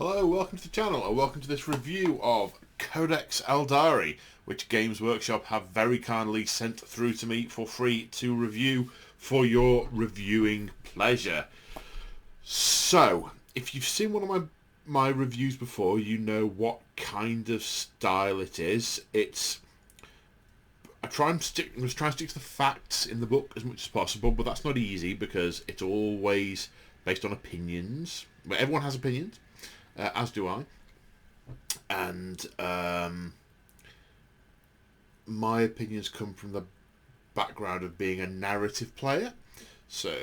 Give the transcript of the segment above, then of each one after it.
Hello, welcome to the channel and welcome to this review of Codex Aeldari, which Games Workshop have very kindly sent through to me for free to review for your reviewing pleasure. So, if you've seen one of my reviews before, you know what kind of style it is. I'm trying to stick to the facts in the book as much as possible, but that's not easy because it's always based on opinions. But everyone has opinions. As do I, and my opinions come from the background of being a narrative player. So,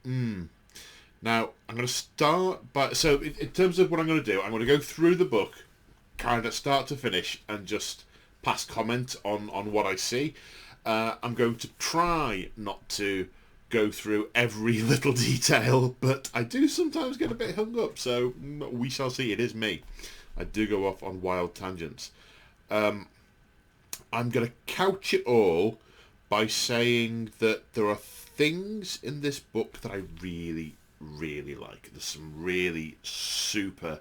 now I'm going to start by. So, in terms of what I'm going to do, I'm going to go through the book, kind of start to finish, and just pass comment on what I see. I'm going to try not to go through every little detail, but I do sometimes get a bit hung up, so we shall see. It is me. I do go off on wild tangents. I'm going to couch it all by saying that there are things in this book that I really, really like. There's some really super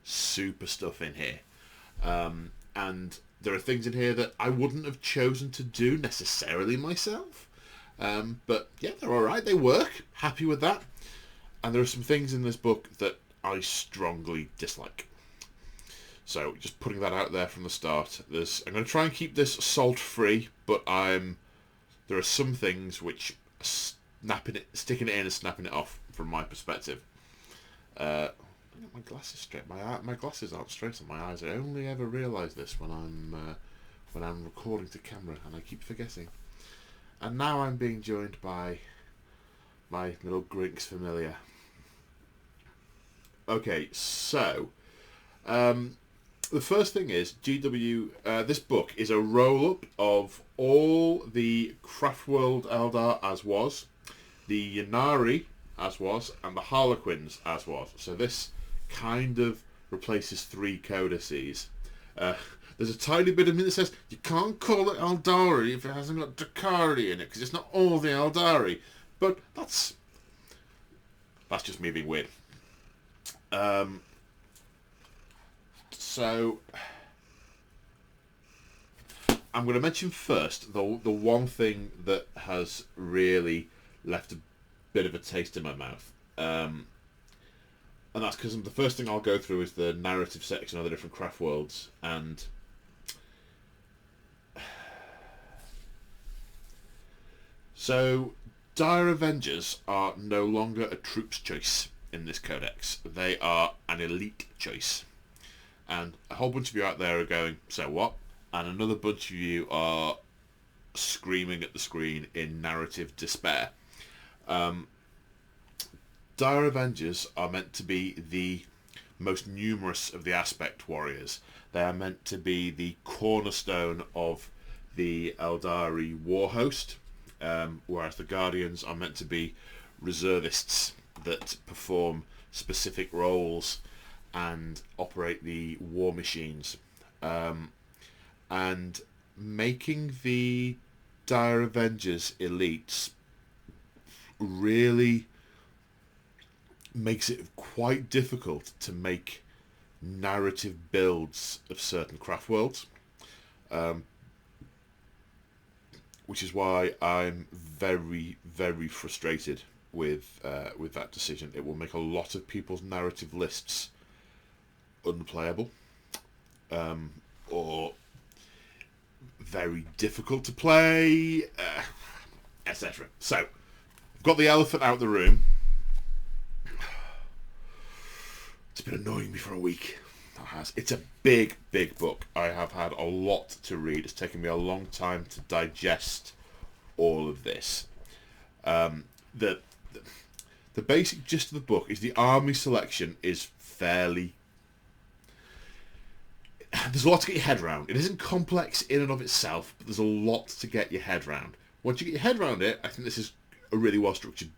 stuff in here. And there are things in here that I wouldn't have chosen to do necessarily myself. But yeah, they're alright, they work, happy with that. And there are some things in this book that I strongly dislike. So, just putting that out there from the start. I'm going to try and keep this assault free, but there are some things which sticking it in and snapping it off from my perspective. Get my glasses straight. My glasses aren't straight on my eyes. I only ever realise this when I'm recording to camera, and I keep forgetting. And now I'm being joined by my little Grinks familiar. Okay, so the first thing is this book is a roll-up of all the Craftworld Eldar as was, the Ynnari as was, and the Harlequins as was. So this kind of replaces 3 codices. There's a tiny bit of me that says you can't call it Aeldari if it hasn't got Dakari in it, because it's not all the Aeldari. But that's just me being weird. So I'm going to mention first the one thing that has really left a bit of a taste in my mouth. And that's because the first thing I'll go through is the narrative section of the different craft worlds, and so Dire Avengers are no longer a troop's choice in this codex. They are an elite choice. And a whole bunch of you out there are going, so what? And another bunch of you are screaming at the screen in narrative despair. Dire Avengers are meant to be the most numerous of the aspect warriors. They are meant to be the cornerstone of the Eldari war host, whereas the Guardians are meant to be reservists that perform specific roles and operate the war machines. And making the Dire Avengers elites really makes it quite difficult to make narrative builds of certain craft worlds, which is why I'm very, very frustrated with that decision. It will make a lot of people's narrative lists unplayable, or very difficult to play, etc. So, I've got the elephant out of the room. It's been annoying me for a week. That has. It's a big book. I have had a lot to read. It's taken me a long time to digest all of this. The basic gist of the book is the army selection is fairly... There's a lot to get your head around. It isn't complex in and of itself, but there's a lot to get your head around. Once you get your head around it, I think this is a really well-structured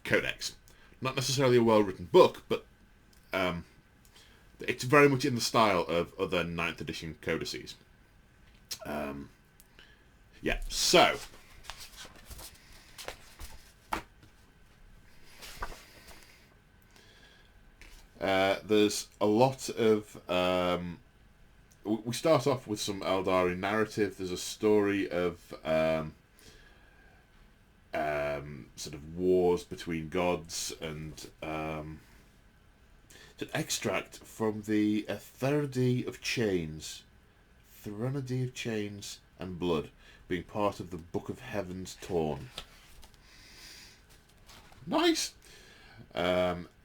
codex. Not necessarily a well-written book, but it's very much in the style of other 9th edition codices. Yeah, so there's a lot of... we start off with some Eldari narrative. There's a story of sort of wars between gods, and it's an extract from the Threnody of Chains. Threnody of Chains and Blood, being part of the Book of Heavens Torn. Nice!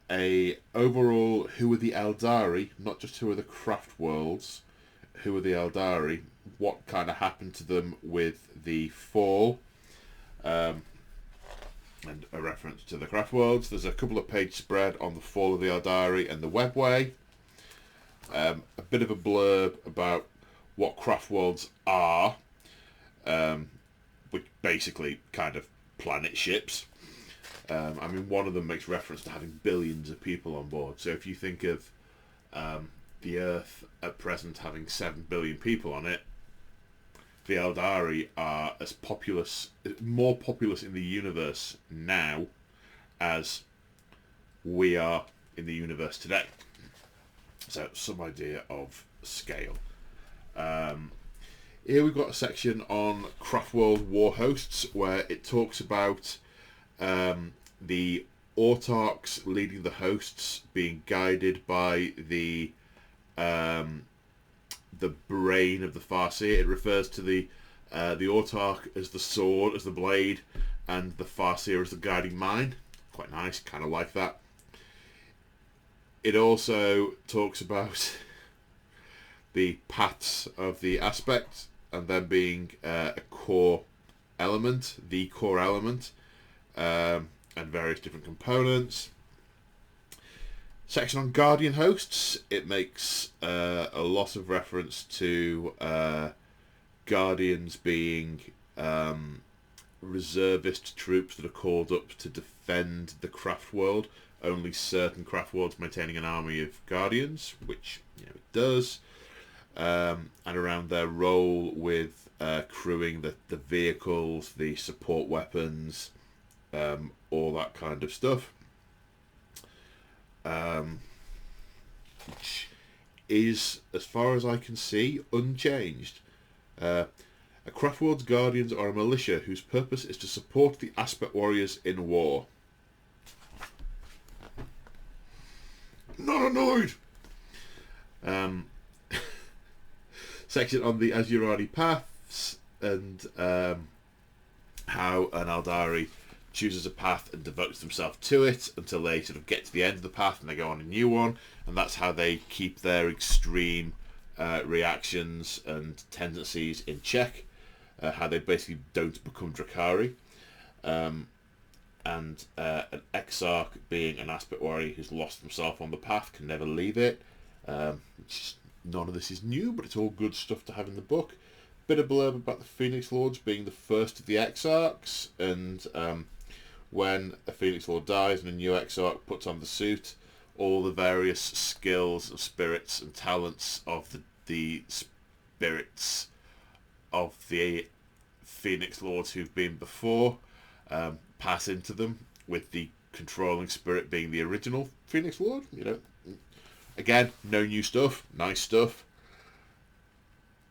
A overall, who are the Eldari, not just who are the craft worlds, who are the Eldari, what kind of happened to them with the fall, and a reference to the craft worlds. There's a couple of page spread on the fall of the Eldari and the webway. A bit of a blurb about what craft worlds are, which basically kind of planet ships. I mean, one of them makes reference to having billions of people on board. So if you think of the Earth at present having 7 billion people on it, the Eldari are as populous, more populous in the universe now as we are in the universe today. So some idea of scale. Here we've got a section on Craftworld war hosts, where it talks about the autarchs leading the hosts being guided by the brain of the Farseer. It refers to the autarch as the sword, as the blade, and the Farseer as the guiding mind. Quite nice, kind of like that. It also talks about the paths of the aspect, and them being a core element, the core element, and various different components. Section on Guardian hosts. It makes a lot of reference to Guardians being reservist troops that are called up to defend the craft world. Only certain craft worlds maintaining an army of Guardians, which it does. And around their role with crewing the vehicles, the support weapons, all that kind of stuff. Which is, as far as I can see, unchanged. A Craftworld's Guardians are a militia whose purpose is to support the Aspect Warriors in war. Not annoyed! Section on the Azurari Paths, and how an Eldari chooses a path and devotes themselves to it until they sort of get to the end of the path and they go on a new one, and that's how they keep their extreme reactions and tendencies in check, how they basically don't become Drakari. And an Exarch, being an Aspect Warrior who's lost himself on the path, can never leave it. None of this is new, but it's all good stuff to have in the book. Bit of blurb about the Phoenix Lords being the first of the Exarchs, and when a Phoenix Lord dies and a new Exarch puts on the suit, all the various skills and spirits and talents of the spirits of the Phoenix Lords who've been before pass into them, with the controlling spirit being the original Phoenix Lord. Again, no new stuff, nice stuff.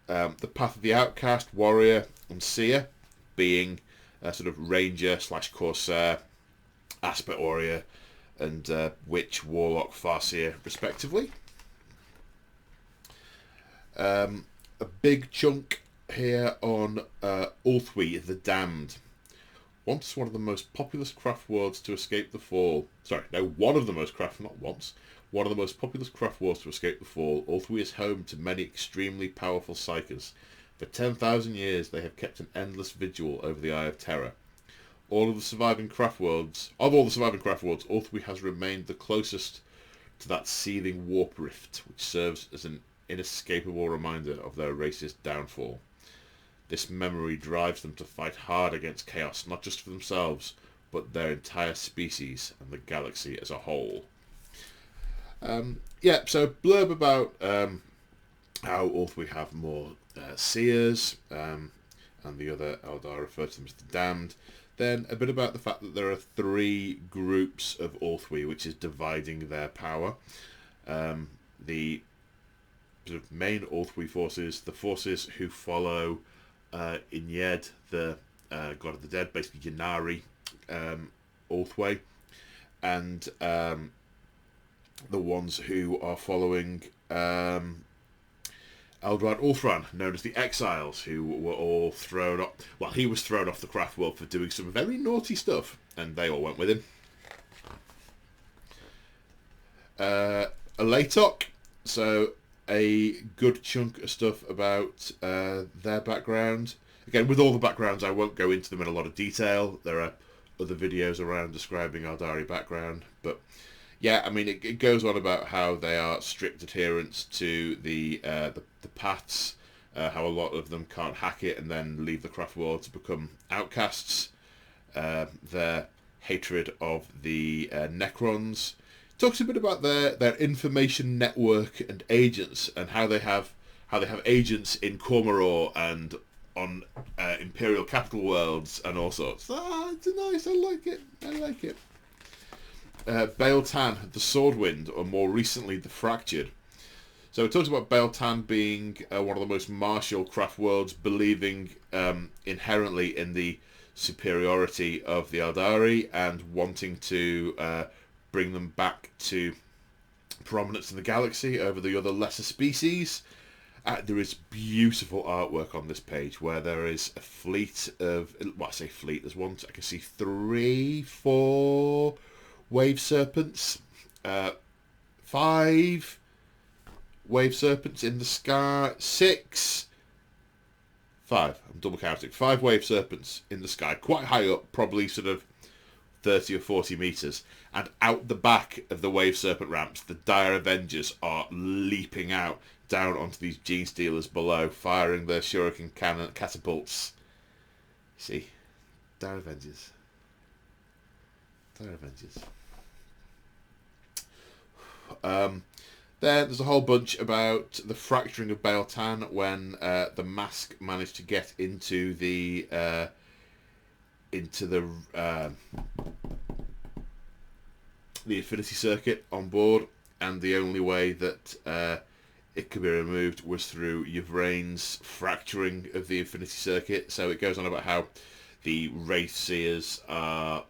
The Path of the Outcast, Warrior, and Seer, being a sort of Ranger / Corsair, Aspect Warrior, and Witch, Warlock, Farseer, respectively. A big chunk here on Ulthwi, the Damned. Once one of the most populous craft worlds to escape the fall. One of the most populous craft worlds to escape the fall, Ulthwi is home to many extremely powerful psykers. For 10,000 years they have kept an endless vigil over the Eye of Terror. Of all the surviving craft worlds, Ulthwi has remained the closest to that seething warp rift, which serves as an inescapable reminder of their race's downfall. This memory drives them to fight hard against chaos, not just for themselves, but their entire species and the galaxy as a whole. So blurb about how Ulthwi have more Seers, and the other Eldar refer to them as the Damned. Then a bit about the fact that there are 3 groups of Ulthwi, which is dividing their power. The sort of main Ulthwi forces, the forces who follow Inyed, the god of the dead, basically Ynnari Ulthwé, and the ones who are following Eldrad Ulthran, known as the Exiles, who were all thrown off. Well, he was thrown off the craft world for doing some very naughty stuff, and they all went with him. Alatok, so a good chunk of stuff about their background. Again, with all the backgrounds, I won't go into them in a lot of detail. There are other videos around describing Aeldari background, but yeah, I mean, it goes on about how they are strict adherents to the paths, how a lot of them can't hack it and then leave the craft world to become outcasts, their hatred of the Necrons. Talks a bit about their information network and agents, and how they have agents in Cormoror and on Imperial capital worlds and all sorts. It's nice. I like it. Bael'tan, the Swordwind, or more recently the Fractured. So it talks about Bael'tan being one of the most martial craft worlds, believing inherently in the superiority of the Aeldari and wanting to bring them back to prominence in the galaxy over the other lesser species. There is beautiful artwork on this page where there is a fleet of, well, I say fleet, there's one, I can see 3, 4 wave serpents, 5 wave serpents in the sky, 6, 5, I'm double counting, 5 wave serpents in the sky, quite high up, probably sort of 30 or 40 meters, and out the back of the wave serpent ramps, the Dire Avengers are leaping out down onto these Gene Stealers below, firing their Shuriken catapults. See, Dire Avengers. There's a whole bunch about the fracturing of Bael'tan when the Mask managed to get into the Infinity Circuit on board, and the only way that it could be removed was through Yvrane's fracturing of the Infinity Circuit. So it goes on about how the Wraith Singers are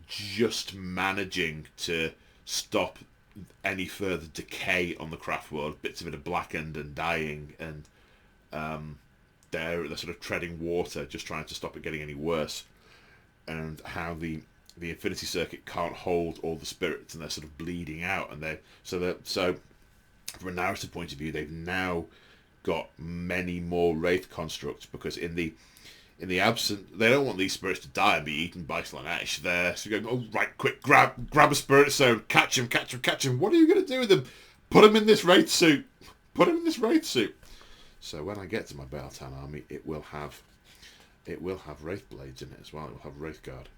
just managing to stop any further decay on the craft world. Bits of it are blackened and dying, and they're sort of treading water, just trying to stop it getting any worse. And how the Infinity Circuit can't hold all the spirits, and they're sort of bleeding out. And so from a narrative point of view, they've now got many more Wraith constructs, because in the absence, they don't want these spirits to die and be eaten by Slaanesh. They're sort of going, oh right, quick, grab a spirit stone, catch him. What are you going to do with him? Put him in this Wraith suit. So when I get to my Bael'tan army, it will have Wraith Blades in it as well. It will have Wraith Guard,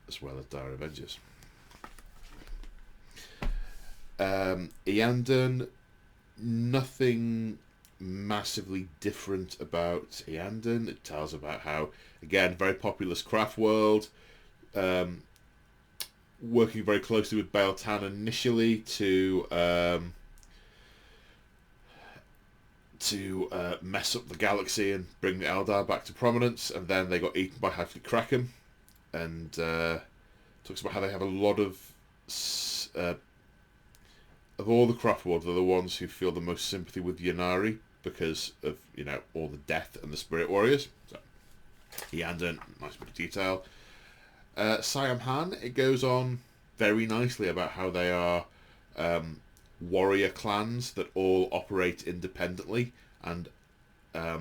as well as Dire Avengers. Eandon, nothing massively different about Eandon. It tells about how, again, very populous craft world, working very closely with Bael'tan initially to mess up the galaxy and bring the Eldar back to prominence, and then they got eaten by Highfleet Kraken. And talks about how they have a lot of all the craft worlds, are the ones who feel the most sympathy with Ynnari because of, all the death and the spirit warriors. So Eandon, nice bit of detail. Siam Han, it goes on very nicely about how they are warrior clans that all operate independently, and a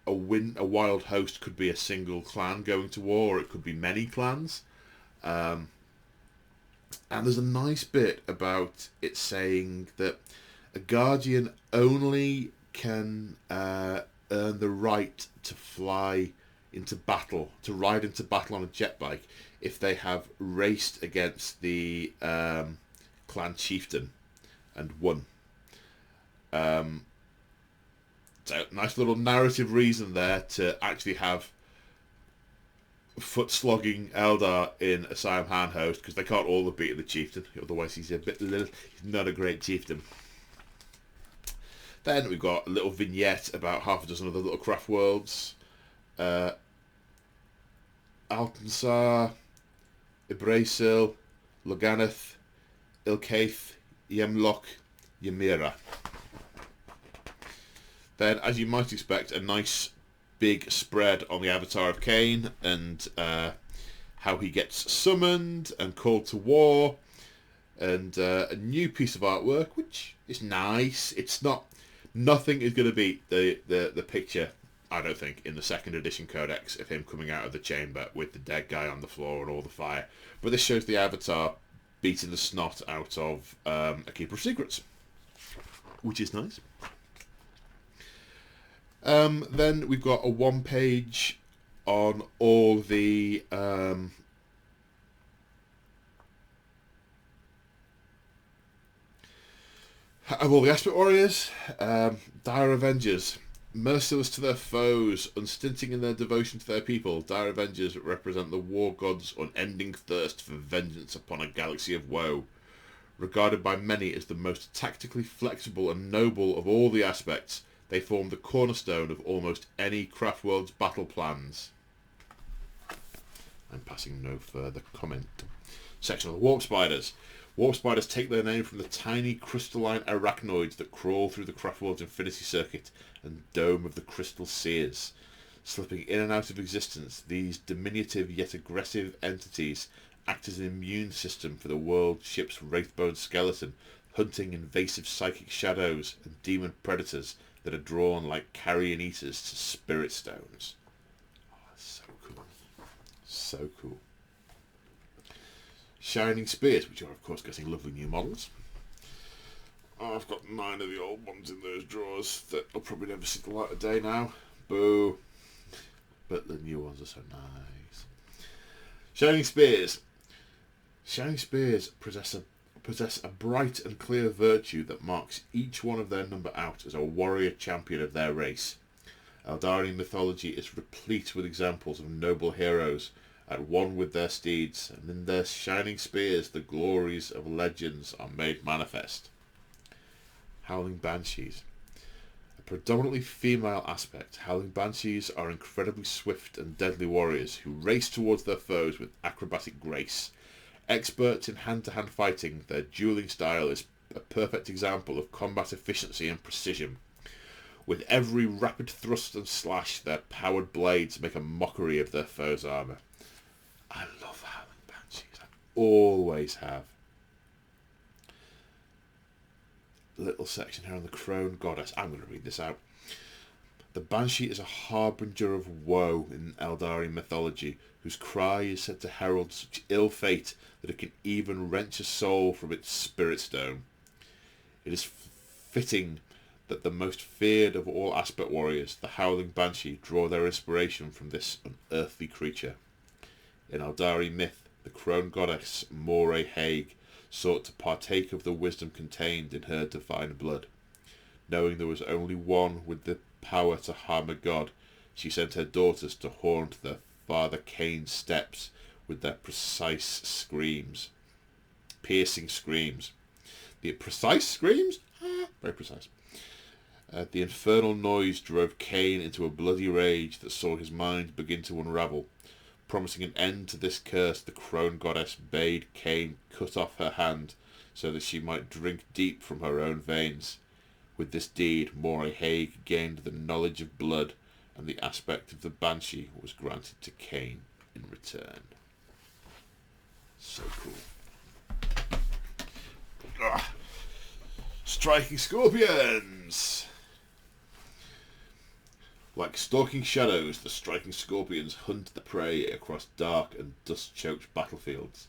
wild host could be a single clan going to war, or it could be many clans. And there's a nice bit about it saying that a Guardian only can earn the right to fly into battle, to ride into battle on a jet bike, if they have raced against the clan chieftain and won. So nice little narrative reason there to actually have foot-slogging Eldar in a Siam hand host, because they can't all have beaten the chieftain, otherwise he's not a great chieftain. Then we've got a little vignette about half a dozen other little craft worlds. Altansar, Ibrasil, Loganeth, Ilkaith, Yemlock, Ymira. Then, as you might expect, a nice big spread on the avatar of Cain and how he gets summoned and called to war, and a new piece of artwork which is nice. It's not, nothing is going to beat the picture, I don't think, in the second edition Codex of him coming out of the chamber with the dead guy on the floor and all the fire. But this shows the avatar beating the snot out of a Keeper of Secrets, which is nice. Then we've got a one page on all the of all the aspect warriors. Dire Avengers, merciless to their foes, unstinting in their devotion to their people. Dire Avengers represent the war god's unending thirst for vengeance upon a galaxy of woe. Regarded by many as the most tactically flexible and noble of all the aspects, they form the cornerstone of almost any Craftworld's battle plans. I'm passing no further comment. Section of the Warp Spiders. Warp Spiders take their name from the tiny crystalline arachnoids that crawl through the Craftworld's infinity circuit and dome of the crystal Seers. Slipping in and out of existence, these diminutive yet aggressive entities act as an immune system for the world ship's wraithbone skeleton, hunting invasive psychic shadows and demon predators that are drawn like carrion eaters to spirit stones. Oh, that's so cool. So cool. Shining Spears, which are of course getting lovely new models. Oh, I've got 9 of the old ones in those drawers that will probably never see the light of day now. Boo. But the new ones are so nice. Shining Spears. Shining Spears possess a bright and clear virtue that marks each one of their number out as a warrior champion of their race. Eldari mythology is replete with examples of noble heroes at one with their steeds, and in their shining spears the glories of legends are made manifest. Howling Banshees. A predominantly female aspect, Howling Banshees are incredibly swift and deadly warriors who race towards their foes with acrobatic grace. Experts in hand-to-hand fighting, their dueling style is a perfect example of combat efficiency and precision. With every rapid thrust and slash, their powered blades make a mockery of their foes' armour. I love Howling Banshees. I always have. Little section here on the Crone Goddess. I'm going to read this out. The Banshee is a harbinger of woe in Eldari mythology, whose cry is said to herald such ill fate that it can even wrench a soul from its spirit stone. It is fitting that the most feared of all aspect warriors, the Howling Banshee, draw their inspiration from this unearthly creature. In Eldari myth, the crone goddess Moray Haig sought to partake of the wisdom contained in her divine blood. Knowing there was only one with the power to harm a god, she sent her daughters to haunt their father Cain's steps with their precise screams. Piercing screams. The precise screams? Very precise. The infernal noise drove Cain into a bloody rage that saw his mind begin to unravel. Promising an end to this curse, the crone goddess bade Cain cut off her hand so that she might drink deep from her own veins. With this deed, Moray Haig gained the knowledge of blood, and the aspect of the Banshee was granted to Cain in return. So cool. Ugh. Striking Scorpions! Like stalking shadows, the striking scorpions hunt the prey across dark and dust-choked battlefields.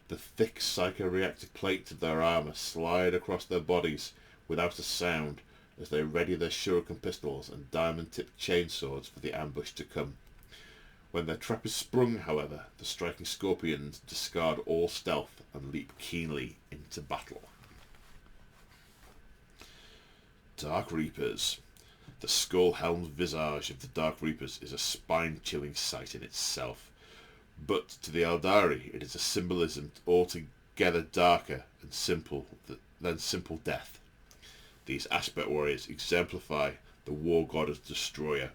The thick psycho-reactive plates of their armour slide across their bodies without a sound as they ready their shuriken pistols and diamond-tipped chainswords for the ambush to come. When their trap is sprung, however, the striking scorpions discard all stealth and leap keenly into battle. Dark Reapers. The skull-helmed visage of the Dark Reapers is a spine-chilling sight in itself. but to the Eldari it is a symbolism altogether darker and simple than simple death. These aspect warriors exemplify the war god as destroyer,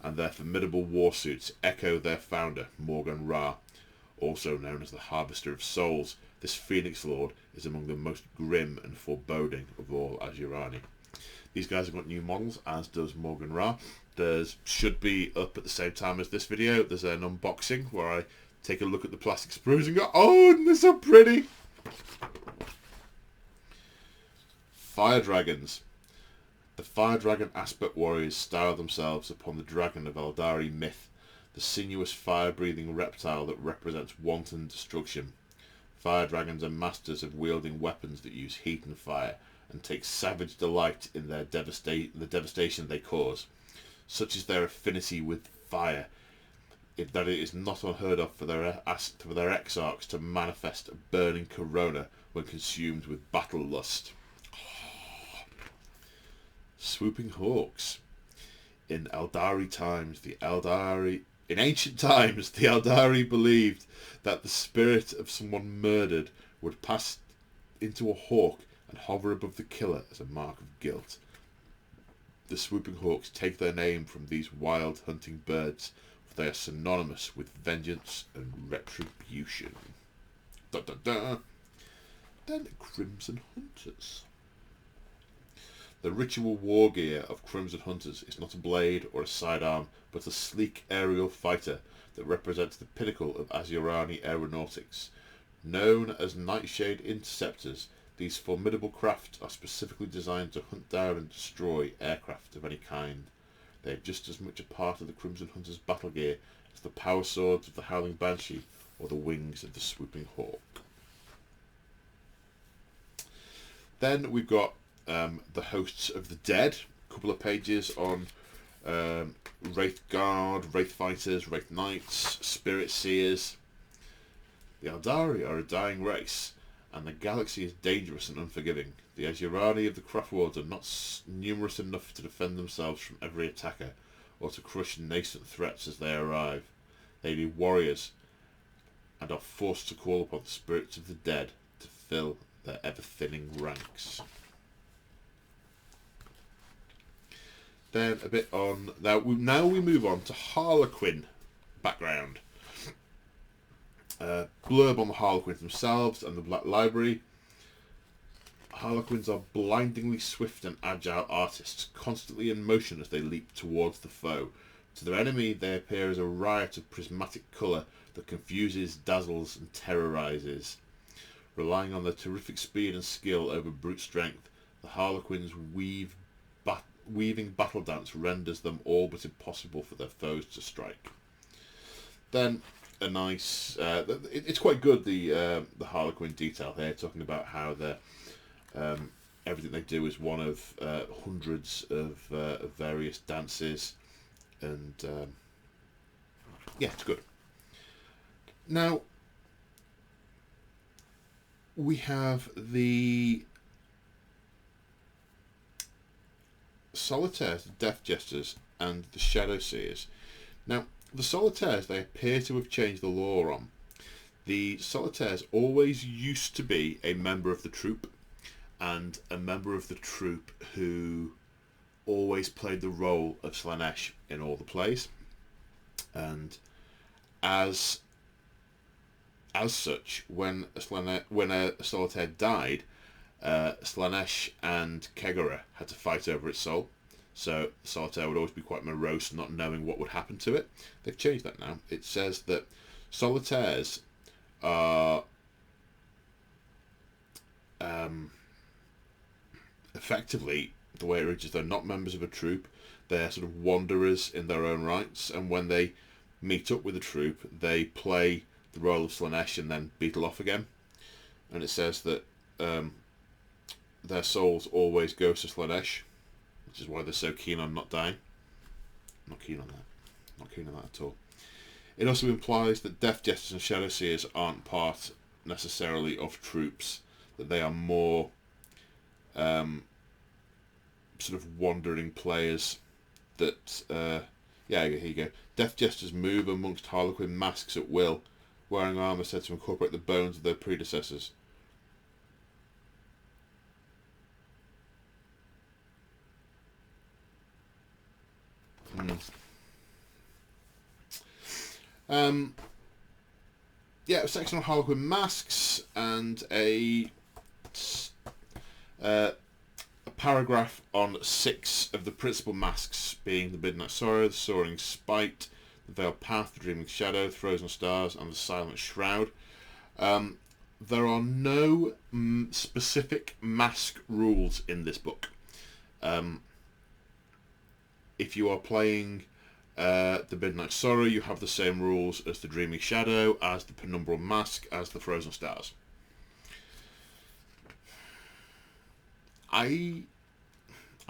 and their formidable war suits echo their founder, Morgan Ra. Also known as the Harvester of Souls, this Phoenix Lord is among the most grim and foreboding of all Azurani. These guys have got new models, as does Morgan Ra. There's should be up at the same time as this video. There's an unboxing where I take a look at the plastic sprues and go, oh, they're so pretty! Fire Dragons. The Fire Dragon Aspect Warriors style themselves upon the dragon of Eldari myth, the sinuous fire-breathing reptile that represents wanton destruction. Fire Dragons are masters of wielding weapons that use heat and fire, and take savage delight in the devastation they cause. Such is their affinity with fire, that it is not unheard of for their exarchs to manifest a burning corona when consumed with battle lust. Swooping Hawks. In ancient times, the Eldari believed that the spirit of someone murdered would pass into a hawk and hover above the killer as a mark of guilt. The Swooping Hawks take their name from these wild hunting birds, for they are synonymous with vengeance and retribution. Da, da, da. Then Crimson Hunters. The ritual war gear of Crimson Hunters is not a blade or a sidearm, but a sleek aerial fighter that represents the pinnacle of Azurani aeronautics. Known as Nightshade Interceptors, these formidable craft are specifically designed to hunt down and destroy aircraft of any kind. They are just as much a part of the Crimson Hunters' battle gear as the power swords of the Howling Banshee or the wings of the Swooping Hawk. Then we've got the Hosts of the Dead, a couple of pages on Wraith Guard, Wraith Fighters, Wraith Knights, Spirit Seers. The Eldari are a dying race, and the galaxy is dangerous and unforgiving. The Azurani of the Craftworlds are not numerous enough to defend themselves from every attacker, or to crush nascent threats as they arrive. They be warriors, and are forced to call upon the spirits of the dead to fill their ever-thinning ranks. Then a bit on... Now we move on to Harlequin Background. Blurb on the Harlequins themselves and the Black Library. Harlequins are blindingly swift and agile artists, constantly in motion as they leap towards the foe. To their enemy they appear as a riot of prismatic colour that confuses, dazzles and terrorises. Relying on their terrific speed and skill over brute strength, the Harlequins' weaving battle dance renders them all but impossible for their foes to strike. Then a nice, it's quite good, the Harlequin detail here, talking about how everything they do is one of hundreds of various dances, and yeah, it's good. Now we have the Solitaires, the Death Jesters, and the Shadow Seers. Now, the Solitaires, they appear to have changed the lore on. The Solitaires always used to be a member of the troop, and a member of the troop who always played the role of Slaanesh in all the plays. And as such, when a Solitaire died, Slaanesh and Kegara had to fight over its soul. So Solitaire would always be quite morose, not knowing what would happen to it. They've changed that now. It says that Solitaires are effectively, the way it reads is, they're not members of a troop. They're sort of wanderers in their own rights, and when they meet up with a troop, they play the role of Slaanesh and then beetle off again. And it says that their souls always go to Slaanesh, which is why they're so keen on not dying. Not keen on that. Not keen on that at all. It also implies that Death Jesters and Shadow Seers aren't part necessarily of troops, that they are more sort of wandering players that... yeah, here you go. Death Jesters move amongst Harlequin masks at will, wearing armour said to incorporate the bones of their predecessors. Yeah, a section on Harlequin masks and a paragraph on 6 of the principal masks, being the Midnight Sorrow, the Soaring Spite, the Veiled Path, the Dreaming Shadow, the Frozen Stars, and the Silent Shroud. There are no specific mask rules in this book. If you are playing the Midnight Sorrow, you have the same rules as the Dreaming Shadow, as the Penumbral Mask, as the Frozen Stars. I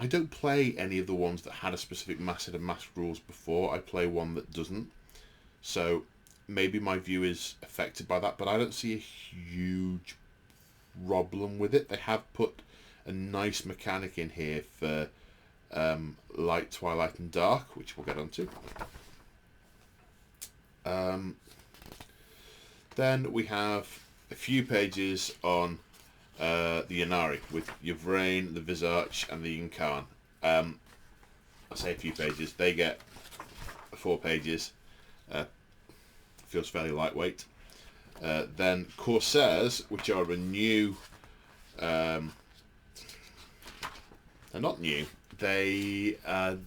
don't play any of the ones that had a specific set of mask rules before. I play one that doesn't. So maybe my view is affected by that, but I don't see a huge problem with it. They have put a nice mechanic in here for light, twilight, and dark, which we'll get onto. Then we have a few pages on the Ynnari, with Yvrain, the Visarch, and the Incarn. I say a few pages. They get 4 pages. Feels fairly lightweight. Then Corsairs, which are a new... they're not new. The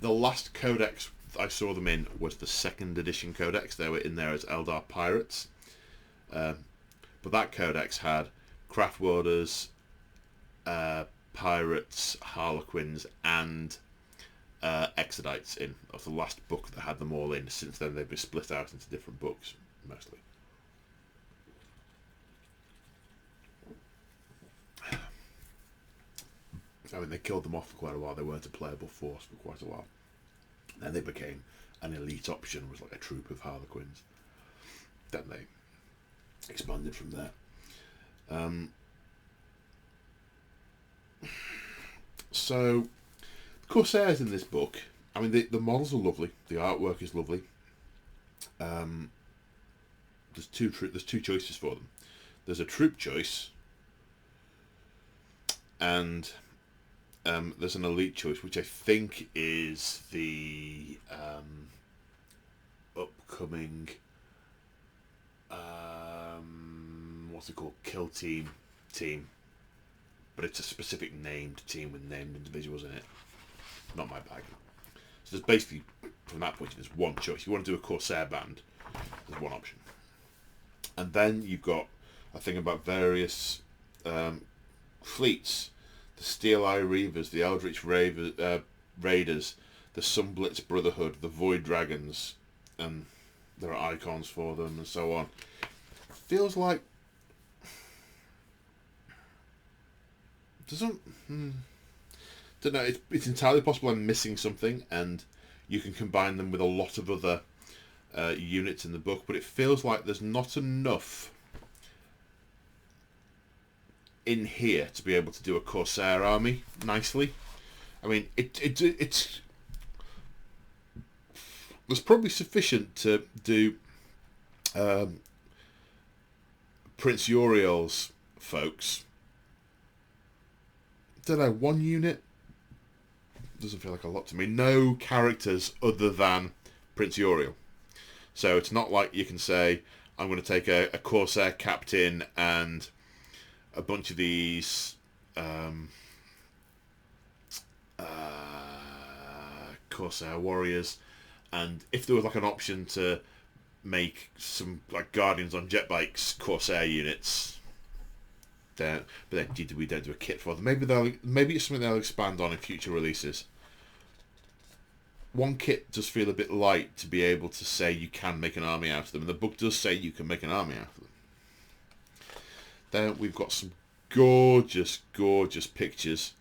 last codex I saw them in was the 2nd edition codex. They were in there as Eldar pirates. But that codex had Craft Warders, Pirates, Harlequins, and Exodites in. That was the last book that had them all in. Since then, they've been split out into different books, mostly. I mean, they killed them off for quite a while. They weren't a playable force for quite a while. Then they became an elite option, was like a troop of Harlequins. Then they expanded from there. So, Corsairs in this book, I mean, the models are lovely. The artwork is lovely. There's two choices for them. There's a troop choice, and there's an elite choice, which I think is the upcoming what's it called? Kill team, but it's a specific named team with named individuals in it. Not my bag. So there's basically, from that point, there's one choice. If you want to do a Corsair band, there's one option. And then you've got a thing about various fleets. The Steel Eye Reavers, the Eldritch Raiders, the Sunblitz Brotherhood, the Void Dragons, and there are icons for them and so on. Feels like don't know. It's entirely possible I'm missing something, and you can combine them with a lot of other units in the book, but it feels like there's not enough in here to be able to do a Corsair army nicely. I mean, it's there's probably sufficient to do Prince Uriel's folks. Don't know, one unit doesn't feel like a lot to me. No characters other than Prince Uriel. So it's not like you can say, I'm going to take a Corsair captain and a bunch of these Corsair warriors, and if there was like an option to make some like Guardians on jet bikes Corsair units, but then we don't do a kit for them. Maybe it's something they'll expand on in future releases. One kit does feel a bit light to be able to say you can make an army out of them, and the book does say you can make an army out of them. Then we've got some gorgeous pictures.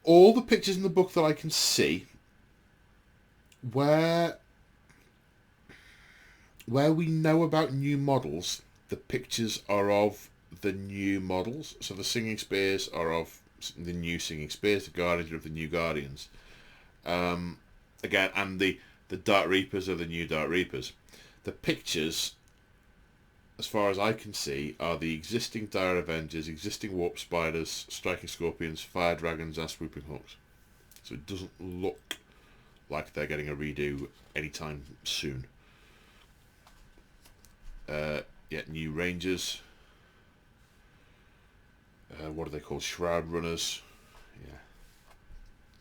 All the pictures in the book that I can see, where we know about new models, the pictures are of the new models. So the Singing Spears are of the new Singing Spears, the Guardians are of the new Guardians. Again, and the Dark Reapers are the new Dark Reapers. The pictures, as far as I can see, are the existing Dire Avengers, existing Warp Spiders, Striking Scorpions, Fire Dragons, and Swooping Hawks. So it doesn't look like they're getting a redo anytime soon. Yeah, new Rangers. What are they called? Shroud Runners. Yeah.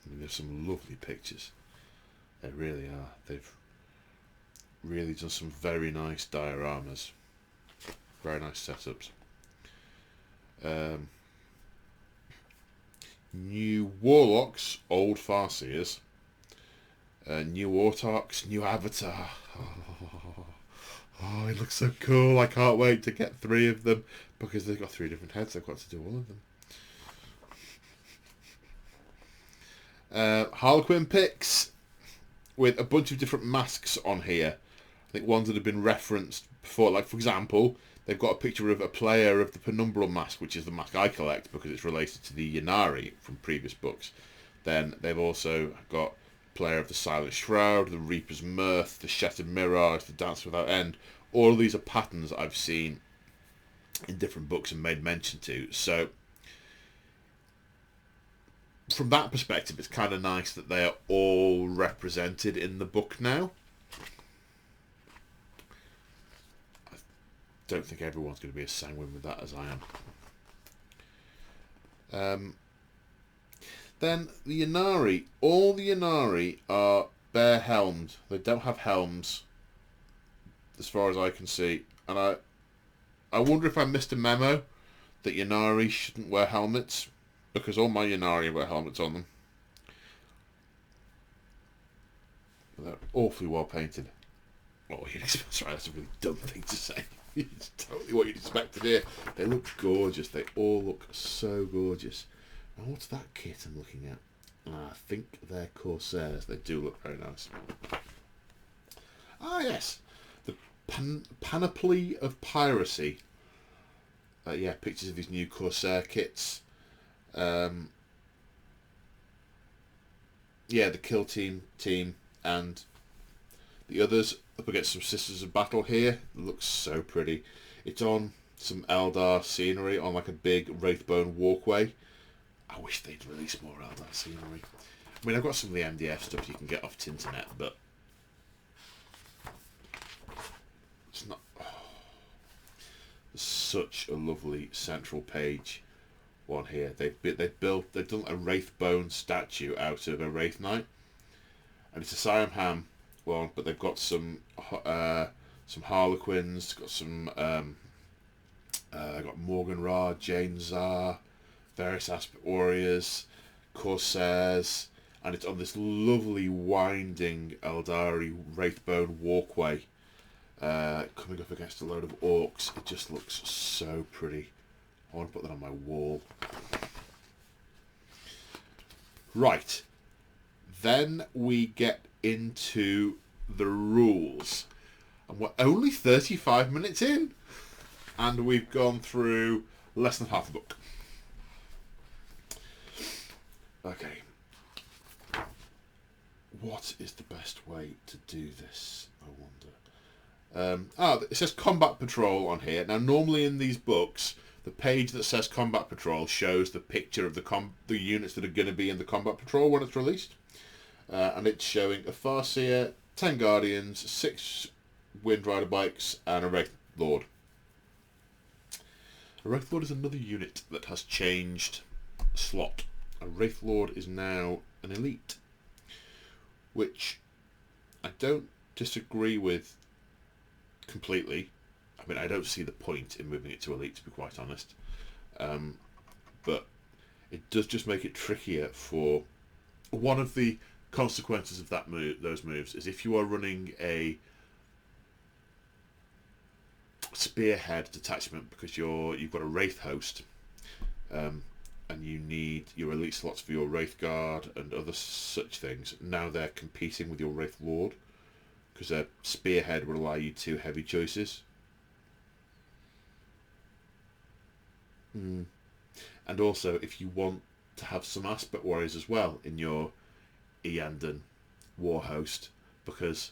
I mean, there's some lovely pictures. They really are. They've really done some very nice dioramas. Very nice setups. New Warlocks, old Farseers. New Autarchs, new Avatar. Oh, it looks so cool. I can't wait to get 3 of them because they've got 3 different heads. I've got to do all of them. Harlequin picks with a bunch of different masks on here. I think ones that have been referenced before. Like, for example, they've got a picture of a player of the Penumbral mask, which is the mask I collect because it's related to the Ynnari from previous books. Then they've also got player of the Silent Shroud, the Reaper's Mirth, the Shattered Mirage, the Dance Without End. All of these are patterns I've seen in different books and made mention to. So from that perspective, it's kind of nice that they are all represented in the book now. I don't think everyone's going to be as sanguine with that as I am. Then the Ynnari. All the Ynnari are bare helmed. They don't have helms, as far as I can see. And I wonder if I missed a memo that Ynnari shouldn't wear helmets, because all my Ynnari wear helmets on them. They're awfully well painted. Oh, sorry, that's a really dumb thing to say. It's totally what you'd expect to hear. They look gorgeous. They all look so gorgeous. Now, what's that kit I'm looking at? I think they're Corsairs. They do look very nice. Ah, yes. The Panoply of Piracy. Yeah, pictures of these new Corsair kits. Yeah, the Kill Team, and the others up against some Sisters of Battle here. It looks so pretty. It's on some Eldar scenery on like a big Wraithbone walkway. I wish they'd release more Eldar scenery. I mean, I've got some of the MDF stuff you can get off Tinternet, but it's not. Oh, there's such a lovely central page one here. They've done a Wraithbone statue out of a Wraith Knight, and it's a Siam Ham one, but they've got some Harlequins, got some got Morgan Ra, Jane Zar, various Aspect Warriors, Corsairs, and it's on this lovely winding Eldari Wraithbone walkway, coming up against a load of orcs. It just looks so pretty. I want to put that on my wall. Right. Then we get into the rules. And we're only 35 minutes in. And we've gone through less than half the book. Okay. What is the best way to do this, I wonder? It says Combat Patrol on here. Now, normally in these books, the page that says Combat Patrol shows the picture of the units that are going to be in the Combat Patrol when it's released. And it's showing a Farseer, 10 Guardians, 6 Wind Rider Bikes, and a Wraith Lord. A Wraith Lord is another unit that has changed slot. A Wraith Lord is now an elite, which I don't disagree with completely. I mean, I don't see the point in moving it to elite, to be quite honest. But it does just make it trickier for... One of the consequences of those moves is if you are running a spearhead detachment because you've got a Wraith host, and you need your elite slots for your Wraith Guard and other such things. Now they're competing with your Wraith Lord because their spearhead will allow you 2 heavy choices. And also, if you want to have some Aspect Warriors as well in your Eandon war host, because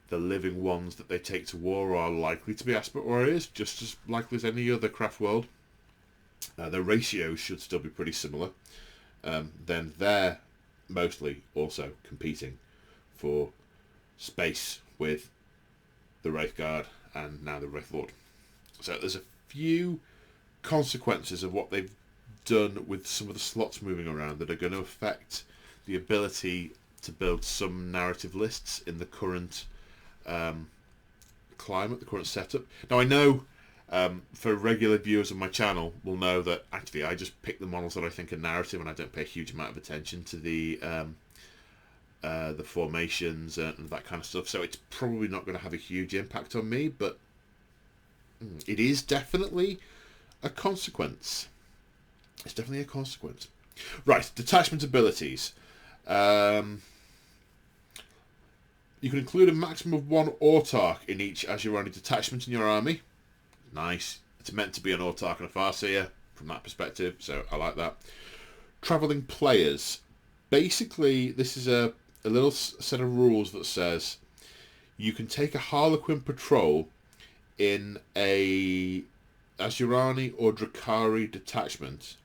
the living ones that they take to war are likely to be aspect warriors, just as likely as any other craft world. Their ratios should still be pretty similar. Then they're mostly also competing for space with the Wraithguard and now the Wraithlord. So there's a few consequences of what they've done with some of the slots moving around that are going to affect the ability to build some narrative lists in the current climate, the current setup. Now I know for regular viewers of my channel will know that actually I just pick the models that I think are narrative, and I don't pay a huge amount of attention to the formations and that kind of stuff, so it's probably not going to have a huge impact on me, but it is definitely a consequence. It's definitely a consequence. Right, detachment abilities. You can include a maximum of 1 autarch in each Azurari detachment in your army. Nice. It's meant to be an autarch and a Farseer from that perspective, so I like that. Travelling players. Basically, this is a little set of rules that says you can take a Harlequin patrol in a Azurani or Drakari detachment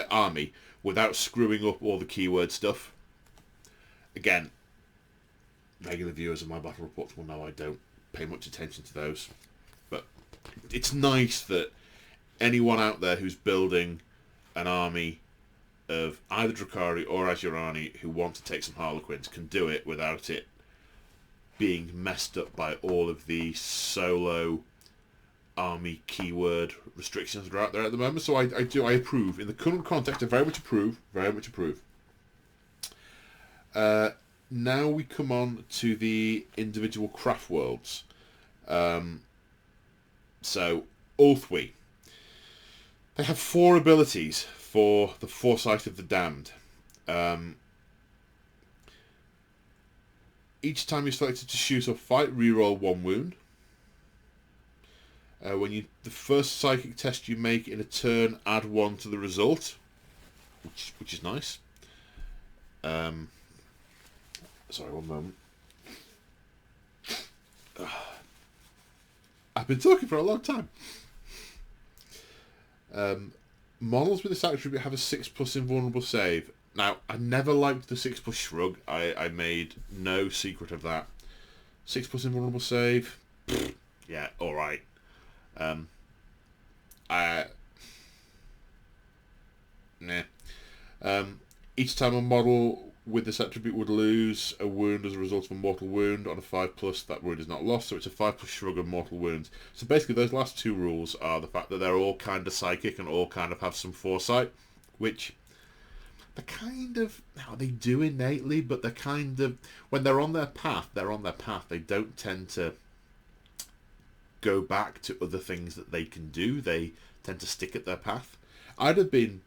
army without screwing up all the keyword stuff. Again, regular viewers of my battle reports will know I don't pay much attention to those, but it's nice that anyone out there who's building an army of either Drakari or Azurani who want to take some Harlequins can do it without it being messed up by all of the solo army keyword restrictions that are out there at the moment. So I approve. In the current context, I very much approve. Very much approve. Now we come on to the individual craft worlds. So, Ulthwi. They have 4 abilities for the Foresight of the Damned. Each time you're selected to shoot or fight, reroll 1 wound. The first psychic test you make in a turn, add 1 to the result, which is nice. Sorry, one moment. I've been talking for a long time. Models with this attribute have a 6+ invulnerable save. Now, I never liked the 6+ shrug. I made no secret of that. 6+ invulnerable save. Yeah, alright. Each time a model with this attribute would lose a wound as a result of a mortal wound on a 5+, that wound is not lost, so it's a 5+ shrug and mortal wounds. So basically those last 2 rules are the fact that they're all kind of psychic and all kind of have some foresight, which they're kind of, now they do innately, but they're kind of, when they're on their path, they're on their path. They don't tend to go back to other things that they can do. They tend to stick at their path. I'd have been,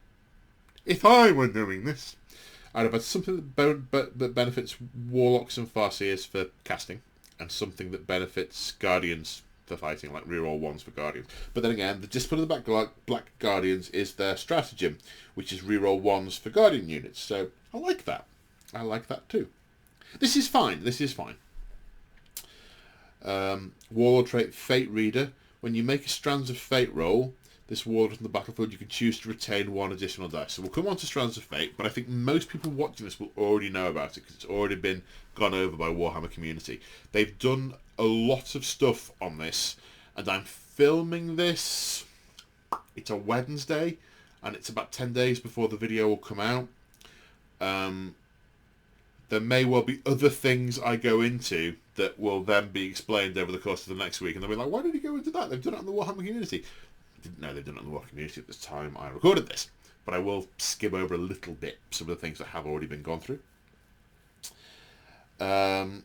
if I were doing this, I'd have had something that benefits Warlocks and Farseers for casting, and something that benefits Guardians for fighting, like reroll 1s for Guardians. But then again, the Discipline of the Black Guardians is their stratagem, which is reroll 1s for Guardian units. So I like that. I like that too. This is fine. This is fine. Warlord Trait, Fate Reader. When you make a Strands of Fate roll, this warlord on the battlefield, you can choose to retain 1 additional dice. So we'll come on to Strands of Fate, but I think most people watching this will already know about it because it's already been gone over by Warhammer community. They've done a lot of stuff on this, and I'm filming this. It's a Wednesday, and it's about 10 days before the video will come out. There may well be other things I go into that will then be explained over the course of the next week, and they'll be like, why did you go into that? They've done it on the Warhammer community. Didn't know they've done it on the Warhammer community at this time I recorded this, but I will skim over a little bit some of the things that have already been gone through. So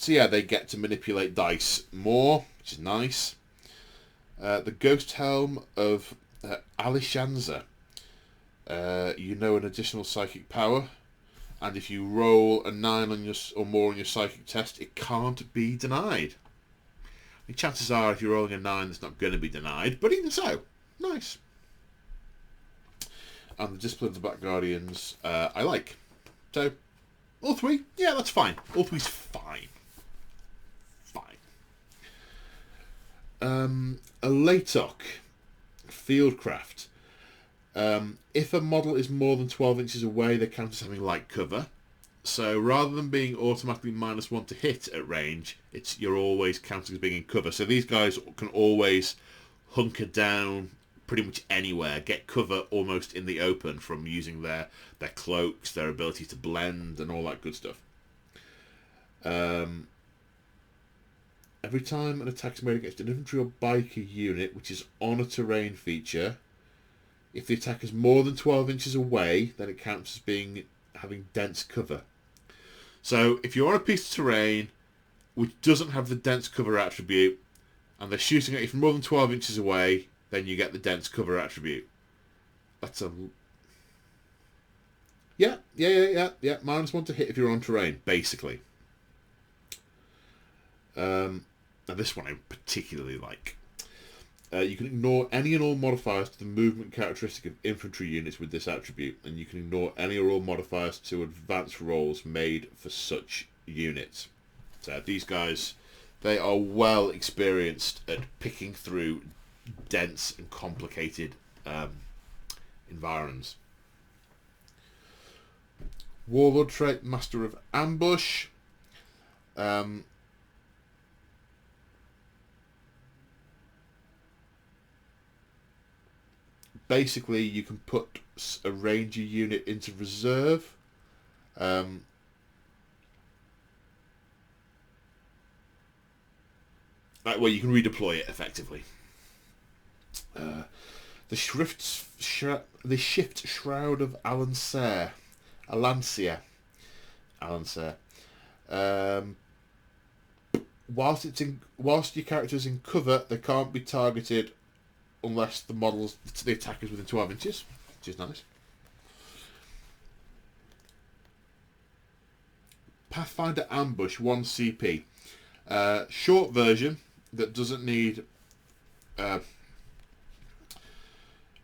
yeah, they get to manipulate dice more, which is nice. The Ghost Helm of Alishanza. You know an additional psychic power, and if you roll a 9 on your or more on your psychic test, it can't be denied. I mean, chances are, if you're rolling a 9, it's not going to be denied, but even so, nice. And the Discipline of the Black Guardians, I like. So, all three, yeah, that's fine. All three's fine. Fine. A Latok Fieldcraft. If a model is more than 12 inches away, they count as having light cover. So rather than being automatically -1 to hit at range, you're always counting as being in cover. So these guys can always hunker down pretty much anywhere, get cover almost in the open from using their cloaks, their ability to blend, and all that good stuff. Every time an attack is made against an infantry or biker unit which is on a terrain feature, if the attack is more than 12 inches away, then it counts as having dense cover. So if you're on a piece of terrain which doesn't have the dense cover attribute, and they're shooting at you from more than 12 inches away, then you get the dense cover attribute. That's a... Yeah. -1 to hit if you're on terrain, basically. Now this one I particularly like. You can ignore any and all modifiers to the movement characteristic of infantry units with this attribute, and you can ignore any or all modifiers to advanced rolls made for such units. So these guys, they are well experienced at picking through dense and complicated environs. Warlord Trait, Master of Ambush. Basically, you can put a ranger unit into reserve. Well, you can redeploy it effectively. The Shift Shroud of Alancea. Whilst your character's in cover, they can't be targeted unless the attack is within 12 inches, which is nice. Pathfinder Ambush, 1 CP. Short version that doesn't need an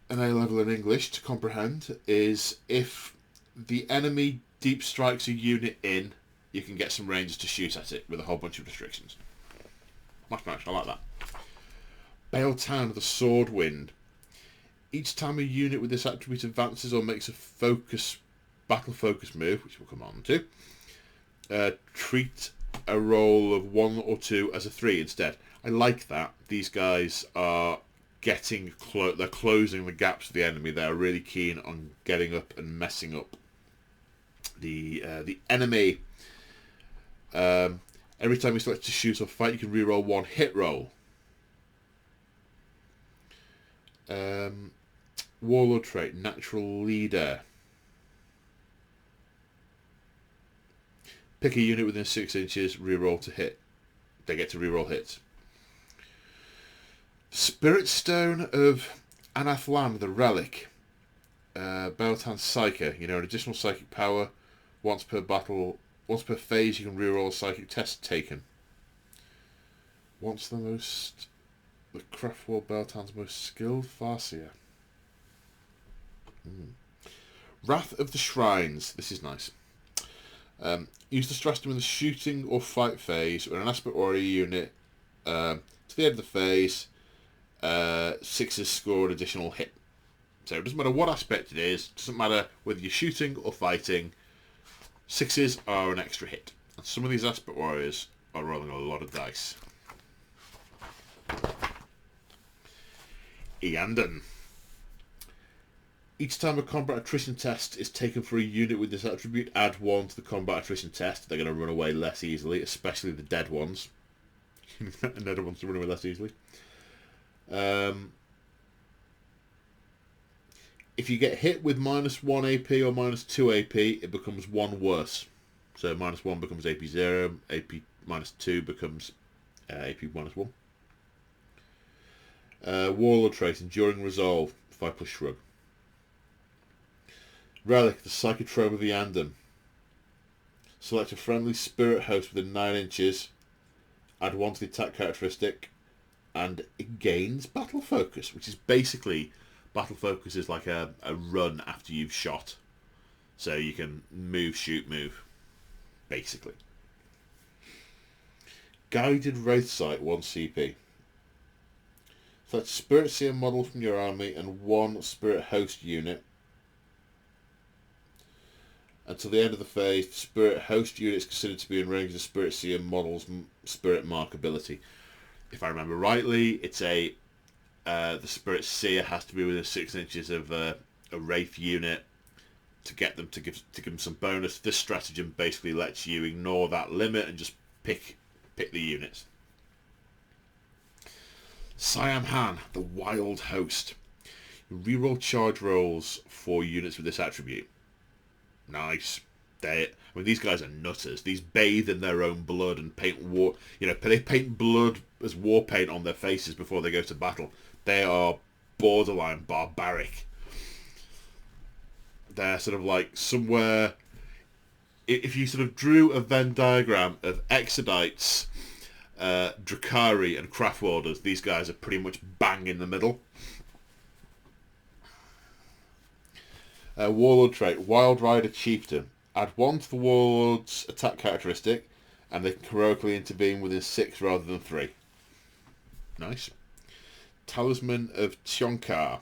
A level in English to comprehend is if the enemy deep strikes a unit in, you can get some rangers to shoot at it with a whole bunch of restrictions. Much nice, I like that. Baeltan, the Sword Wind. Each time a unit with this attribute advances or makes a battle focus move, which we'll come on to, treat a roll of 1 or 2 as a 3 instead. I like that. These guys are getting they're closing the gaps of the enemy. They're really keen on getting up and messing up the enemy. Every time you select to shoot or fight, you can reroll 1 hit roll. Warlord Trait, Natural Leader. Pick a unit within 6 inches, reroll to hit. They get to reroll hits. Spirit Stone of Anathlan, the Relic. Baeltan Psyker. An additional psychic power. Once per phase, you can reroll a psychic test taken. The Craftwall Baeltan's most skilled Farseer. Wrath of the Shrines. This is nice. Use the stress in the shooting or fight phase when an aspect warrior unit to the end of the phase, 6s score an additional hit. So it doesn't matter what aspect it is, doesn't matter whether you're shooting or fighting, 6s are an extra hit. And some of these aspect warriors are rolling a lot of dice. Eandon. Each time a combat attrition test is taken for a unit with this attribute, add 1 to the combat attrition test. They're going to run away less easily, especially the dead ones. The dead ones to run away less easily. If you get hit with -1 AP or -2 AP, it becomes 1 worse. So -1 becomes AP 0, AP -2 becomes AP -1. Warlord Trait, Enduring Resolve, 5+ Shrug. Relic, the Psychotrome of Eandon. Select a friendly spirit host within 9 inches, add 1 to the attack characteristic, and it gains Battle Focus, which is basically, Battle Focus is like a run after you've shot. So you can move, shoot, move, basically. Guided Wraith Sight, 1 CP. Select a Spirit Seer model from your army and 1 Spirit Host unit. Until the end of the phase, the Spirit Host unit is considered to be in range of the Spirit Seer model's Spirit Mark ability. If I remember rightly, it's the Spirit Seer has to be within 6 inches of a Wraith unit to get them to give them some bonus. This stratagem basically lets you ignore that limit and just pick the units. Siam Han, the Wild Host. Reroll charge rolls for units with this attribute. Nice. These guys are nutters. These bathe in their own blood and paint war. They paint blood as war paint on their faces before they go to battle. They are borderline barbaric. They're sort of like somewhere. If you sort of drew a Venn diagram of Exodites, Drakari, and Craftwarders, these guys are pretty much bang in the middle. Warlord Trait, Wild Rider Chieftain. Add 1 to the Warlord's attack characteristic, and they can heroically intervene within 6 rather than 3. Nice. Talisman of Tionkar.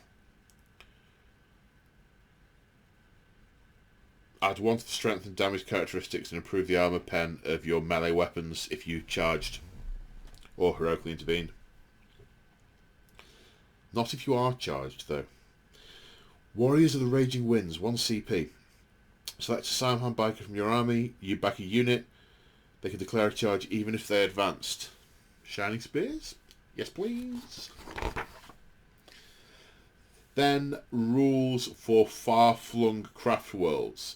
Add 1 to the strength and damage characteristics and improve the armor pen of your melee weapons if you charged or heroically intervened. Not if you are charged, though. Warriors of the Raging Winds, 1 CP. Select a Siam biker from your army. You back a unit. They can declare a charge even if they advanced. Shining Spears? Yes, please. Then rules for far-flung craft worlds.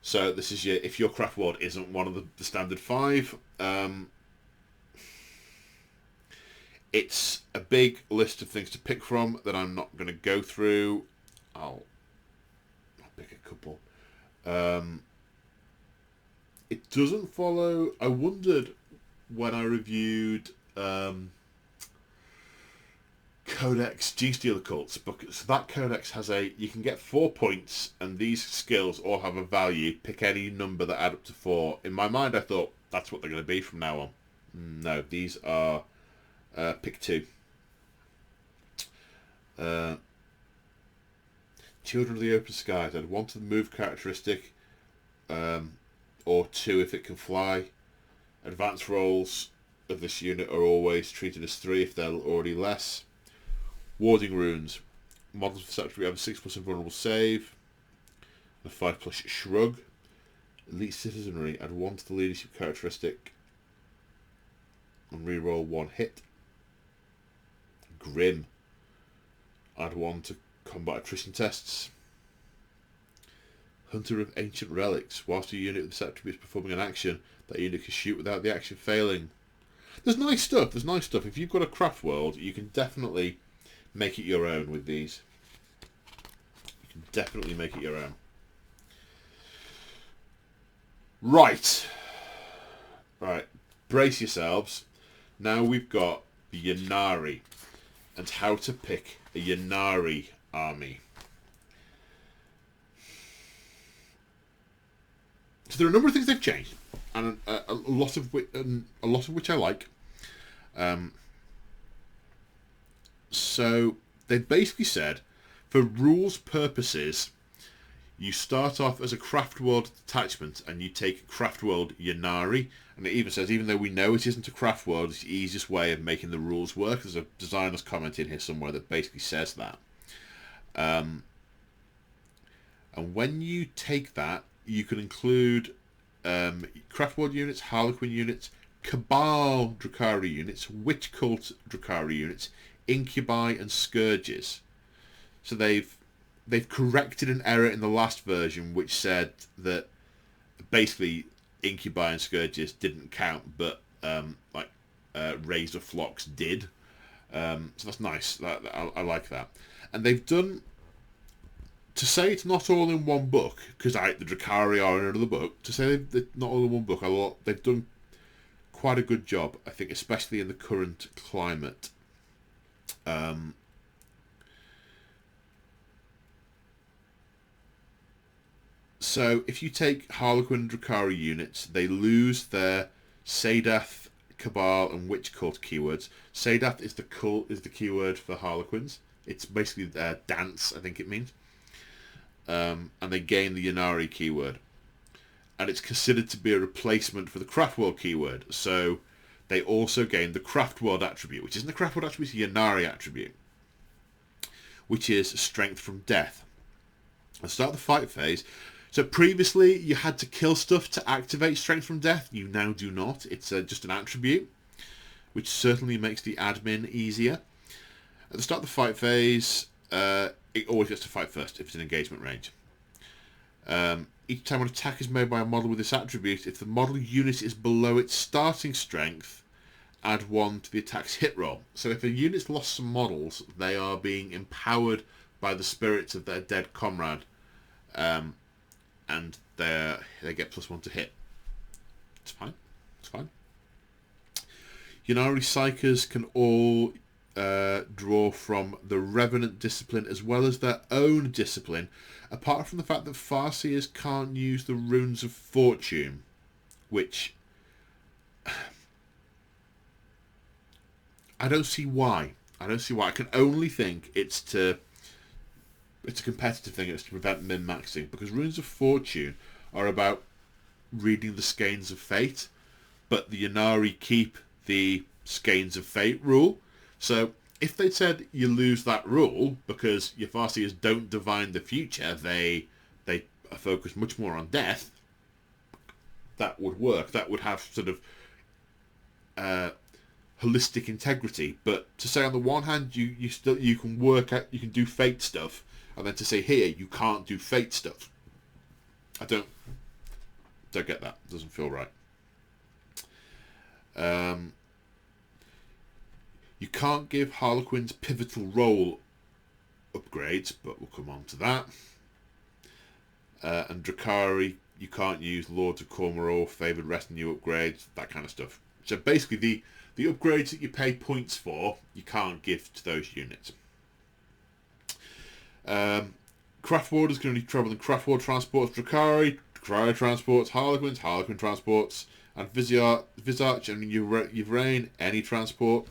So this is if your craft world isn't one of the standard 5. It's a big list of things to pick from that I'm not going to go through. I'll pick a couple. It doesn't follow. I wondered when I reviewed Codex G-Steel Occults, because that Codex has you can get 4 points, and these skills all have a value. Pick any number that add up to 4. In my mind, I thought that's what they're going to be from now on. No, these are pick 2. Children of the Open Skies. Add 1 to the move characteristic, or 2 if it can fly. Advanced rolls of this unit are always treated as 3 if they're already less. Warding Runes. Models for such we have a 6+ Invulnerable Save, and a 5+ Shrug. Elite Citizenry. Add 1 to the leadership characteristic and reroll 1 hit. Grim. Add 1 to combat attrition tests. Hunter of Ancient Relics. Whilst a unit with this attribute is performing an action, that unit can shoot without the action failing. There's nice stuff. If you've got a craft world, you can definitely make it your own with these. You can definitely make it your own. Right. Brace yourselves. Now we've got the Ynnari and how to pick a Ynnari army. So there are a number of things they've changed, and a lot of which I like. So they basically said, for rules purposes, you start off as a Craft World detachment and you take Craft World Ynnari, and it even says, even though we know it isn't a Craft World, it's the easiest way of making the rules work. There's a designer's comment in here somewhere that basically says that. And when you take that, you can include Craft World units, Harlequin units, Cabal Drakari units, Witch Cult Drakari units, Incubi and Scourges. So they've corrected an error in the last version which said that basically Incubi and Scourges didn't count, but Razor Flocks did. So that's nice. I like that. And they've done, to say it's not all in one book, because the Drakari are in another book, to say they're not all in one book, they've done quite a good job, I think, especially in the current climate. So if you take Harlequin and Drakari units, they lose their Sadath, Cabal, and Witch Cult keywords. Sadath is the keyword for Harlequins. It's basically dance, I think it means. And they gain the Ynnari keyword. And it's considered to be a replacement for the Craftworld keyword. So they also gain the Craftworld attribute, which isn't the Craftworld attribute, it's the Ynnari attribute, which is Strength from Death. At the start of the fight phase, so previously you had to kill stuff to activate Strength from Death. You now do not. It's just an attribute, which certainly makes the admin easier. At the start of the fight phase, it always gets to fight first if it's in engagement range. Each time an attack is made by a model with this attribute, if the model unit is below its starting strength, add 1 to the attack's hit roll. So if a unit's lost some models, they are being empowered by the spirits of their dead comrade, and they get +1 to hit. It's fine. It's fine. Ynnari Psychers can all draw from the Revenant Discipline as well as their own discipline, apart from the fact that Farseers can't use the Runes of Fortune, which I don't see why. I can only think it's a competitive thing. It's to prevent min-maxing, because Runes of Fortune are about reading the Skeins of Fate, but the Ynnari keep the Skeins of Fate rule. So if they said you lose that rule because your Farseers don't divine the future, they are focused much more on death, that would work. That would have sort of holistic integrity. But to say on the one hand you can work out, you can do fate stuff, and then to say here you can't do fate stuff, I don't get that. It doesn't feel right. You can't give Harlequins pivotal role upgrades, but we'll come on to that. And Drakari, you can't use Lords of Cormoror, Favoured Retinue upgrades, that kind of stuff. So basically the upgrades that you pay points for, you can't give to those units. Craft Warders can only travel in Craft Ward transports, Drakari transports, Harlequins, Harlequin transports, and Visage and Yvrain, any transport.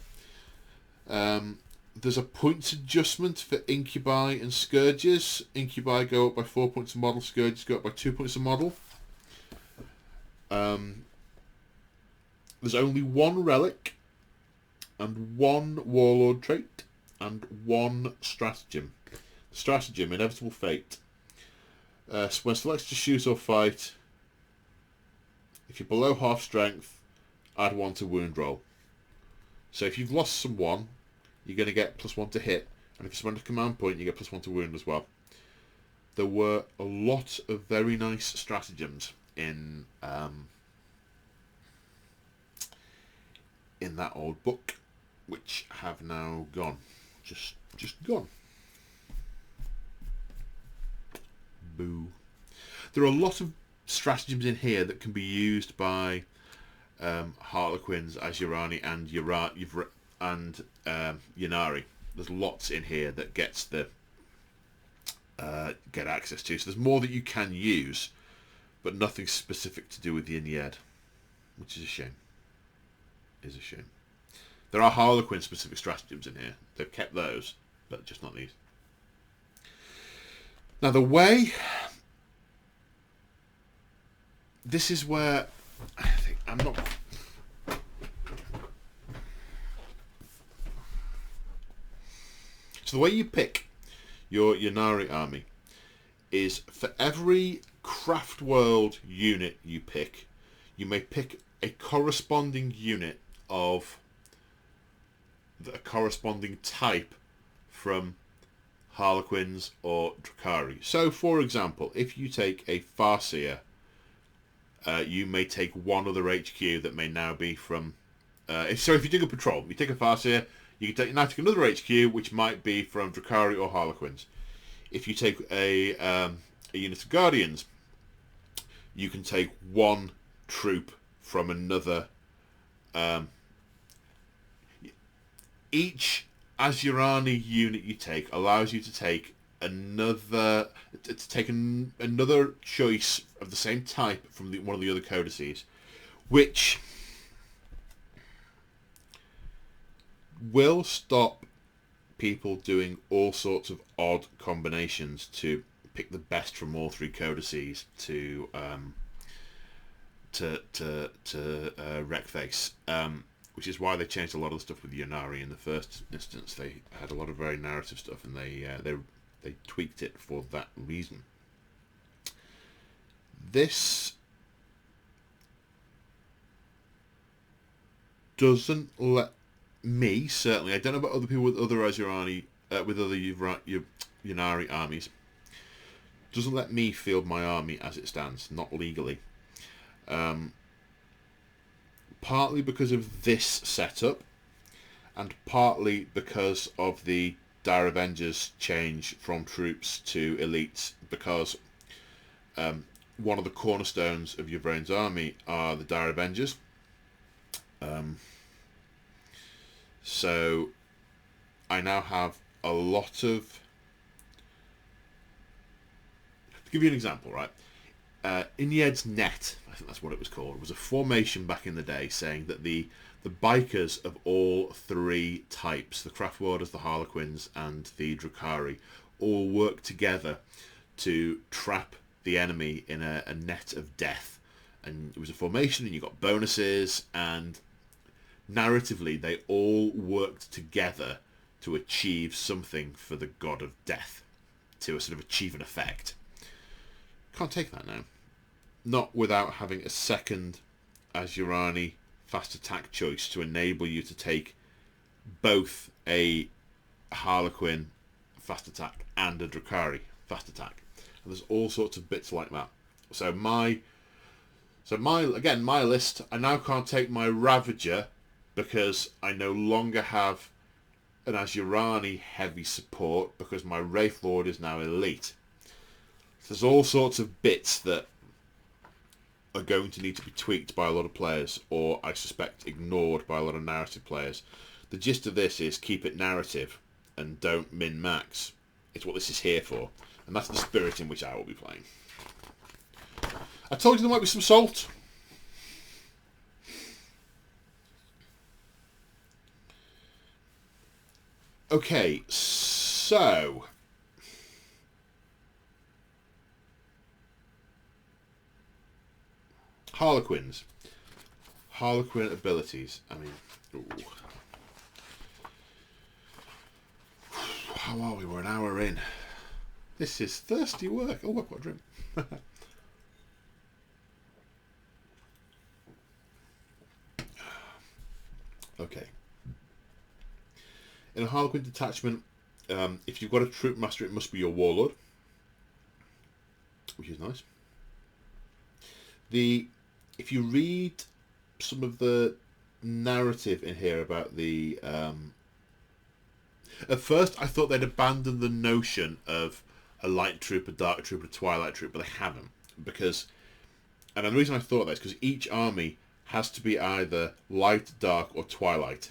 There's a points adjustment for Incubi and Scourges. Incubi go up by 4 points a model, Scourges go up by 2 points a model. There's only 1 relic and 1 Warlord Trait and 1 stratagem. Stratagem, Inevitable Fate. When selected to shoot or fight, if you're below half strength, add 1 to wound roll. So if you've lost someone, you're going to get +1 to hit, and if you spend a command point, you get +1 to wound as well. There were a lot of very nice stratagems in that old book, which have now gone, just gone. Boo. There are a lot of stratagems in here that can be used by Harlequins, Azurani, and Ynnari. There's lots in here that gets get access to. So there's more that you can use, but nothing specific to do with the Ynned, which is a shame. There are Harlequin specific stratagems in here. They've kept those, but just not these. Now the way, this is where I think I'm not. So the way you pick your Ynnari army is for every Craft World unit you pick, you may pick a corresponding unit of a corresponding type from Harlequins or Drakari. So, for example, if you take a Farseer, you may take one other HQ that may now be from... if you take a patrol, you take a Farseer, you can now take another HQ which might be from Drakari or Harlequins. If you take a unit of Guardians, you can take one troop from another... each Azurani unit you take allows you to take another another choice of the same type from one of the other codices, which will stop people doing all sorts of odd combinations to pick the best from all three codices to Wreckface, which is why they changed a lot of the stuff with Ynnari in the first instance. They had a lot of very narrative stuff, and they tweaked it for that reason. This doesn't let me, certainly, I don't know about other people with other Azurani, with other Ynnari armies, doesn't let me field my army as it stands, not legally. Partly because of this setup, and partly because of the Dire Avengers change from troops to elites, because one of the cornerstones of Yvrane's army are the Dire Avengers. So I now have a lot of... To give you an example, right? Inyed's Net, I think that's what it was called, was a formation back in the day saying that the bikers of all three types, the Craft Warders, the Harlequins, and the Drukhari, all work together to trap the enemy in a net of death. And it was a formation, and you got bonuses, and narratively they all worked together to achieve something for the god of death, to sort of achieve an effect. Can't take that now. Not without having a second Azurani fast attack choice to enable you to take both a Harlequin fast attack and a Drukhari fast attack. And there's all sorts of bits like that. So my list, I now can't take my Ravager because I no longer have an Azurani heavy support because my Wraith Lord is now elite. So there's all sorts of bits that are going to need to be tweaked by a lot of players, or I suspect ignored by a lot of narrative players. The gist of this is keep it narrative and don't min-max. It's what this is here for, and that's the spirit in which I will be playing. I told you there might be some salt. Okay, so Harlequins. Harlequin abilities. I mean, ooh. How are we? We're an hour in. This is thirsty work. Oh, I've got a drink. Okay. In a Harlequin detachment, if you've got a troop master, it must be your warlord, which is nice. If you read some of the narrative in here about the... at first, I thought they'd abandoned the notion of a light troop, a dark troop, a twilight troop, but they haven't. Because, and the reason I thought that is because each army has to be either light, dark, or twilight.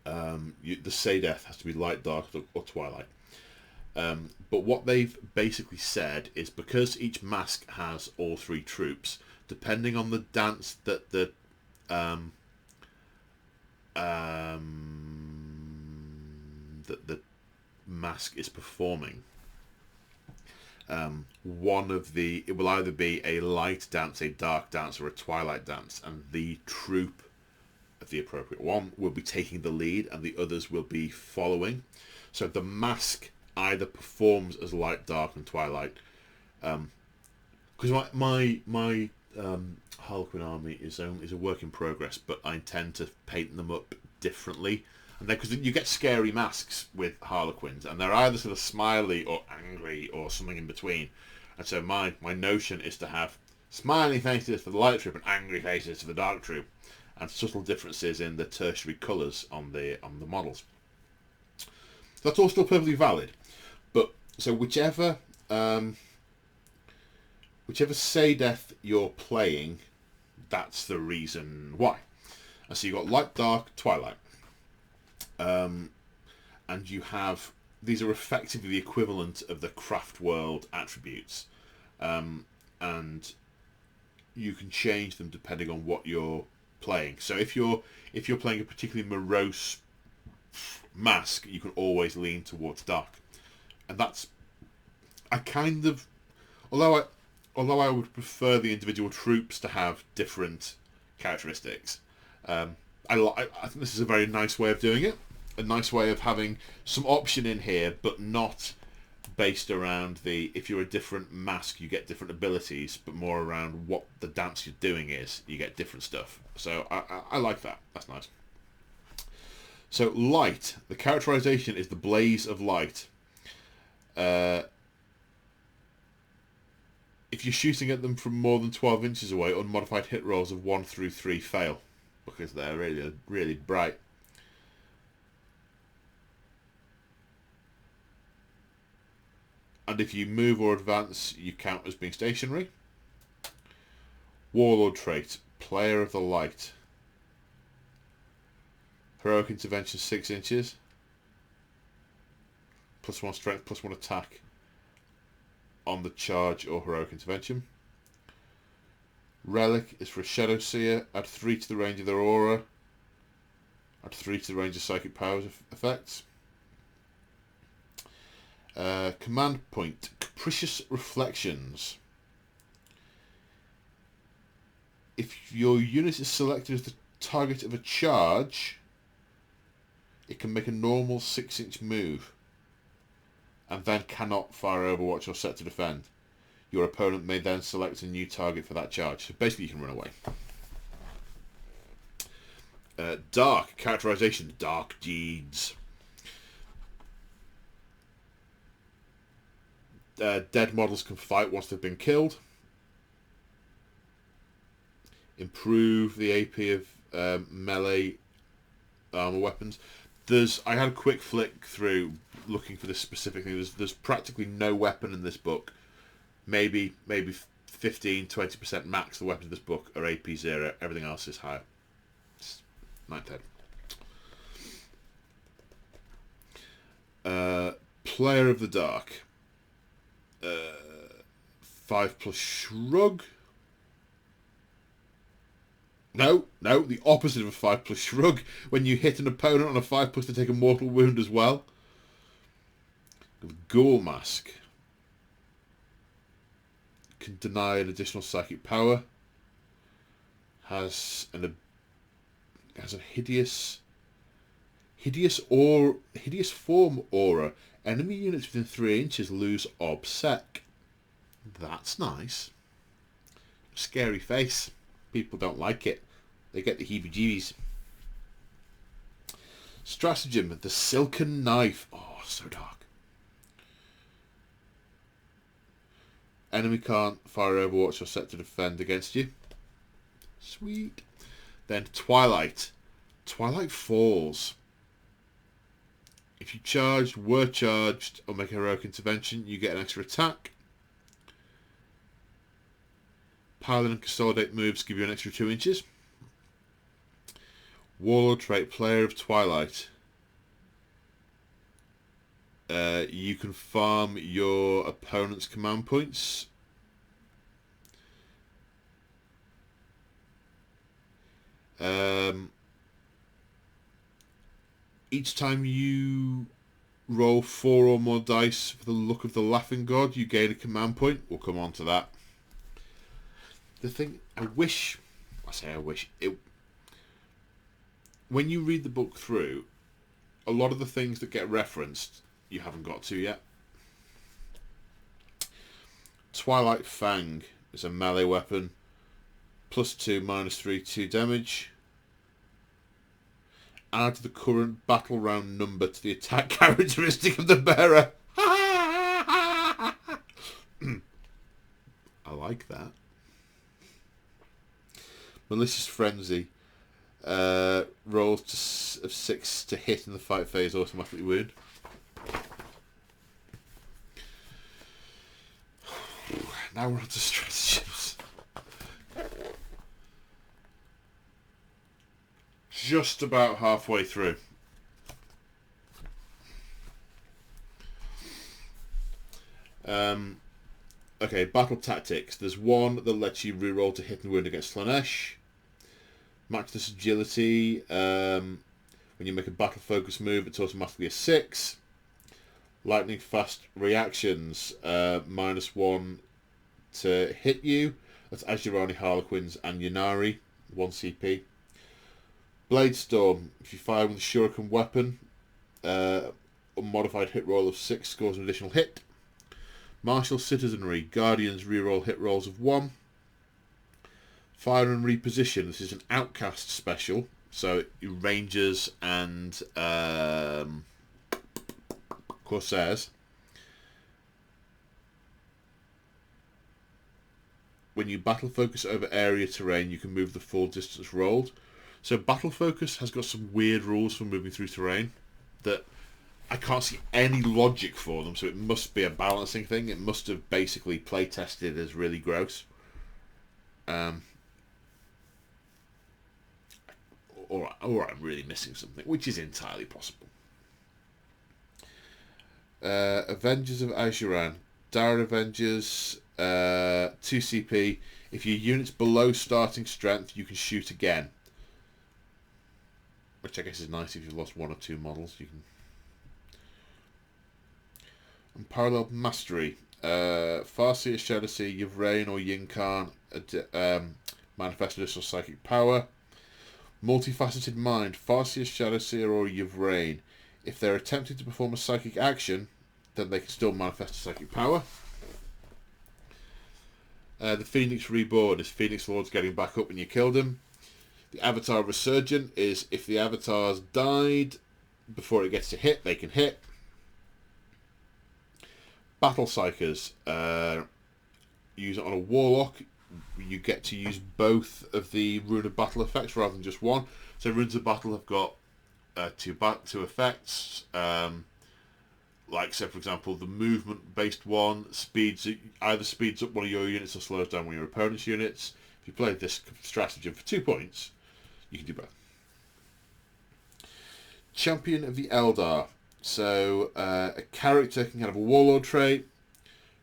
The Sadeth has to be light, dark, or twilight. But what they've basically said is because each mask has all three troops, depending on the dance that the mask is performing, it will either be a light dance, a dark dance, or a twilight dance, and the troop of the appropriate one will be taking the lead and the others will be following. So the mask either performs as light, dark, and twilight. Because my Harlequin army is a work in progress, but I intend to paint them up differently. And because you get scary masks with Harlequins, and they're either sort of smiley or angry or something in between. And so my notion is to have smiley faces for the light troop and angry faces for the dark troop, and subtle differences in the tertiary colours on the models. So that's all still perfectly valid. But so whichever Sadeth you're playing, that's the reason why. And so you've got light, dark, twilight. And you have these are effectively the equivalent of the craft world attributes, and you can change them depending on what you're playing. So if you're playing a particularly morose mask, you can always lean towards dark, and that's although I would prefer the individual troops to have different characteristics. I think this is a very nice way of doing it. A nice way of having some option in here, but not based around if you're a different mask, you get different abilities, but more around what the dance you're doing is. You get different stuff. So I like that. That's nice. So light. The characterization is the blaze of light. If you're shooting at them from more than 12 inches away, unmodified hit rolls of 1 through 3 fail, because they're really, really bright. And if you move or advance, you count as being stationary. Warlord Trait, Player of the Light. Heroic Intervention 6 inches. +1 strength, +1 attack on the charge or heroic intervention. Relic is for a Shadow Seer. Add 3 to the range of their aura. Add 3 to the range of psychic powers effects. Command point, Capricious Reflections. If your unit is selected as the target of a charge, it can make a normal 6-inch move, and then cannot fire Overwatch or set to defend. Your opponent may then select a new target for that charge. So basically you can run away. Dark, characterization, Dark Deeds. Dead models can fight once they've been killed. Improve the AP of melee armor weapons. I had a quick flick through looking for this specifically. There's practically no weapon in this book. Maybe 15-20% max. The weapons in this book are AP 0. Everything else is higher. It's 9/10. Player of the Dark. 5+ shrug. No, the opposite of a 5+ shrug. When you hit an opponent on a 5+, to take a mortal wound as well. The Ghoul Mask can deny an additional psychic power. Has a hideous form aura. Enemy units within 3 inches lose obsec. That's nice. Scary face. People don't like it. They get the heebie-jeebies. Stratagem, the Silken Knife. Oh, so dark. Enemy can't fire Overwatch or set to defend against you. Sweet. Then Twilight. Twilight Falls. If you were charged, or make a heroic intervention, you get an extra attack. Paladin and Consolidate moves give you an extra 2 inches. Warlord Trait, Player of Twilight. You can farm your opponent's command points. Each time you roll 4 or more dice for the Look of the Laughing God, you gain a command point. We'll come on to that. The thing, when you read the book through, a lot of the things that get referenced, you haven't got to yet. Twilight Fang is a melee weapon. +2, -3, 2 damage. Add the current battle round number to the attack characteristic of the bearer. I like that. Malicious Frenzy. Rolls of 6 to hit in the fight phase, automatically wound. Now we're on to stratagems. Just about halfway through. Okay, battle tactics. There's one that lets you reroll to hit and wound against Slanesh. Matchless agility. When you make a battle focus move, it's automatically a 6. Lightning fast reactions. -1 to hit you. That's Azurari, Harlequins, and Ynnari. 1 CP. Blade Storm. If you fire with a Shuriken weapon, unmodified hit roll of 6 scores an additional hit. Martial Citizenry. Guardians reroll hit rolls of 1. Fire and Reposition. This is an Outcast special. So Rangers and Corsairs. When you battle focus over area terrain, you can move the full distance rolled. So battle focus has got some weird rules for moving through terrain that I can't see any logic for them. So it must be a balancing thing. It must have basically play tested as really gross. Or I'm really missing something, which is entirely possible. Avengers of Azuran. Dire Avengers, 2 CP. If your unit's below starting strength, you can shoot again. Which I guess is nice if you've lost 1 or 2 models. You can. Unparalleled Mastery. Farseer, Shadowseer, Yvrain or Yinkan manifest additional psychic power. Multifaceted Mind. Farseer, Shadowseer or Yvrain. If they're attempting to perform a psychic action, then they can still manifest a psychic power. The Phoenix Reborn is Phoenix Lords getting back up when you killed them. The Avatar Resurgent is if the Avatar's died before it gets to hit, they can hit. Battle Psychers. Use it on a Warlock. You get to use both of the Rune of Battle effects rather than just one. So Runes of Battle have got two effects. Like, say, for example, the movement-based one either speeds up one of your units or slows down one of your opponent's units. If you play this stratagem for 2 points, you can do both. Champion of the Eldar. So, a character can have a Warlord Trait.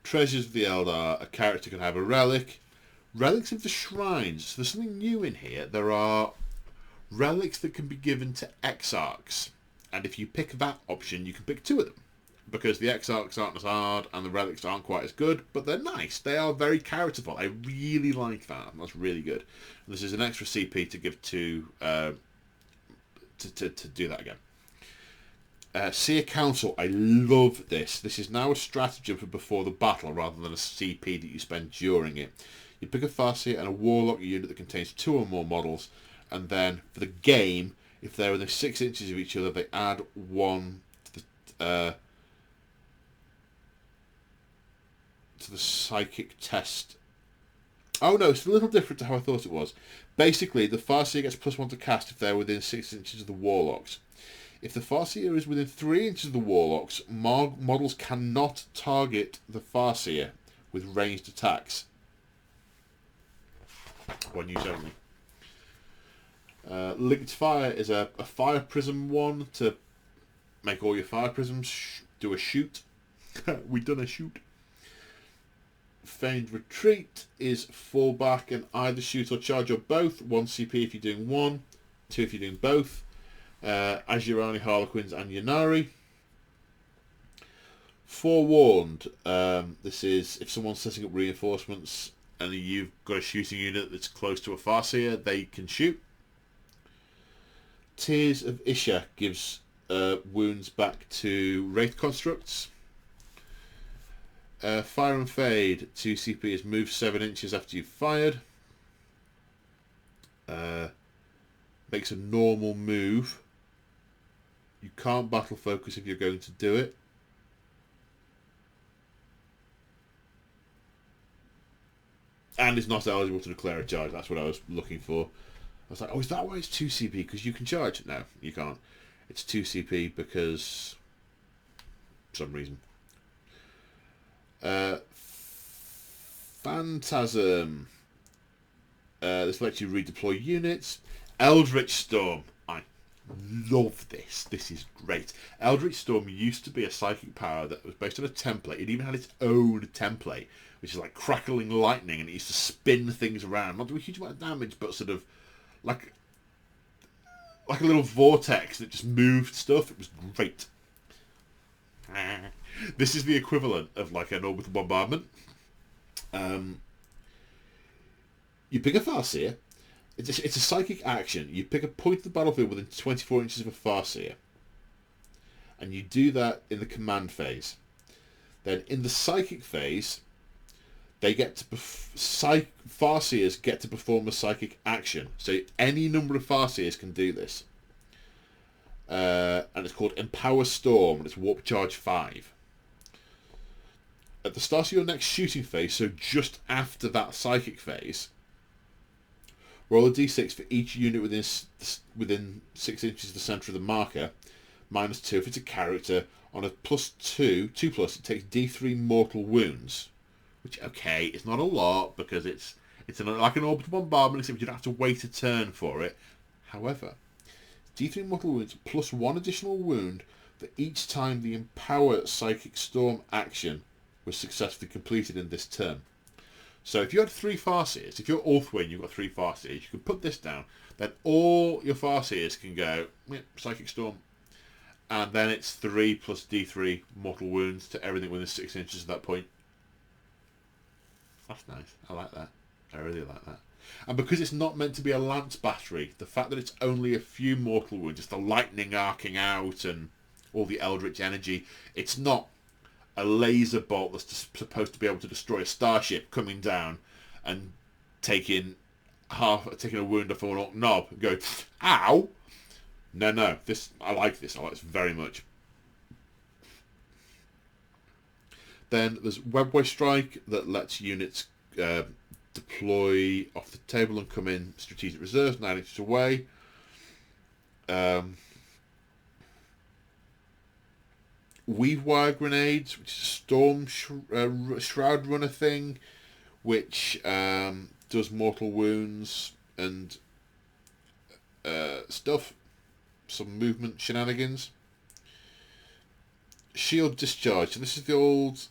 Treasures of the Eldar. A character can have a Relic. Relics of the Shrines. So there's something new in here. There are relics that can be given to Exarchs. And if you pick that option, you can pick 2 of them. Because the Exarchs aren't as hard and the relics aren't quite as good, but they're nice. They are very characterful. I really like that. That's really good. And this is an extra CP to give to do that again. Seer Council. I love this. This is now a stratagem for before the battle rather than a CP that you spend during it. You pick a Farseer and a Warlock unit that contains 2 or more models, and then for the game, if they're within 6 inches of each other, they add 1 to the psychic test. Oh no, it's a little different to how I thought it was. Basically, the Farseer gets +1 to cast if they're within 6 inches of the Warlocks. If the Farseer is within 3 inches of the Warlocks, models cannot target the Farseer with ranged attacks. 1 use only. Linked Fire is a fire prism one to make all your fire prisms do a shoot. We done a shoot. Feigned Retreat is fall back and either shoot or charge or both. 1 CP if you're doing one, 2 if you're doing both. Azurani, Harlequins and Ynnari. Forewarned. This is if someone's setting up reinforcements and you've got a shooting unit that's close to a Farseer, they can shoot. Tears of Isha gives wounds back to Wraith Constructs. Fire and Fade, 2 CP is move 7 inches after you've fired. Makes a normal move. You can't battle focus if you're going to do it. And is not eligible to declare a charge. That's what I was looking for. I was like, oh, is that why it's 2 CP? Because you can charge? No, you can't. It's 2 CP because for some reason. Phantasm. This lets you redeploy units. Eldritch Storm. love this. This is great. Eldritch Storm used to be a psychic power that was based on a template. It even had its own template, which is like crackling lightning, and it used to spin things around. Not do a huge amount of damage, but sort of like a little vortex that just moved stuff. It was great. This is the equivalent of like an orbital bombardment. You pick a Farseer. It's a psychic action. You pick a point of the battlefield within 24 inches of a Farseer. And you do that in the command phase. Then in the psychic phase, they get to Farseers get to perform a psychic action. So any number of Farseers can do this. And it's called Empower Storm, and it's Warp Charge 5. At the start of your next shooting phase, so just after that psychic phase, roll a d6 for each unit within 6 inches of the centre of the marker, -2 if it's a character. On a +2, 2+, it takes d3 mortal wounds. Which, okay, it's not a lot, because it's like an orbital bombardment, except you don't have to wait a turn for it. However, d3 mortal wounds plus 1 additional wound for each time the Empower Psychic Storm action was successfully completed in this turn. So if you had 3 Farseers, if you're Orthwyn, you've got 3 Farseers, you can put this down, then all your Farseers can go, Psychic Storm, and then it's 3 plus d3 mortal wounds to everything within 6 inches at that point. That's nice. I like that. I really like that. And because it's not meant to be a lance battery, the fact that it's only a few mortal wounds, just the lightning arcing out and all the eldritch energy, it's not a laser bolt that's supposed to be able to destroy a starship coming down and taking a wound off an orc knob and going, ow! No. I like this very much. Then there's Webway Strike that lets units deploy off the table and come in strategic reserves 9 inches away. Weave Wire Grenades, which is a Storm Shroud Runner thing, which does mortal wounds and stuff. Some movement shenanigans. Shield Discharge. So this is the old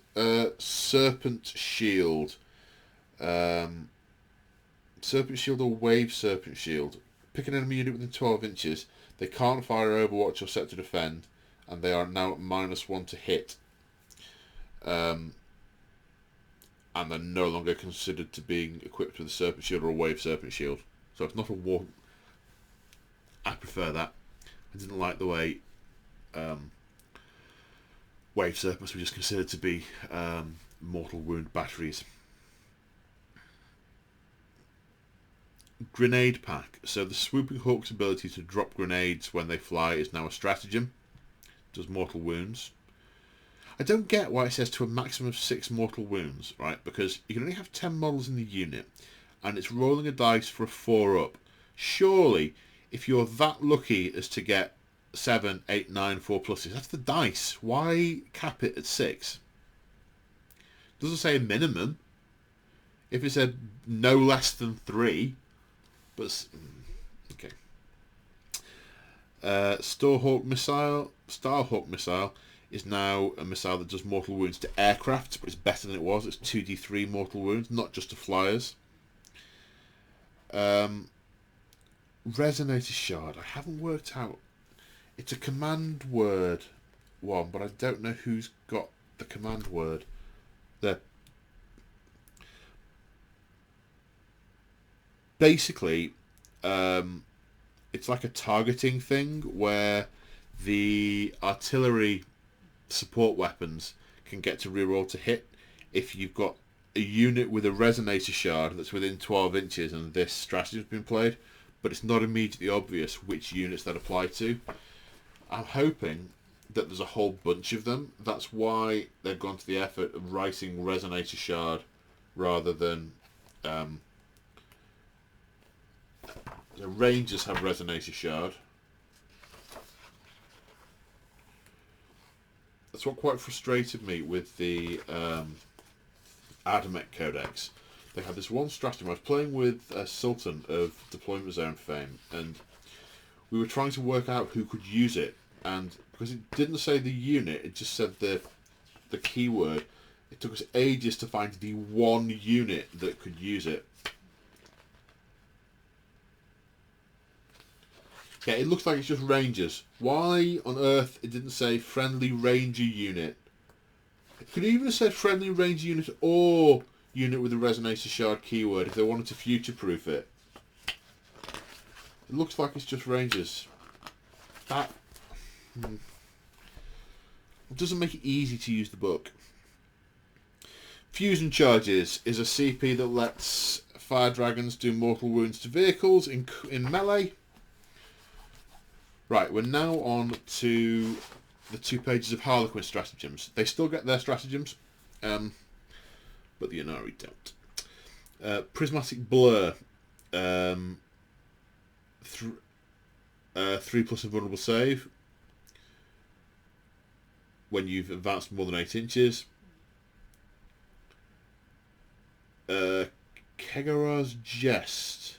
Serpent Shield. Serpent Shield or Wave Serpent Shield. Pick an enemy unit within 12 inches. They can't fire Overwatch or set to defend, and they are now at -1 to hit. And they're no longer considered to being equipped with a Serpent Shield or a Wave Serpent Shield. So it's not a war. I prefer that. I didn't like the way Wave Serpents were just considered to be mortal wound batteries. Grenade Pack. So the Swooping Hawk's ability to drop grenades when they fly is now a stratagem. Does mortal wounds. I don't get why it says to a maximum of 6 mortal wounds, right? Because you can only have 10 models in the unit, and it's rolling a dice for a 4-up. Surely, if you're that lucky as to get 7, 8, 9, 4+, that's the dice. Why cap it at 6? It doesn't say a minimum. If it said no less than 3, but okay. Stowhawk Missile is now a missile that does mortal wounds to aircraft, but it's better than it was. It's 2d3 mortal wounds, not just to flyers. Resonator Shard. I haven't worked out. It's a command word one, but I don't know who's got the command word. There. Basically, it's like a targeting thing where the artillery support weapons can get to reroll to hit if you've got a unit with a Resonator Shard that's within 12 inches and this strategy has been played, but it's not immediately obvious which units that apply to. I'm hoping that there's a whole bunch of them. That's why they've gone to the effort of writing Resonator Shard rather than... the Rangers have Resonator Shard. That's what quite frustrated me with the Adamek Codex. They had this one stratagem. I was playing with Sultan of Deployment Zone fame, and we were trying to work out who could use it, and because it didn't say the unit, it just said the keyword. It took us ages to find the one unit that could use it. Okay, it looks like it's just Rangers. Why on earth it didn't say friendly Ranger unit? It could even have said friendly Ranger unit or unit with the Resonator Shard keyword if they wanted to future-proof it. It looks like it's just Rangers. That it doesn't make it easy to use the book. Fusion Charges is a CP that lets fire dragons do mortal wounds to vehicles in melee. Right, we're now on to the 2 pages of Harlequin stratagems. They still get their stratagems, but the Ynnari don't. Prismatic Blur. 3+ Invulnerable Save when you've advanced more than 8 inches. Kegara's Jest.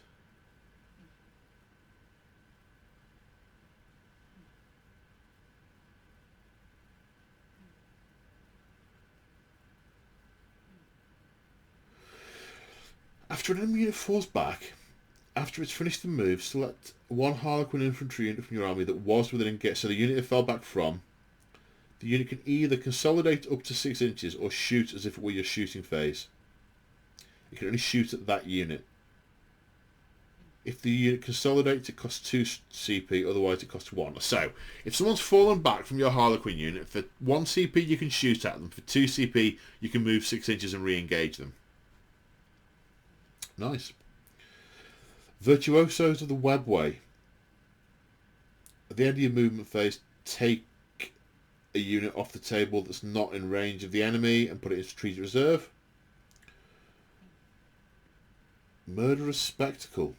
After an enemy unit falls back, after it's finished the move, select one Harlequin infantry unit from your army that was within engage. So the unit it fell back from, the unit can either consolidate up to 6 inches or shoot as if it were your shooting phase. You can only shoot at that unit. If the unit consolidates, it costs 2 CP, otherwise it costs 1. So, if someone's fallen back from your Harlequin unit, for 1 CP you can shoot at them, for 2 CP you can move 6 inches and re-engage them. Nice. Virtuosos of the Webway. At the end of your movement phase, take a unit off the table that's not in range of the enemy and put it in strategic reserve. Murderous Spectacle.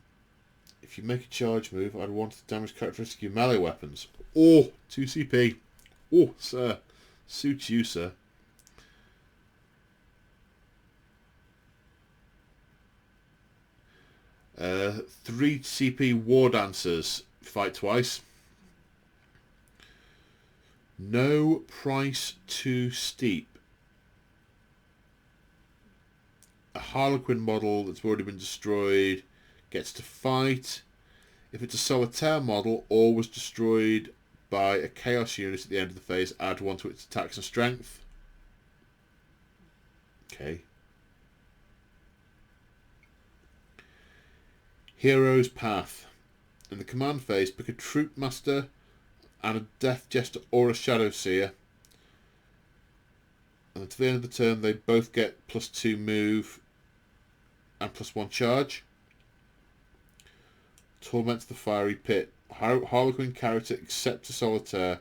If you make a charge move, I'd want the damage characteristic of your melee weapons. Oh, 2 CP. Oh, sir. Suits you, sir. Uh, 3 CP War Dancers. Fight twice. No price too steep. A Harlequin model that's already been destroyed gets to fight. If it's a Solitaire model or was destroyed by a Chaos unit at the end of the phase, add 1 to its attacks and strength. Okay. Hero's Path. In the command phase, pick a Troop Master and a Death Jester or a Shadow Seer. And until the end of the turn, they both get +2 move and +1 charge. Torment the Fiery Pit. Harlequin character except a Solitaire.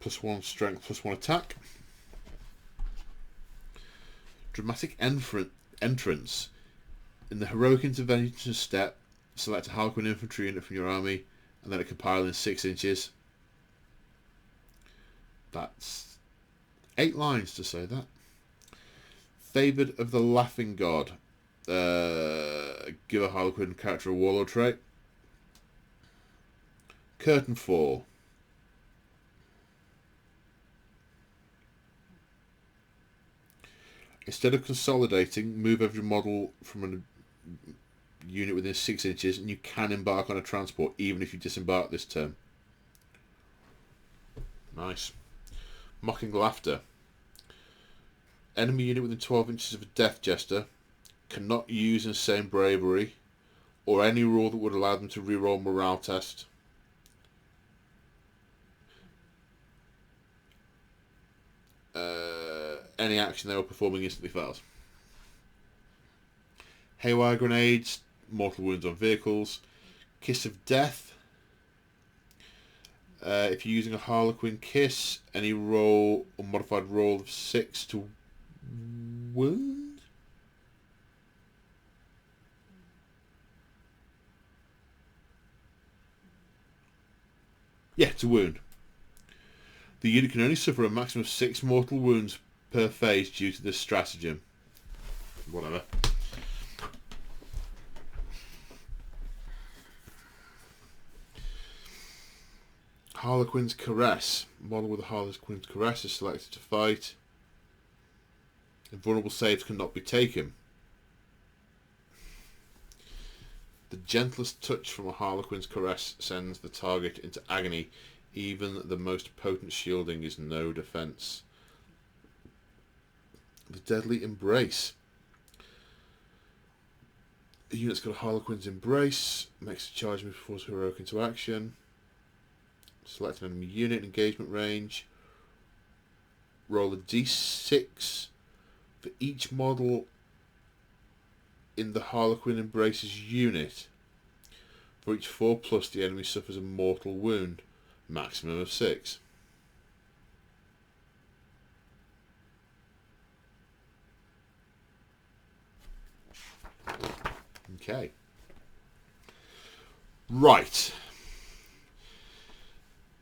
+1 strength, +1 attack. Dramatic entrance. In the heroic intervention step, select a Harlequin infantry unit from your army, and then it can pile in 6 inches. That's 8 lines to say that. Favoured of the Laughing God. Give a Harlequin character a Warlord Trait. Curtain Fall. Instead of consolidating, move every model from a unit within 6 inches, and you can embark on a transport even if you disembark this turn. Nice. Mocking Laughter. Enemy unit within 12 inches of a Death Jester cannot use Insane Bravery or any rule that would allow them to reroll morale test. Any action they were performing instantly fails. Haywire Grenades, mortal wounds on vehicles. Kiss of Death. If you're using a Harlequin Kiss, any roll or modified roll of 6 to wound? Yeah, to wound. The unit can only suffer a maximum of 6 mortal wounds per phase due to this stratagem. Whatever. Harlequin's Caress. Model with a Harlequin's Caress is selected to fight. Invulnerable saves cannot be taken. The gentlest touch from a Harlequin's Caress sends the target into agony. Even the most potent shielding is no defense. The Deadly Embrace. A unit's got a Harlequin's Embrace. Makes a charge move before heroic into action. Select an enemy unit, engagement range. Roll a d6 for each model in the Harlequin Embrace's unit. For each 4+, the enemy suffers a mortal wound. Maximum of 6. Okay. Right.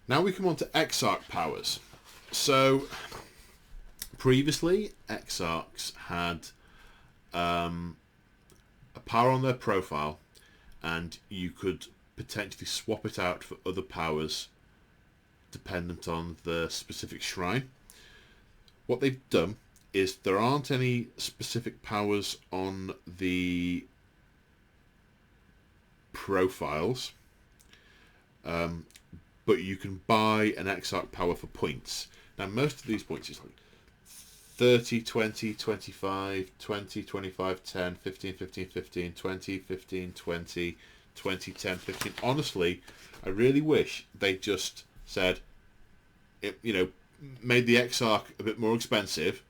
Now we come on to Exarch powers. So, previously, Exarchs had a power on their profile, and you could potentially swap it out for other powers dependent on the specific shrine. What they've done is there aren't any specific powers on the profiles, but you can buy an Exarch power for points. Now most of these points is like 30, 20, 25, 20, 25, 10, 15, 15, 15, 20, 15, 20, 20, 10, 15. Honestly, I really wish they just said, made the Exarch a bit more expensive.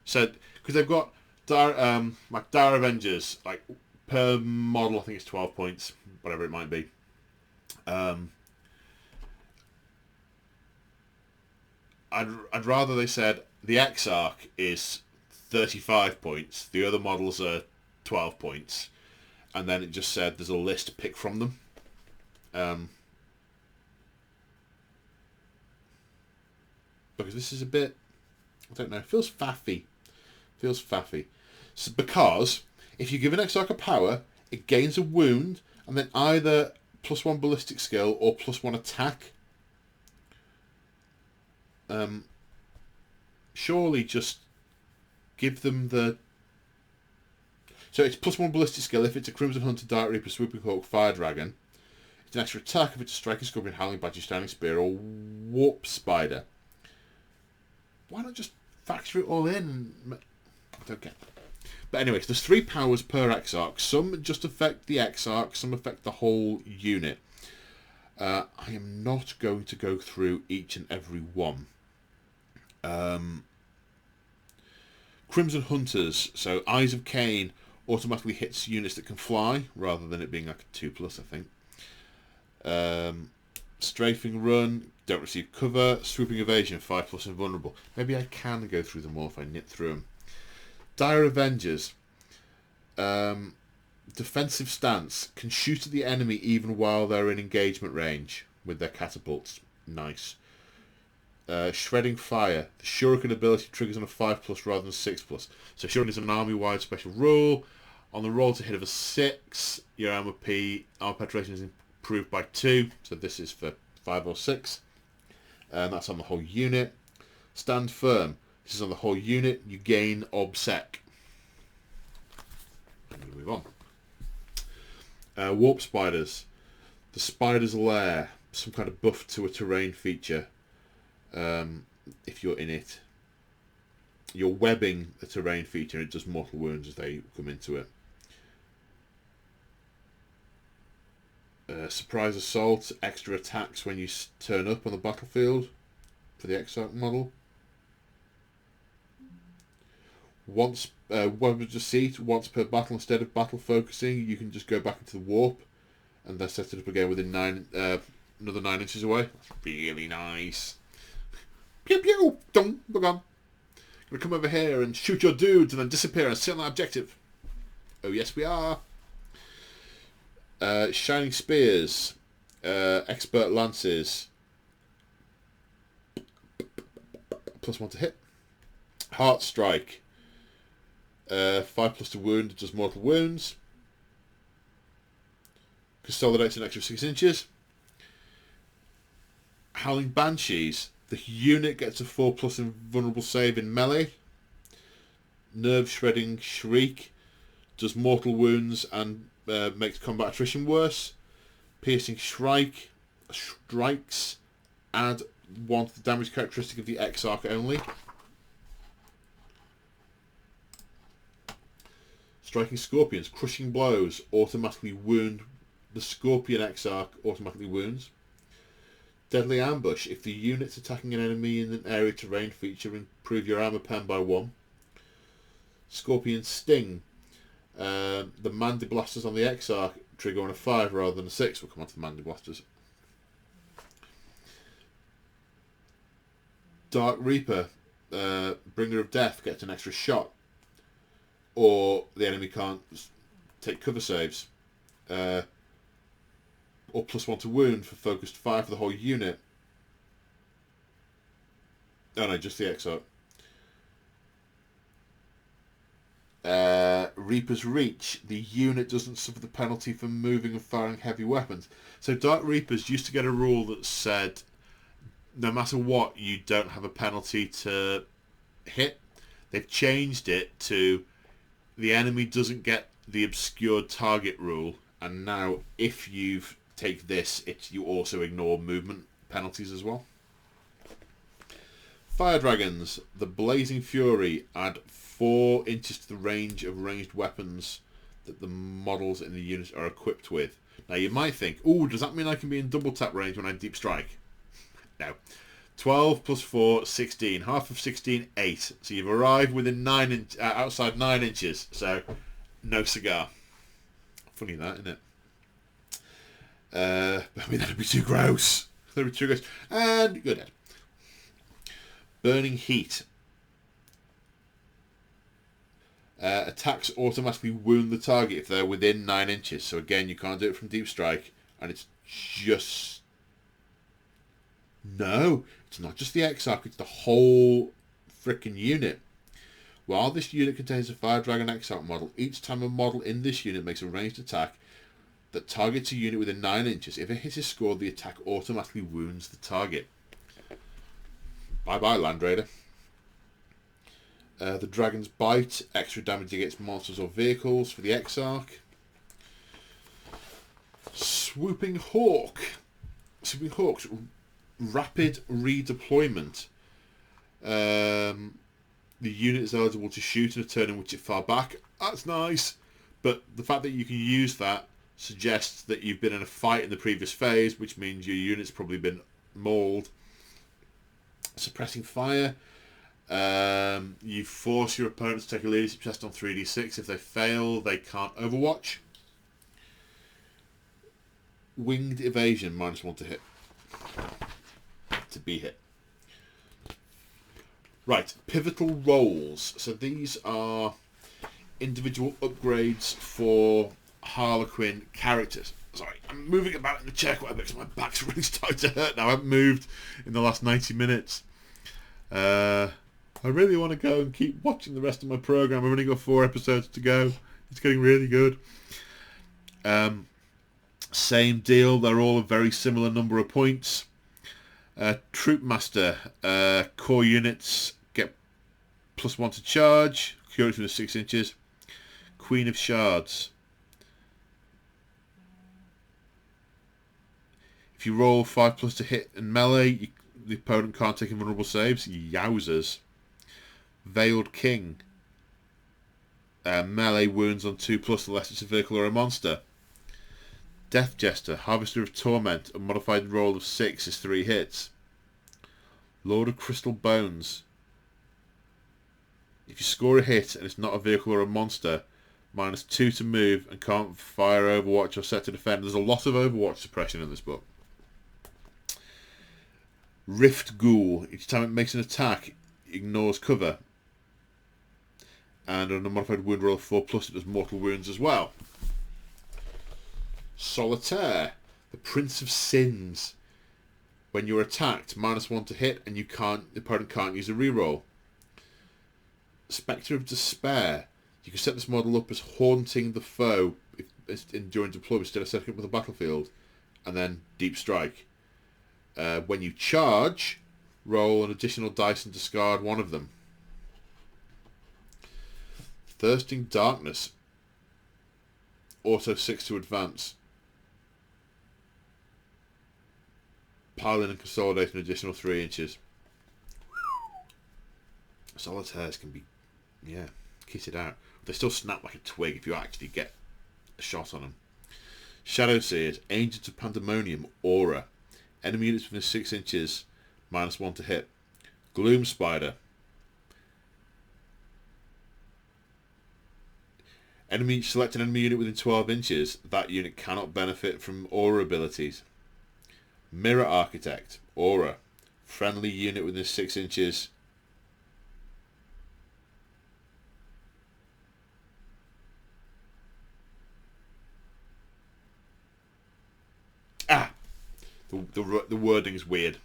Said, because they've got like Dire Avengers, like per model I think it's 12 points, whatever it might be. I'd rather they said the Exarch is 35 points, the other models are 12 points, and then it just said there's a list to pick from them. Because this is a bit, I don't know, it feels faffy. So because if you give an Exarch a power, it gains a wound, and then either +1 ballistic skill or +1 attack. Surely just give them the... So it's +1 ballistic skill if it's a Crimson Hunter, Dark Reaper, Swooping Hawk, Fire Dragon. It's an extra attack if it's a Striking Scorpion, Howling Badger, Standing Spear, or Warp Spider. Why not just factor it all in? I don't get it. But anyways, there's 3 powers per Exarch. Some just affect the Exarch, some affect the whole unit. I am not going to go through each and every one. Crimson Hunters, so Eyes of Cain automatically hits units that can fly, rather than it being like a 2+, I think. Strafing Run, don't receive cover. Swooping Evasion, 5+ invulnerable. Maybe I can go through them all if I nip through them. Dire Avengers, defensive stance, can shoot at the enemy even while they're in engagement range with their catapults. Nice. Shredding Fire, the Shuriken ability triggers on a 5+ rather than 6+. So Shuriken is an army-wide special rule. On the roll to hit of a 6, your armor penetration is improved by 2. So this is for 5 or 6. And that's on the whole unit. Stand Firm. This is on the whole unit. You gain Obsec. I'm going to move on. Warp Spiders. The Spider's Lair. Some kind of buff to a terrain feature. If you're in it. You're webbing a terrain feature and it does mortal wounds as they come into it. Surprise Assault. Extra attacks when you turn up on the battlefield. For the Exarch model. Once Weapons Deceit, once per battle, instead of battle focusing, you can just go back into the warp and then set it up again within another 9 inches away. That's really nice. Pew pew! Dong! We're gone. Gonna come over here and shoot your dudes and then disappear and sit on that objective. Oh yes we are. Shining Spears, Expert Lances, +1 to hit. Heart Strike, 5+ to wound, it does mortal wounds. Consolidates an extra 6 inches. Howling Banshees. The unit gets a 4+ invulnerable save in melee. Nerve Shredding Shriek does mortal wounds and makes combat attrition worse. Piercing Strikes add 1 to the damage characteristic of the Exarch only. Striking Scorpions. Crushing Blows automatically wound. The Scorpion Exarch automatically wounds. Deadly Ambush. If the unit's attacking an enemy in an area terrain feature, improve your armor pen by 1. Scorpion Sting. The Mandy Blasters on the Exarch trigger on a 5 rather than a 6. We'll come on to the Mandy Blasters. Dark Reaper. Bringer of Death gets an extra shot. Or the enemy can't take cover saves. Or +1 to wound for focused fire for the whole unit. Oh no, just the Exarch. Reaper's Reach. The unit doesn't suffer the penalty for moving and firing heavy weapons. So Dark Reapers used to get a rule that said no matter what, you don't have a penalty to hit. They've changed it to the enemy doesn't get the obscured target rule, and now if you take this, you also ignore movement penalties as well. Fire Dragons. The Blazing Fury add 4 inches to the range of ranged weapons that the models in the unit are equipped with. Now you might think, oh, does that mean I can be in double tap range when I deep strike? No. 12 + 4, 16. Half of 16, 8. So you've arrived within outside 9 inches. So no cigar. Funny that, isn't it? I mean, that'd be too gross. That'd be too gross. And you're dead. Burning Heat. Attacks automatically wound the target if they're within 9 inches. So again, you can't do it from deep strike. And it's just... No, it's not just the Exarch, it's the whole frickin' unit. While this unit contains a Fire Dragon Exarch model, each time a model in this unit makes a ranged attack that targets a unit within 9 inches, if a hit is scored, the attack automatically wounds the target. Bye-bye, Land Raider. The Dragon's Bite, extra damage against monsters or vehicles for the Exarch. Swooping Hawk. Swooping Hawks, rapid redeployment. The unit is eligible to shoot in a turn in which it far back. That's nice, but the fact that you can use that suggests that you've been in a fight in the previous phase, which means your unit's probably been mauled. Suppressing Fire. You force your opponent to take a leadership test on 3d6. If they fail, they can't overwatch. Winged Evasion, -1 to hit. To be hit. Right, pivotal roles. So these are individual upgrades for Harlequin characters. Sorry, I'm moving about in the chair quite a bit because my back's really starting to hurt now. I haven't moved in the last 90 minutes. I really want to go and keep watching the rest of my program. I've only got 4 episodes to go. It's getting really good. Same deal. They're all a very similar number of points. Troop Master. Core units get +1 to charge. Curate within 6 inches. Queen of Shards. If you roll 5+ to hit and melee, the opponent can't take invulnerable saves. Yowzers. Veiled King. Melee wounds on 2+ unless it's a vehicle or a monster. Death Jester. Harvester of Torment. A modified roll of 6 is 3 hits. Lord of Crystal Bones. If you score a hit and it's not a vehicle or a monster, -2 to move and can't fire, overwatch or set to defend. There's a lot of overwatch suppression in this book. Rift Ghoul. Each time it makes an attack, it ignores cover. And on a modified wound roll of 4+, it does mortal wounds as well. Solitaire. The Prince of Sins. When you're attacked, -1 to hit, and the opponent can't use a reroll. Spectre of Despair. You can set this model up as haunting the foe during deployment instead of setting up with a battlefield, and then deep strike. When you charge, roll an additional dice and discard one of them. Thirsting Darkness. Auto 6 to advance. Pile in and consolidate an additional 3 inches. Solitaires can be, kitted out. They still snap like a twig if you actually get a shot on them. Shadow Seers, Agents of Pandemonium, Aura. Enemy units within 6 inches, -1 to hit. Gloom Spider. Select an enemy unit within 12 inches. That unit cannot benefit from Aura abilities. Mirror Architect, Aura. Friendly unit within 6 inches. The wording is weird.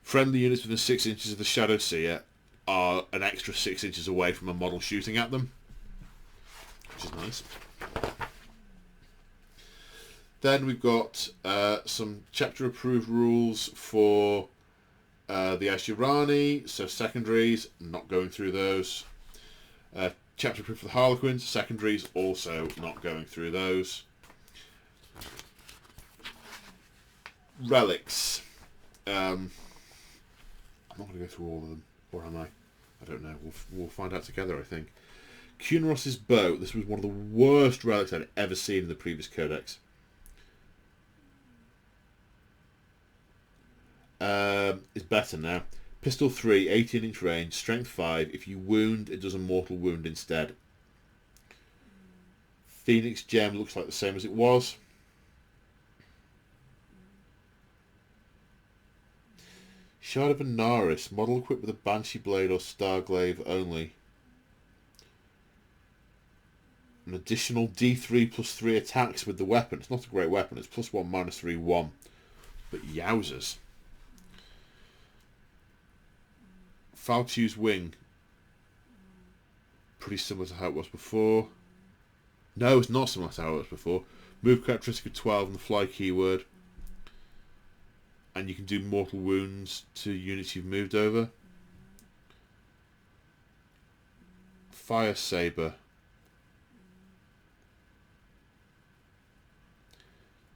Friendly units within 6 inches of the Shadow Seer are an extra 6 inches away from a model shooting at them, which is nice. Then we've got some chapter approved rules for the Azurani, so secondaries, not going through those. Chapter approved for the Harlequins, secondaries, also not going through those. Relics. I'm not going to go through all of them, or am I? I don't know. We'll find out together, I think. Kunoros's Bow. This was one of the worst relics I'd ever seen in the previous codex. It's better now. Pistol 3, 18-inch range, strength 5. If you wound, it does a mortal wound instead. Phoenix Gem looks like the same as it was. Shard of Anaris, model equipped with a Banshee Blade or Starglaive only. An additional D3+3 attacks with the weapon. It's not a great weapon, it's +1, -3, 1. But yowzers. Falchi's Wing. Pretty similar to how it was before. No, it's not similar to how it was before. Move characteristic of 12 and the fly keyword. And you can do mortal wounds to units you've moved over. Fire Saber.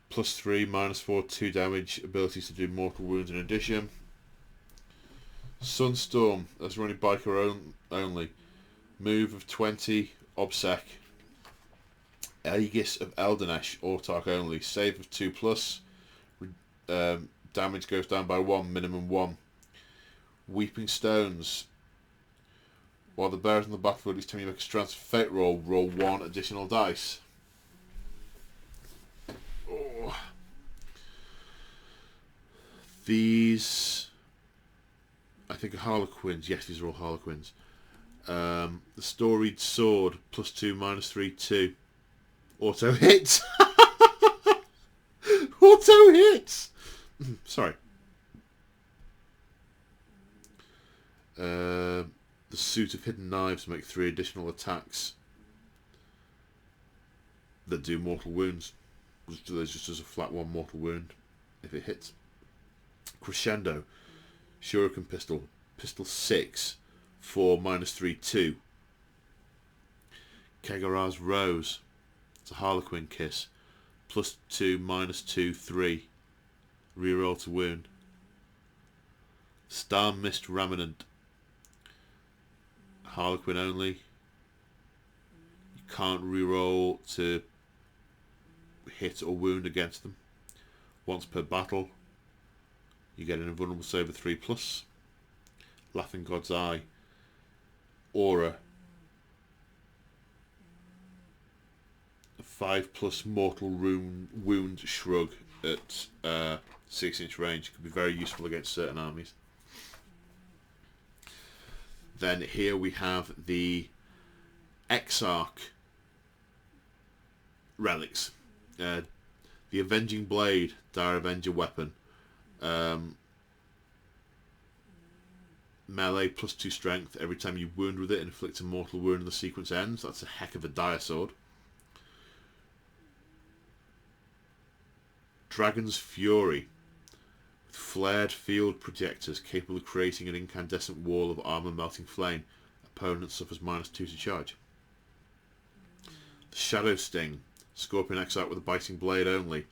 +3, -4, 2 damage. Abilities to do mortal wounds in addition. Sunstorm. That's running biker only. Move of 20. Obsec. Aegis of Eldanesh. Autarch only. Save of 2+. Damage goes down by 1, minimum 1. Weeping Stones. While the bear's on the battlefield, each time you make a Strands of Fate roll 1 additional dice. Oh. These, I think, are Harlequins. Yes, these are all Harlequins. The Storied Sword, +2, -3, 2. Auto hits. Auto hits. Sorry. The Suit of Hidden Knives make 3 additional attacks that do mortal wounds. There's just as a flat 1 mortal wound if it hits. Crescendo. Shuriken Pistol. Pistol 6. 4, -3, 2. Kegara's Rose. It's a Harlequin Kiss. +2, -2, 3. Reroll to wound. Star Mist Raminant. Harlequin only. You can't reroll to hit or wound against them. Once per battle. You get an Invulnerable Save of 3+. Laughing God's Eye. Aura. A 5+ mortal wound shrug at 6-inch range. Could be very useful against certain armies. Then here we have the Exarch Relics. The Avenging Blade, Dire Avenger weapon. Melee +2 strength. Every time you wound with it, inflict a mortal wound and the sequence ends. That's a heck of a dire sword. Dragon's Fury. Flared field projectors capable of creating an incandescent wall of armor melting flame. Opponent suffers -2 to charge. The Shadow Sting. Scorpion Exarch with a biting blade only.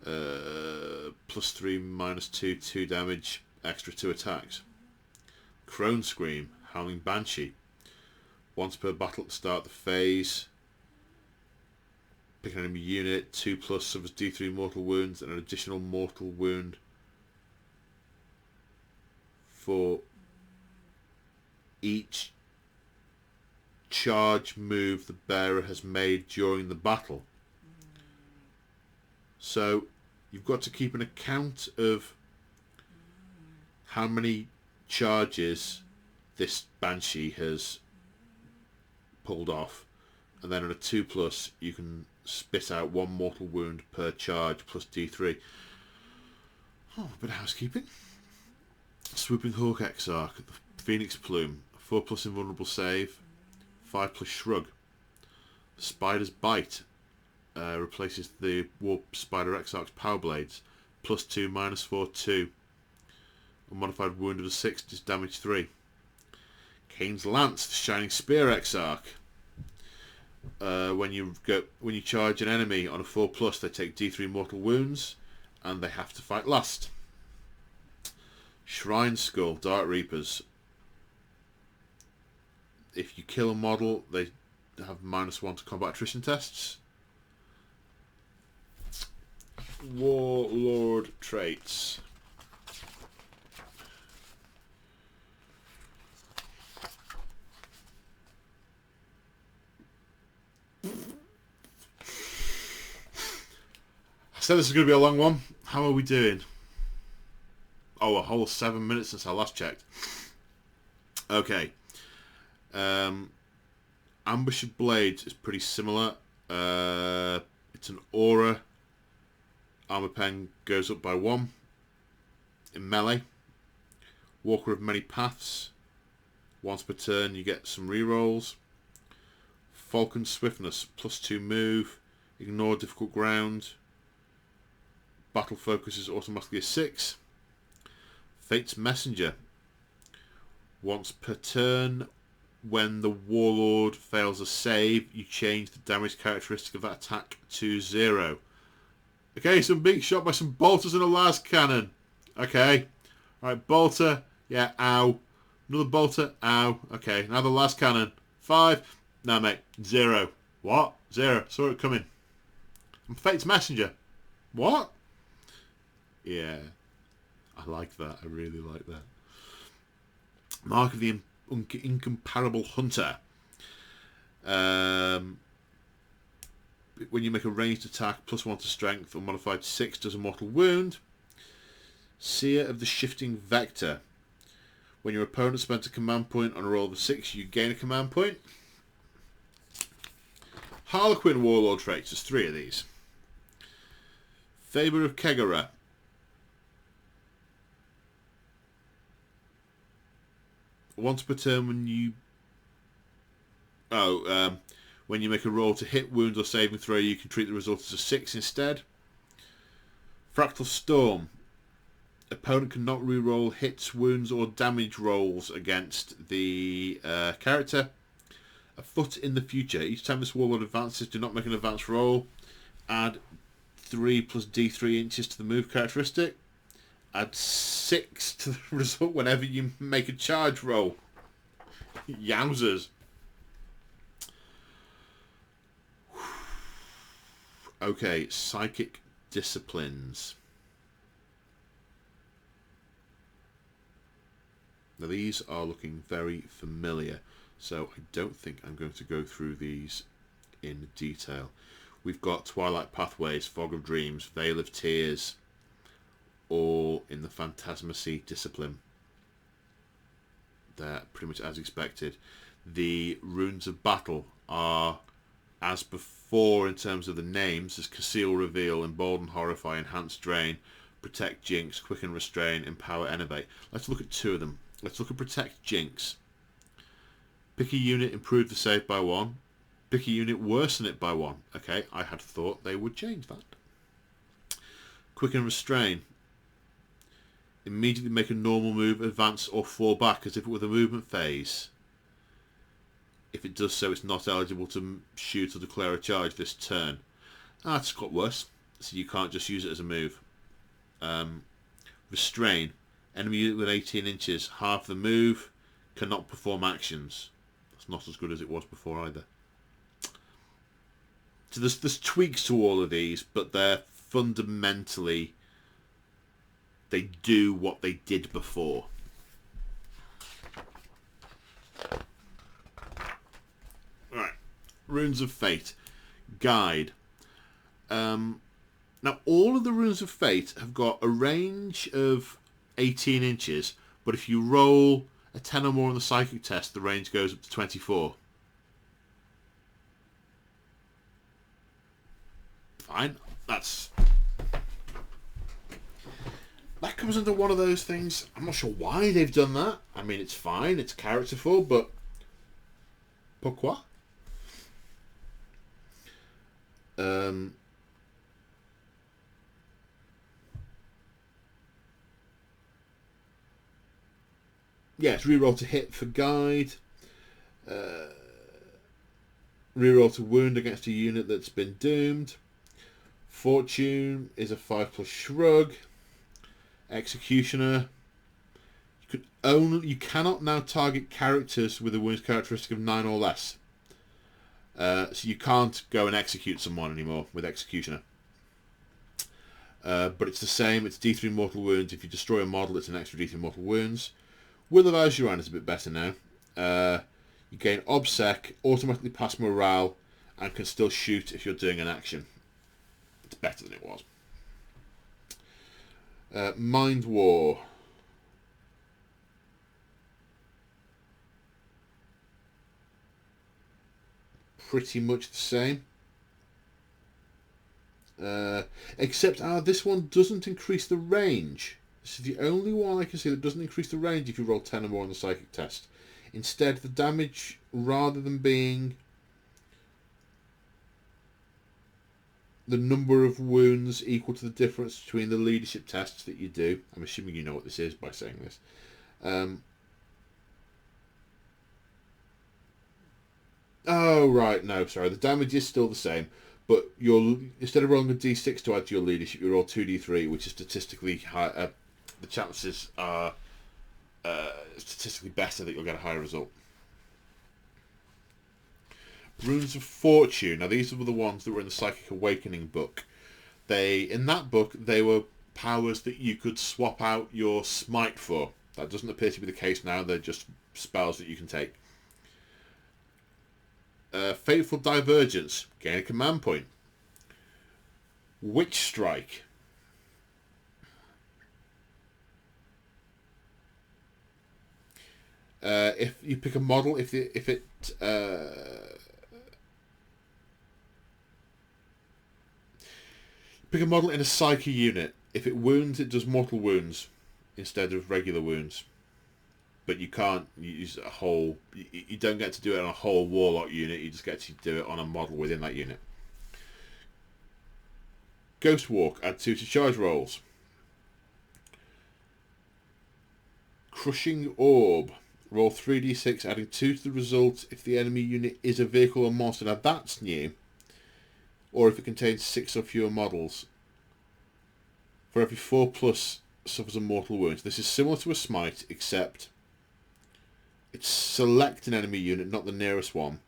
+3, -2, 2 damage, extra 2 attacks. Crone Scream. Howling Banshee. Once per battle at the start of the phase. Pick an enemy unit. 2+, suffers D3 mortal wounds and an additional mortal wound for each charge move the bearer has made during the battle. So you've got to keep an account of how many charges this Banshee has pulled off, and then on a 2+, you can spit out 1 mortal wound per charge plus D3. Oh, a bit of housekeeping. Swooping Hawk Exarch, the Phoenix Plume, 4+ Invulnerable Save, 5+ Shrug. Spider's Bite replaces the Warp Spider Exarch's Power Blades, +2, -4, 2. A modified wound of a 6, just damage 3. Kane's Lance, the Shining Spear Exarch. When you charge an enemy on a 4+, they take D3 mortal wounds, and they have to fight last. Shrine Skull, Dark Reapers. If you kill a model, they have -1 to combat attrition tests. Warlord Traits. I said this is going to be a long one. How are we doing? Oh, a whole 7 minutes since I last checked. Okay. Ambush of Blades is pretty similar. It's an aura. Armor pen goes up by 1. In melee. Walker of Many Paths. Once per turn you get some rerolls. Falcon Swiftness, +2 move. Ignore difficult ground. Battle focus is automatically a 6. Fate's Messenger. Once per turn, when the Warlord fails a save, you change the damage characteristic of that attack to 0. Okay, so I'm being shot by some bolters and a las cannon. Okay. Alright, bolter. Yeah, ow. Another bolter. Ow. Okay, now the las cannon. 5. No, mate. 0. What? 0. Saw it coming. I'm Fate's Messenger. What? Yeah. I like that. I really like that. Mark of the Incomparable Hunter. When you make a ranged attack, +1 to strength, or modified 6 does a mortal wound. Seer of the Shifting Vector. When your opponent spends a command point on a roll of 6, you gain a command point. Harlequin Warlord Traits. There's 3 of these. Faber of Kegara. Once per turn when you make a roll to hit, wound or saving throw, you can treat the result as a 6 instead. Fractal Storm. Opponent cannot reroll hits, wounds or damage rolls against the character. A foot in the future. Each time this warlord advances, do not make an advance roll. Add 3 + D3 inches to the move characteristic. Add 6 to the result whenever you make a charge roll. Yowzers. Okay, Psychic Disciplines. Now these are looking very familiar, so I don't think I'm going to go through these in detail. We've got Twilight Pathways, Fog of Dreams, Veil of Tears, all in the Phantasmacy discipline. They're pretty much as expected. The Runes of Battle are as before in terms of the names. There's Conceal, Reveal, Embolden, Horrify, Enhance, Drain, Protect, Jinx, Quicken, Restrain, Empower, Innovate. Let's look at 2 of them. Let's look at Protect, Jinx. Pick a unit, improve the save by 1. Pick a unit, worsen it by 1. Okay, I had thought they would change that. Quicken, Restrain. Immediately make a normal move, advance or fall back as if it were the movement phase. If it does so, it's not eligible to shoot or declare a charge this turn. It's got worse. So you can't just use it as a move. Restrain. Enemy unit within 18 inches. Half the move. Cannot perform actions. That's not as good as it was before either. So there's tweaks to all of these, but they're fundamentally... they do what they did before. Right. Runes of Fate. Guide. Now, all of the Runes of Fate have got a range of 18 inches, but if you roll a 10 or more on the Psychic test, the range goes up to 24. Fine. That comes under one of those things. I'm not sure why they've done that. I mean, it's fine. It's characterful, but... pourquoi? Yeah, it's reroll to hit for guide. Reroll to wound against a unit that's been doomed. Fortune is a 5+ shrug. Executioner. You cannot now target characters with a wounds characteristic of 9 or less. So you can't go and execute someone anymore with Executioner. But it's the same. It's D3 mortal wounds. If you destroy a model, it's an extra D3 mortal wounds. Will of Azurari is a bit better now. You gain Obsec, automatically pass morale, and can still shoot if you're doing an action. It's better than it was. Mind War. Pretty much the same. Except this one doesn't increase the range. This is the only one I can see that doesn't increase the range if you roll 10 or more on the Psychic test. Instead, the damage, rather than being the number of wounds equal to the difference between the leadership tests that you do, I'm assuming you know what this is by saying this, oh right, no, sorry, the damage is still the same, but instead of rolling a d6 to add to your leadership, you roll 2d3, which is statistically high. The chances are statistically better that you'll get a higher result. Runes of Fortune. Now these were the ones that were in the Psychic Awakening book. In that book, they were powers that you could swap out your smite for. That doesn't appear to be the case now. They're just spells that you can take. Fateful Divergence. Gain a command point. Witch Strike. If you pick a model, if it pick a model in a Psyche unit. If it wounds, it does mortal wounds instead of regular wounds. But you can't use a whole... You don't get to do it on a whole Warlock unit. You just get to do it on a model within that unit. Ghost Walk. Add 2 to charge rolls. Crushing Orb. Roll 3d6, adding 2 to the result if the enemy unit is a vehicle or monster. Now that's new. Or if it contains 6 or fewer models. For every 4+ suffers a mortal wound. This is similar to a smite, except it's select an enemy unit, not the nearest one.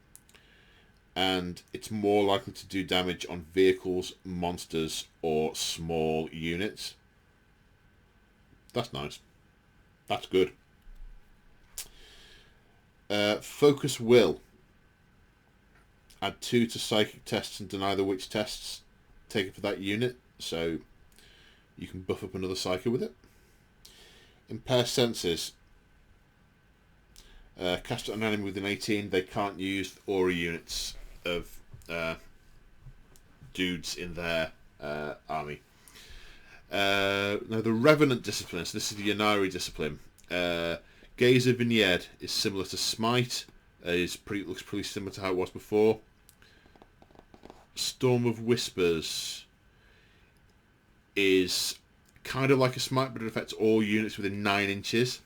And it's more likely to do damage on vehicles, monsters, or small units. That's nice. That's good. Focus Will. Add 2 to Psychic tests and deny the Witch tests taken for that unit, so you can buff up another Psychic with it. Impair Senses. Cast an enemy within 18, they can't use aura units of dudes in their army. Now the Revenant Disciplines, this is the Eldari discipline. Gaze of Vignette is similar to Smite. Looks pretty similar to how it was before. Storm of Whispers is kind of like a smite, but it affects all units within 9 inches.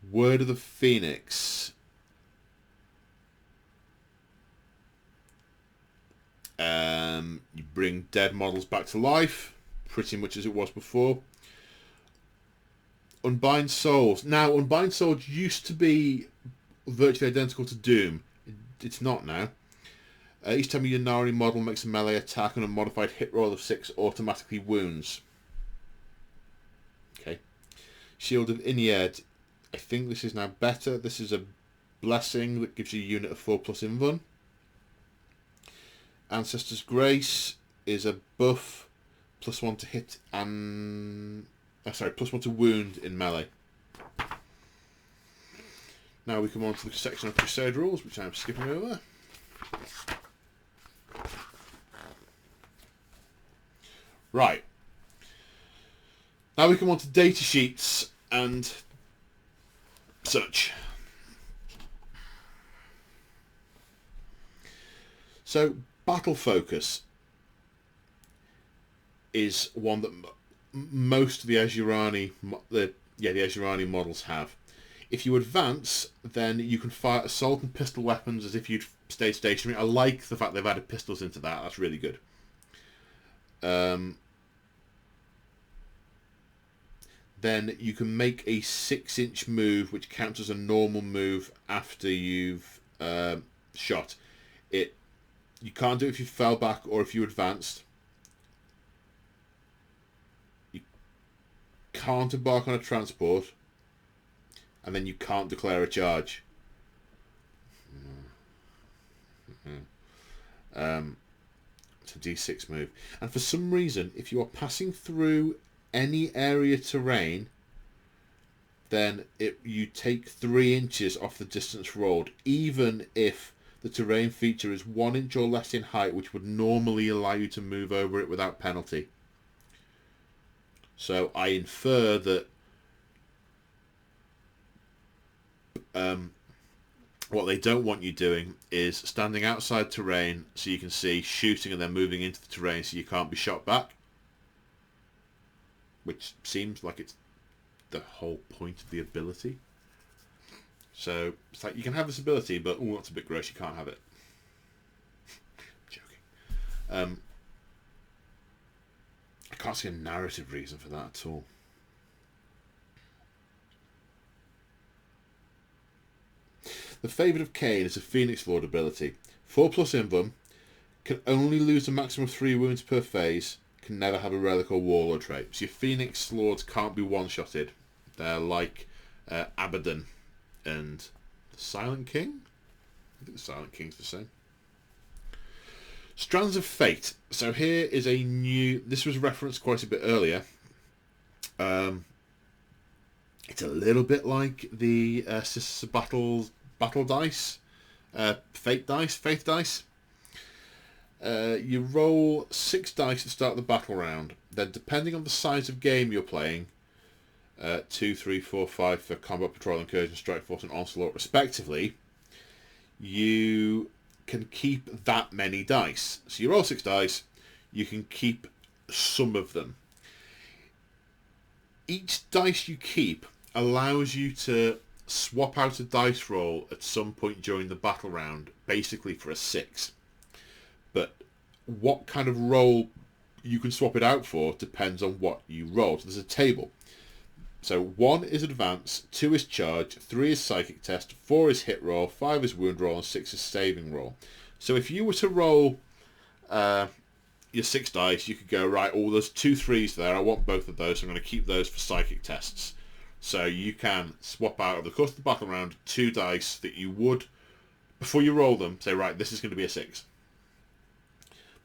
Word of the Phoenix. You bring dead models back to life, pretty much as it was before. Unbind Souls. Now, Unbind Souls used to be virtually identical to Doom. It's not now. Each time your Nari model makes a melee attack on a modified hit roll of 6, automatically wounds. Okay. Shield of Inyed. I think this is now better. This is a blessing that gives you a unit of 4+ invuln. Ancestor's Grace is a buff, +1 to hit and... +1 to wound in melee. Now we come on to the section of Crusade rules, which I'm skipping over. Right. Now we come on to data sheets and such. So, battle focus is one that most of the Azurani, the Azurani models have. If you advance, then you can fire assault and pistol weapons as if you'd stayed stationary. I like the fact they've added pistols into that. That's really good. Then you can make a 6-inch move, which counts as a normal move after you've shot. You can't do it if you fell back or if you advanced. You can't embark on a transport. And then you can't declare a charge. It's a D6 move. And for some reason, if you are passing through any area terrain, then you take 3 inches off the distance rolled, even if the terrain feature is 1 inch or less in height, which would normally allow you to move over it without penalty. So I infer that what they don't want you doing is standing outside terrain so you can see, shooting and then moving into the terrain so you can't be shot back. Which seems like it's the whole point of the ability. So it's like you can have this ability, but that's a bit gross, you can't have it. Joking. I can't see a narrative reason for that at all. The Favourite of Cain is a Phoenix Lord ability. 4+ invuln, can only lose a maximum of 3 wounds per phase, can never have a relic or warlord trait. So your Phoenix Lords can't be one-shotted. They're like Abaddon and the Silent King? I think the Silent King's the same. Strands of Fate. So here is a new... This was referenced quite a bit earlier. It's a little bit like the Sisters of Battle dice. Fate dice. You roll 6 dice to start the battle round. Then, depending on the size of game you're playing, 2, 3, 4, 5 for combat, patrol, incursion, strike force, and onslaught, respectively, you can keep that many dice. So you roll 6 dice, you can keep some of them. Each dice you keep allows you to swap out a dice roll at some point during the battle round, basically for a 6. But what kind of roll you can swap it out for depends on what you roll. So there's a table. So 1 is advance, 2 is charge, 3 is psychic test, 4 is hit roll, 5 is wound roll, and 6 is saving roll. So if you were to roll your 6 dice, you could go, right, there's 2 3s there, I want both of those, so I'm going to keep those for psychic tests. So you can swap out, over the course of the battle round, 2 dice that you would, before you roll them, say, right, this is going to be a 6.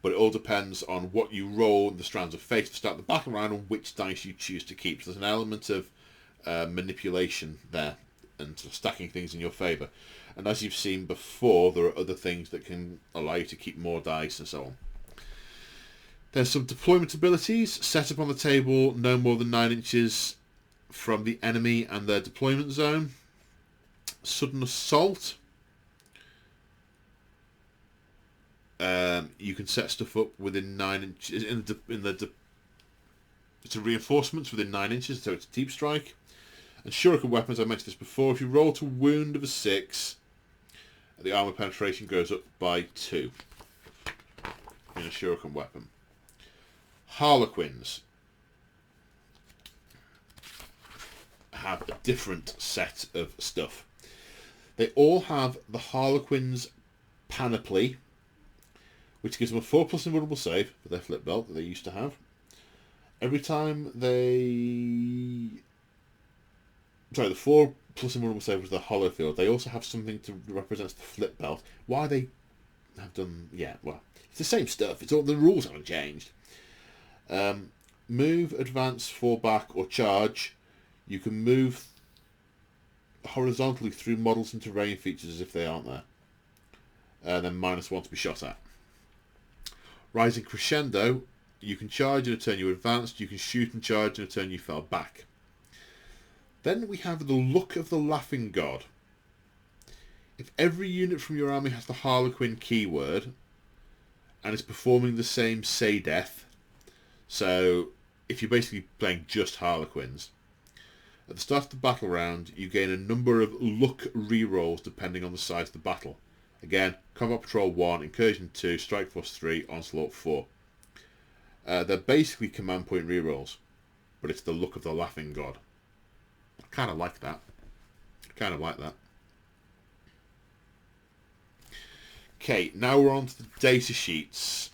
But it all depends on what you roll in the Strands of Fate to start the battle round and which dice you choose to keep. So there's an element of manipulation there and sort of stacking things in your favour. And as you've seen before, there are other things that can allow you to keep more dice and so on. There's some deployment abilities. Set up on the table no more than 9 inches from the enemy and their deployment zone. Sudden Assault. You can set stuff up within 9 inches it's a reinforcements within 9 inches, so it's a deep strike. And shuriken weapons, I mentioned this before, if you roll to wound of a 6, the armor penetration goes up by 2 in a shuriken weapon. Harlequins have a different set of stuff. They all have the Harlequin's Panoply, which gives them a 4+ invulnerable save for their flip belt that they used to have. Every time the 4+ invulnerable save was the hollow field. They also have something to represent the flip belt. Why they have done... Yeah, well, it's the same stuff. It's all the rules haven't changed. Move, advance, fall back, or charge. You can move horizontally through models and terrain features as if they aren't there. And then -1 to be shot at. Rising crescendo, you can charge in a turn you advanced, you can shoot and charge in a turn you fell back. Then we have the Look of the Laughing God. If every unit from your army has the Harlequin keyword and is performing the same say death, so if you're basically playing just Harlequins, at the start of the battle round you gain a number of luck rerolls depending on the size of the battle. Again, Combat Patrol 1, Incursion 2, Strike Force 3, Onslaught 4. They're basically command point rerolls, but it's the Look of the Laughing God. I kind of like that. Okay, now we're on to the data sheets.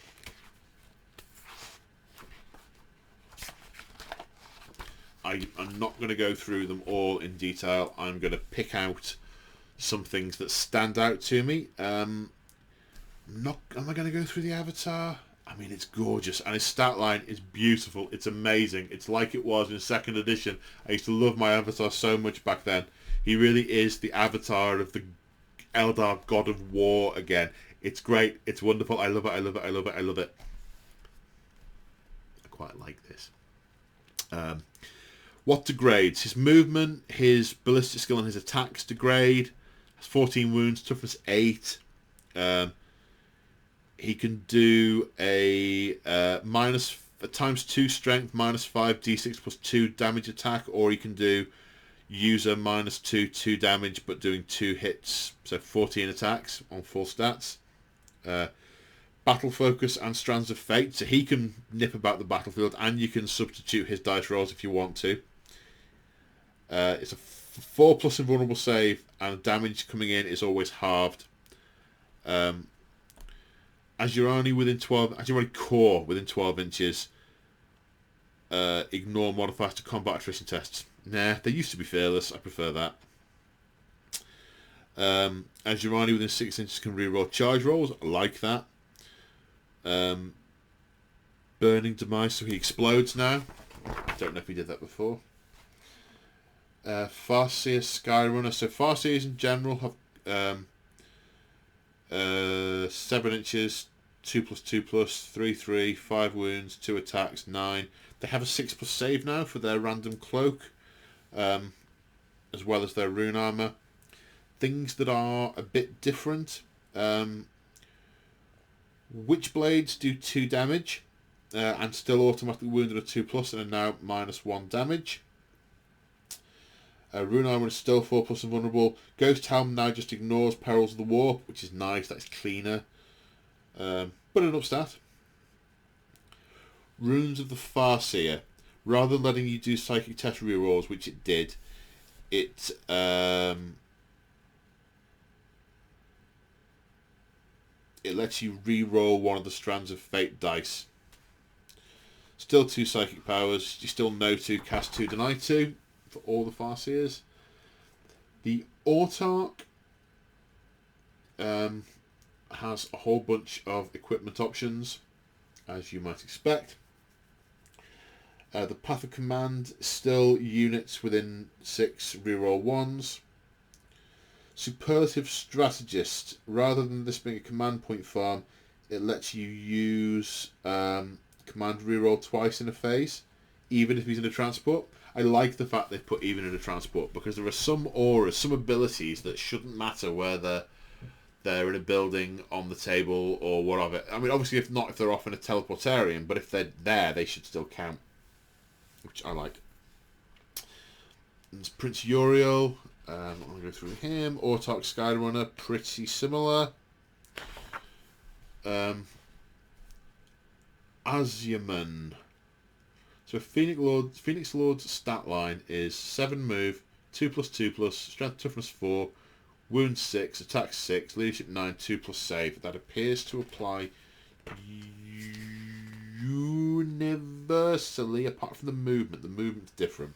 I'm not going to go through them all in detail. I'm going to pick out some things that stand out to me. Am I going to go through the avatar? I mean, it's gorgeous, and his stat line is beautiful. It's amazing. It's like it was in 2nd edition. I used to love my avatar so much back then. He really is the avatar of the Eldar God of War again. It's great. It's wonderful. I love it. I quite like this. What degrades? His movement, his ballistic skill, and his attacks degrade. Has 14 wounds, toughness 8. He can do a ×2 strength, -5 d6 +2 damage attack, or he can do user -2 damage, but doing 2 hits, so 14 attacks on full stats. Battle focus and Strands of Fate, so he can nip about the battlefield, and you can substitute his dice rolls if you want to. It's a 4+ invulnerable save, and damage coming in is always halved. Azurari core within 12 inches. Ignore modifiers to combat attrition tests. Nah, they used to be fearless. I prefer that. Azurari within 6 inches can reroll charge rolls. I like that. Burning demise, so he explodes now. Don't know if he did that before. Farseer Skyrunner. So Farseers in general have 7 inches, 2+2+, 3/3, 5 wounds, 2 attacks, 9. They have a 6+ save now for their random cloak, as well as their rune armor. Things that are a bit different. Witchblades do 2 damage, and still automatically wounded at 2+ and are now -1 damage. Rune armor is still 4+ and vulnerable. Ghost helm now just ignores perils of the warp, which is nice. That's cleaner, but enough stat. Runes of the Farseer. Rather than letting you do psychic test rerolls, which it did, it lets you re-roll one of the Strands of Fate dice. Still 2 psychic powers. You still know 2, cast 2, deny 2 for all the Farseers. The Autarch has a whole bunch of equipment options, as you might expect. The Path of Command, still units within 6, reroll 1s. Superlative Strategist, rather than this being a command point farm, it lets you use command reroll twice in a phase, even if he's in a transport. I like the fact they've put even in a transport, because there are some auras, some abilities that shouldn't matter whether they're in a building, on the table, or whatever. I mean, obviously, if they're off in a teleportarium, but if they're there, they should still count, which I like. There's Prince Uriel. I'm going to go through him. Autarch Skyrunner, pretty similar. Azyaman. So Phoenix Lord's stat line is 7 move, 2+2+, strength toughness 4, wound 6, attack 6, leadership 9, 2+ save. That appears to apply universally, apart from the movement. The movement's different.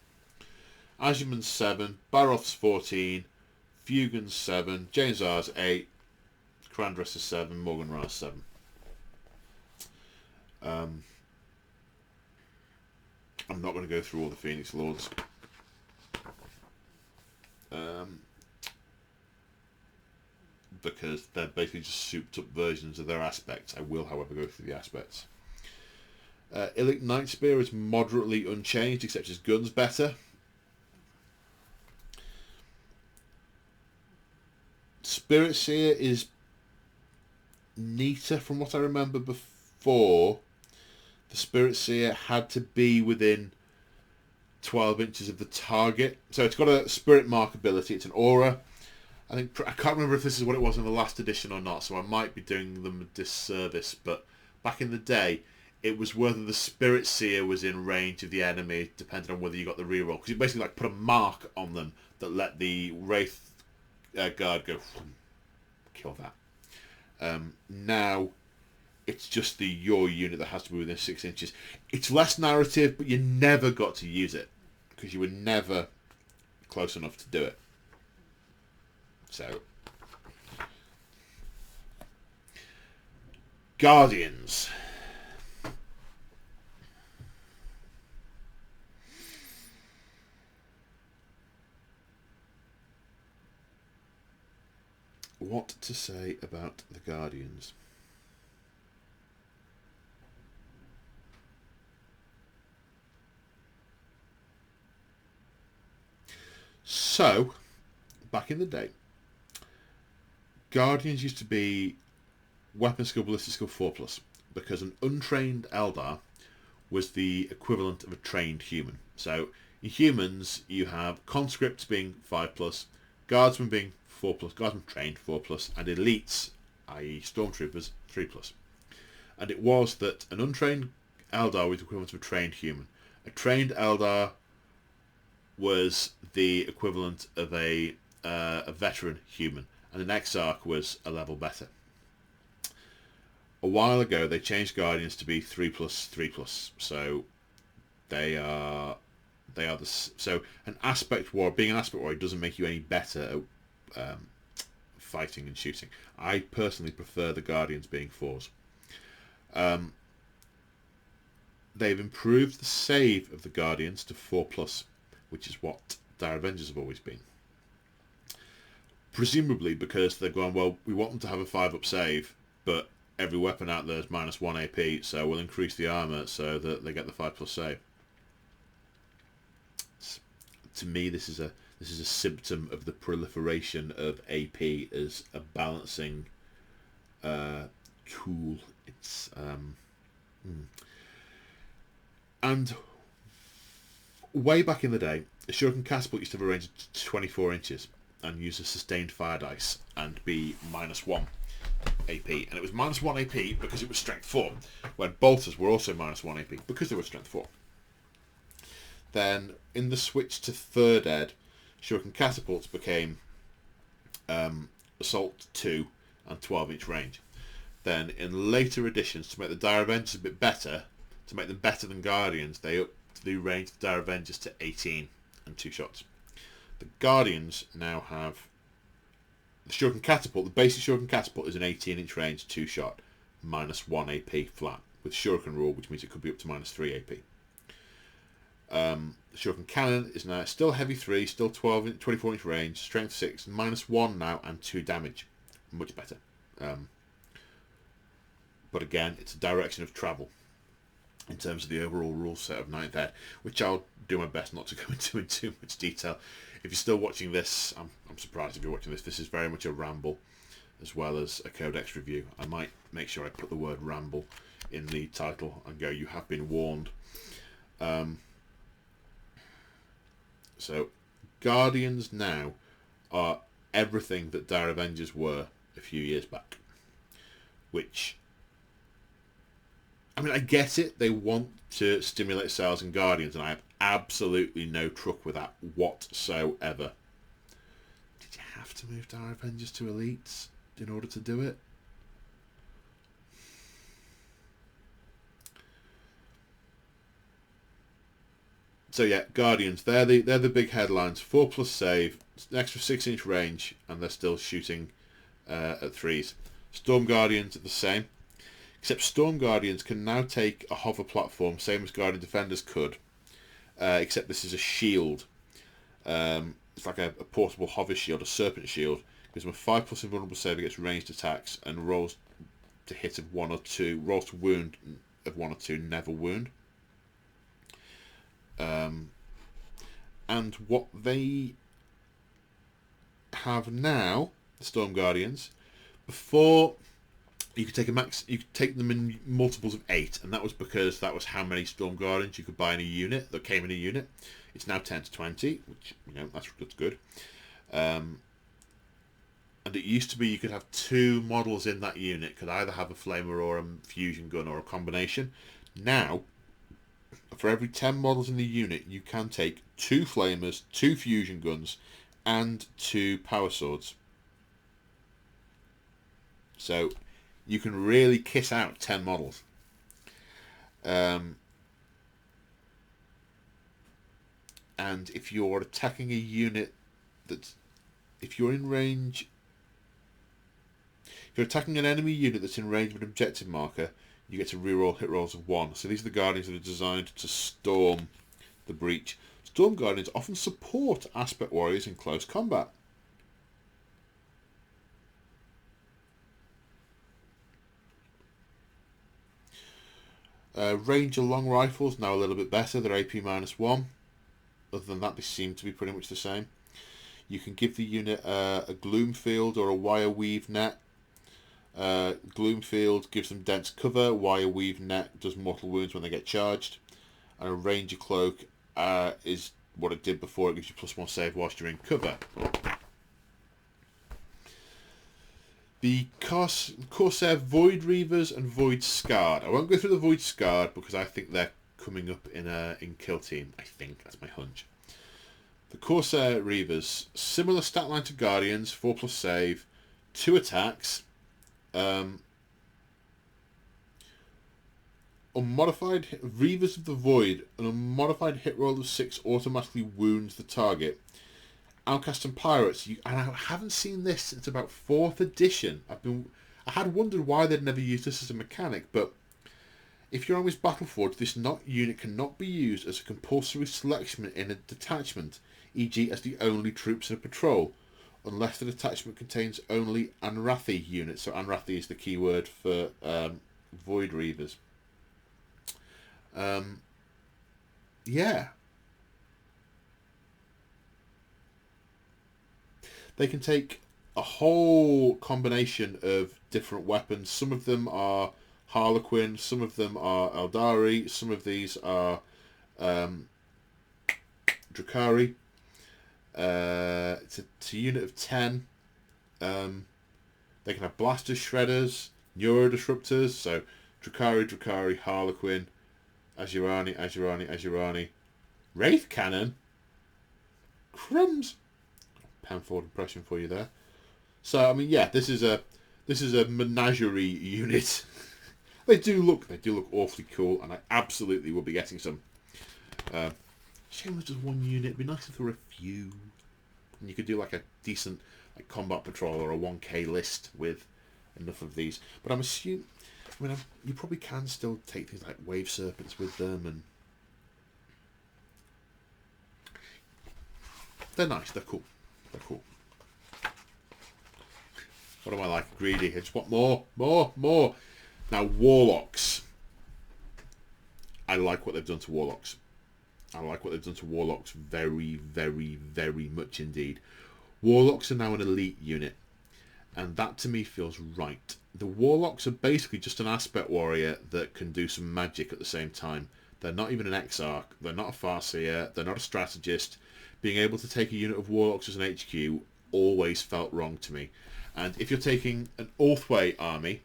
Azyaman's 7, Baroth's 14, Fugan's 7, Janezar's 8, Krandress is 7, Morgan Ra's 7. I'm not going to go through all the Phoenix Lords. Because they're basically just souped up versions of their aspects. I will, however, go through the aspects. Illic Nightspear is moderately unchanged, except his gun's better. Spirit Seer is neater from what I remember before. The Spirit Seer had to be within 12 inches of the target. So it's got a Spirit Mark ability. It's an aura. I can't remember if this is what it was in the last edition or not, so I might be doing them a disservice. But back in the day, it was whether the Spirit Seer was in range of the enemy, depending on whether you got the reroll. Because you basically put a mark on them that let the Wraith guard go, kill that. Now it's just your unit that has to be within 6 inches. It's less narrative, but you never got to use it because you were never close enough to do it. So, Guardians. What to say about the Guardians? So, back in the day, Guardians used to be weapon skill, ballistic skill 4+, because an untrained Eldar was the equivalent of a trained human. So, in humans, you have conscripts being 5+, guardsmen being 4+, guardsmen trained 4+, and elites, i.e. stormtroopers, 3+. And it was that an untrained Eldar was the equivalent of a trained human. A trained Eldar was the equivalent of a veteran human, and an Exarch was a level better. A while ago, they changed Guardians to be 3+3+, so they are so an aspect war. Being an aspect war doesn't make you any better at fighting and shooting. I personally prefer the Guardians being 4s. They've improved the save of the Guardians to 4+, which is what Dire Avengers have always been. Presumably because they've gone, well, we want them to have a 5-up save, but every weapon out there is -1 AP, so we'll increase the armour so that they get the 5+ save. To me, this is a symptom of the proliferation of AP as a balancing tool. It's and way back in the day, a Shuriken Catapult used to have a range of 24 inches and use a sustained fire dice and be -1 AP. And it was -1 AP because it was strength 4, when bolters were also -1 AP because they were strength 4. Then, in the switch to 3rd Ed, Shuriken Catapults became Assault 2 and 12-inch range. Then, in later editions, to make the Dire Avengers a bit better, to make them better than Guardians, they upped the range of Dire Avengers to 18 and 2 shots. The Guardians now have the Shuriken Catapult. The basic Shuriken Catapult is an 18-inch range, 2 shot, -1 AP flat, with Shuriken rule, which means it could be up to -3 AP. The Shuriken Cannon is now still heavy 3, still 24-inch range, strength 6, -1 now, and 2 damage. Much better. But again, it's a direction of travel in terms of the overall rule set of 9th Ed, which I'll do my best not to go into in too much detail. If you're still watching this, I'm surprised if you're watching this. This is very much a ramble. as well as a Codex review. I might make sure I put the word Ramble in the title and go, you have been warned. So Guardians now are everything that Dire Avengers were a few years back. Which, I mean, I get it. They want to stimulate sales in Guardians, and I have absolutely no truck with that whatsoever. Did you have to move Dire Avengers to Elites in order to do it? So yeah, Guardians, they're the big headlines. 4+ save, an extra 6-inch range, and they're still shooting at 3s. Storm Guardians are the same, except Storm Guardians can now take a hover platform, same as Guardian Defenders could, except this is a shield. It's like a portable hover shield, a serpent shield. Gives them a 5+ invulnerable save against ranged attacks, and rolls to hit of 1 or 2, rolls to wound of 1 or 2, never wound. And what they have now, the Storm Guardians, before you could take you could take them in multiples of 8, and that was because that was how many Storm Guardians you could buy in a unit that came in a unit. It's now 10 to 20, which, you know, that's good. And it used to be you could have 2 models in that unit, could either have a flamer or a fusion gun or a combination. Now, for every 10 models in the unit, you can take 2 flamers, 2 fusion guns, and 2 power swords. So you can really kiss out 10 models. And if you're attacking a unit if you're in range, if you're attacking an enemy unit that's in range of an objective marker, you get to reroll hit rolls of 1. So these are the Guardians that are designed to storm the breach. Storm Guardians often support Aspect Warriors in close combat. Ranger long rifles, now a little bit better. They're AP -1. Other than that, they seem to be pretty much the same. You can give the unit a gloom field or a wire weave net. Gloom field gives them dense cover. Wire weave net does mortal wounds when they get charged. And a ranger cloak is what it did before. It gives you +1 save whilst you're in cover. The Corsair Void Reavers and Void Scarred. I won't go through the Void Scarred because I think they're coming up in Kill Team. I think that's my hunch. The Corsair Reavers, similar stat line to Guardians, 4+ save, 2 attacks. Unmodified Reavers of the Void, an unmodified hit roll of 6 automatically wounds the target. Outcast and Pirates, and I haven't seen this since about 4th edition. I had wondered why they'd never used this as a mechanic, but if you're on with Battleforge, this unit cannot be used as a compulsory selection in a detachment, e.g. as the only troops in a patrol, unless the detachment contains only Anrathi units. So Anrathi is the keyword for Void Reavers. Yeah. They can take a whole combination of different weapons. Some of them are Harlequin, some of them are Eldari, some of these are Drukhari. It's a unit of 10. They can have Blasters, Shredders, Neurodisruptors, so Drukhari, Harlequin, Azurani, Wraith Cannon. Crumbs. Pen forward impression for you there. So I mean, yeah, this is a menagerie unit. They do look awfully cool, and I absolutely will be getting some. Shame there's just one unit. It'd be nice if there were a few, and you could do like a decent combat patrol or a 1K list with enough of these. But I'm assuming, you probably can still take things like Wave Serpents with them, and they're nice. They're cool. They're cool. What am I like? Greedy. I just want more. Now, Warlocks. I like what they've done to Warlocks. Very, very, very much indeed. Warlocks are now an elite unit. And that to me feels right. The Warlocks are basically just an aspect warrior that can do some magic at the same time. They're not even an Exarch, they're not a Farseer, they're not a strategist. Being able to take a unit of Warlocks as an HQ always felt wrong to me. And if you're taking an Orthway army,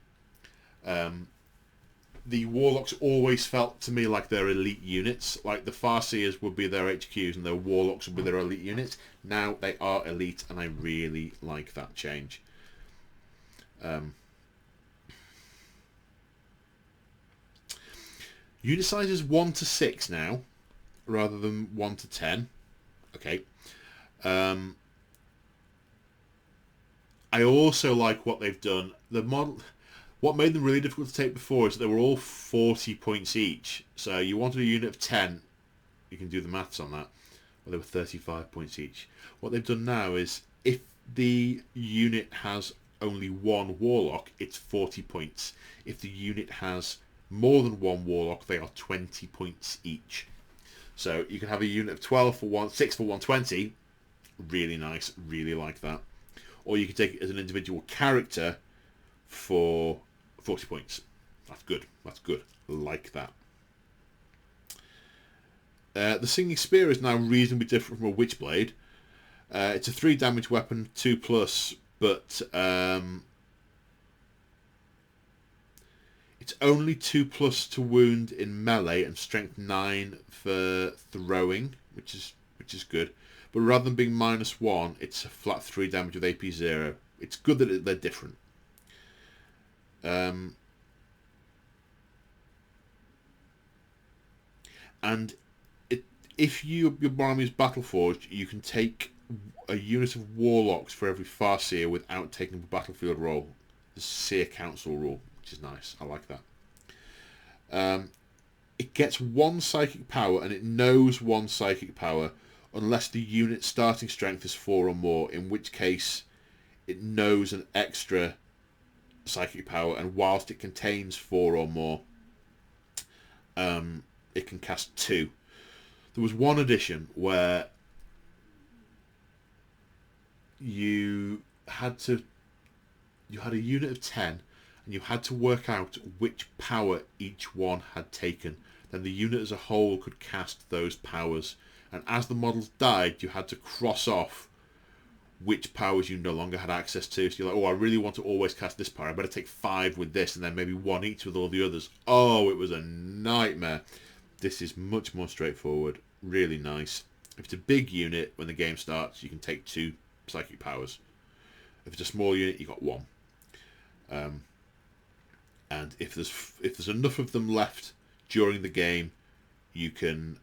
the Warlocks always felt to me like they're elite units. Like the Farseers would be their HQs and their Warlocks would be their elite units. Now they are elite, and I really like that change. Unit size is 1 to 6 now, rather than 1 to 10. Okay. I also like what they've done. The model, what made them really difficult to take before is that they were all 40 points each. So you wanted a unit of 10, you can do the maths on that. Well, they were 35 points each. What they've done now is, if the unit has only one Warlock, it's 40 points. If the unit has more than one Warlock, they are 20 points each. So you can have a unit of 12 for 6 for 120. Really nice, really like that. Or you can take it as an individual character for 40 points. That's good, that's good. Like that. The Singing Spear is now reasonably different from a Witchblade. It's a 3 damage weapon, 2+, but it's only 2+ to wound in melee and strength 9 for throwing, which is good. But rather than being -1, it's a flat 3 damage with AP 0. It's good that they're different. And if your army is Battleforged, you can take a unit of Warlocks for every Farseer without taking a battlefield roll. The Seer Council rule, which is nice. I like that. It gets 1 psychic power, and it knows 1 psychic power, unless the unit's starting strength is 4 or more, in which case it knows an extra psychic power, and whilst it contains 4 or more, it can cast 2. There was one edition where you had a unit of 10, and you had to work out which power each one had taken. Then the unit as a whole could cast those powers, and as the models died, you had to cross off which powers you no longer had access to. So you're like, oh, I really want to always cast this power. I better take 5 with this, and then maybe 1 each with all the others. Oh, it was a nightmare. This is much more straightforward. Really nice. If it's a big unit, when the game starts, you can take 2 psychic powers. If it's a small unit, you got 1. And if there's enough of them left during the game, you can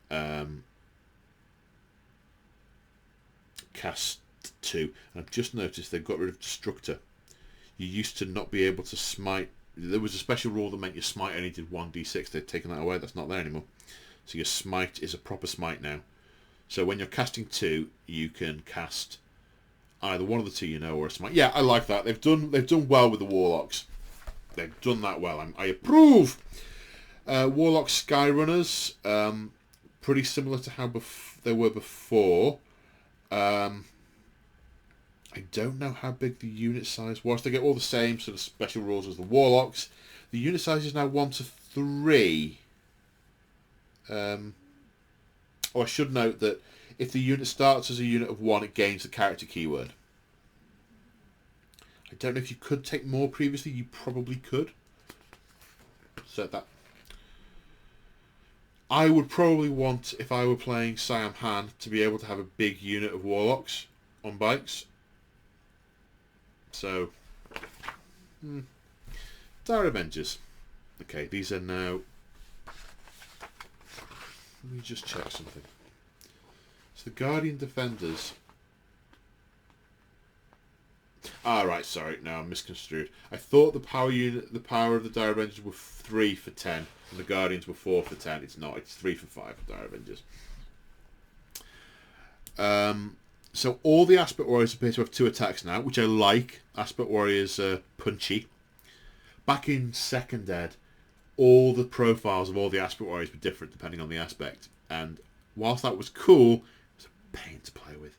cast 2. And I've just noticed they've got rid of Destructor. You used to not be able to smite. There was a special rule that meant your smite only did 1d6. They've taken that away. That's not there anymore. So your smite is a proper smite now. So when you're casting 2, you can cast either one of the 2 or a smite. Yeah, I like that. They've done well with the Warlocks. They've done that well. I approve. Warlock Sky Runners, pretty similar to how they were before. I don't know how big the unit size was. They get all the same sort of special rules as the Warlocks. The unit size is now 1 to 3. I should note that if the unit starts as a unit of 1, it gains the character keyword. I don't know if you could take more previously. You probably could. So that. I would probably want, if I were playing Siam Han, to be able to have a big unit of Warlocks on bikes. So, Dire Avengers. Okay, these are now. Let me just check something. So the Guardian Defenders. Right, sorry, no, I'm misconstrued. I thought the power of the Dire Avengers were 3 for 10, and the Guardians were 4 for 10. It's not. It's 3 for 5 for Dire Avengers. So all the Aspect Warriors appear to have 2 attacks now, which I like. Aspect Warriors are punchy. Back in Second Ed, all the profiles of all the Aspect Warriors were different depending on the aspect. And whilst that was cool, it was a pain to play with.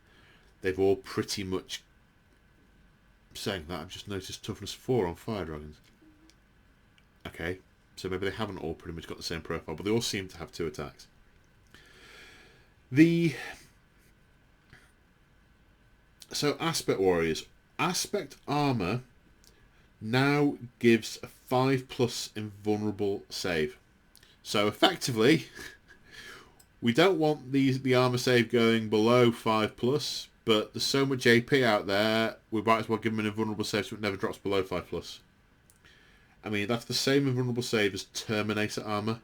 They've all pretty much Saying that, I've just noticed toughness 4 on fire dragons. Okay, so maybe they haven't all pretty much got the same profile, but they all seem to have 2 attacks. So Aspect Warriors. Aspect Armour now gives a 5+ invulnerable save. So effectively, we don't want the armour save going below 5+, but there's so much AP out there, we might as well give them an invulnerable save so it never drops below 5+. I mean, that's the same invulnerable save as Terminator armour.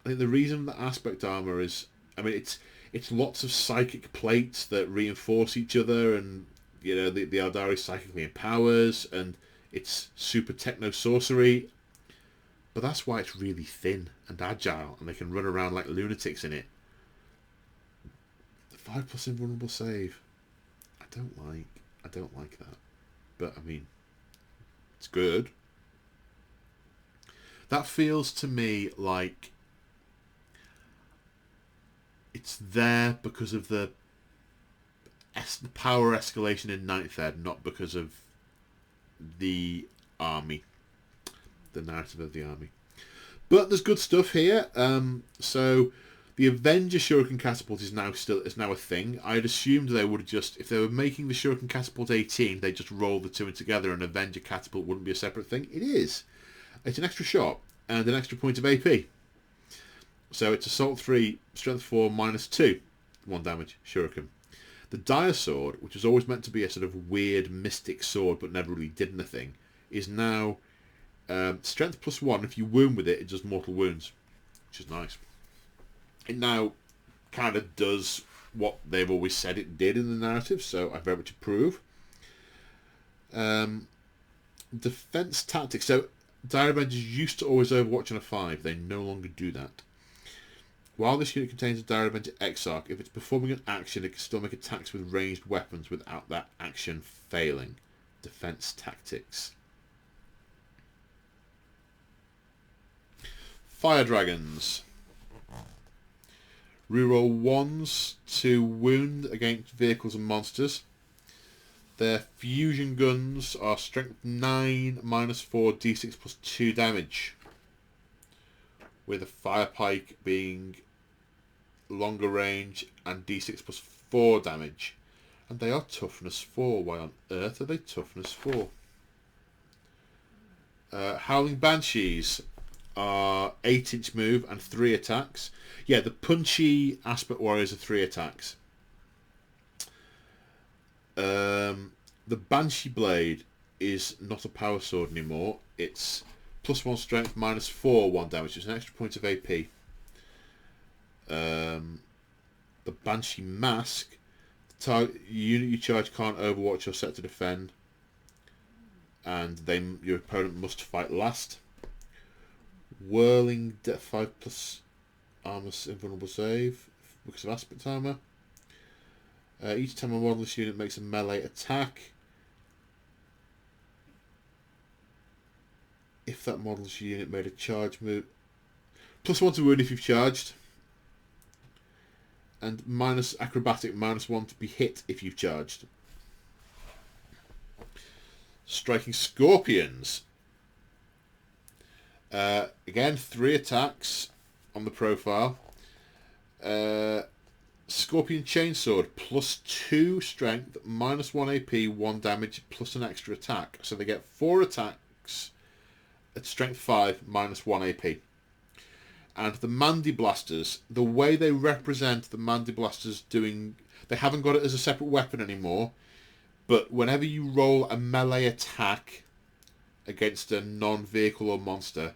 I think the reason that Aspect Armour is... I mean, it's lots of psychic plates that reinforce each other, and, you know, the Eldari psychically empowers, and it's super techno-sorcery. But that's why it's really thin and agile, and they can run around like lunatics in it. The 5+ invulnerable save, I don't like that. But, I mean, it's good. That feels to me like it's there because of the power escalation in 9th Ed, not because of the army, the narrative of the army. But there's good stuff here. So the Avenger Shuriken Catapult is now a thing. I'd assumed they would just, if they were making the Shuriken Catapult 18, they'd just roll the 2 in together and Avenger Catapult wouldn't be a separate thing. It is. It's an extra shot and an extra point of AP. So it's Assault 3, Strength 4, -2, 1 damage, Shuriken. The Dire Sword, which was always meant to be a sort of weird mystic sword but never really did anything, is now Strength +1. If you wound with it, it does mortal wounds, which is nice. It now kind of does what they've always said it did in the narrative, so I very much approve. Defense Tactics. So Dire Avengers used to always overwatch on a 5. They no longer do that. While this unit contains a Dire Avenger Exarch, if it's performing an action, it can still make attacks with ranged weapons without that action failing. Defense Tactics. Fire Dragons. Reroll 1s to wound against vehicles and monsters. Their fusion guns are Strength 9, -4, D6 +2 damage. With a Fire Pike being longer range and D6 +4 damage. And they are toughness 4. Why on earth are they toughness 4? Howling Banshees are 8-inch move and 3 attacks. Yeah, the punchy Aspect Warriors are 3 attacks. The Banshee Blade is not a power sword anymore. It's +1 strength, -4, 1 damage. It's an extra point of AP. The Banshee Mask. The unit you charge can't overwatch or set to defend. And your opponent must fight last. Whirling 5+ armor invulnerable save because of aspect armor. Each time a modelless unit makes a melee attack, if that modelless unit made a charge move, +1 to wound if you've charged, and -acrobatic -1 to be hit if you've charged. Striking Scorpions. Again, 3 attacks on the profile. Scorpion Chainsword, +2 strength, -1 AP, 1 damage, plus an extra attack. So they get 4 attacks at strength 5, -1 AP. And the Mandy Blasters, the way they represent the Mandy Blasters doing... They haven't got it as a separate weapon anymore, but whenever you roll a melee attack against a non-vehicle or monster,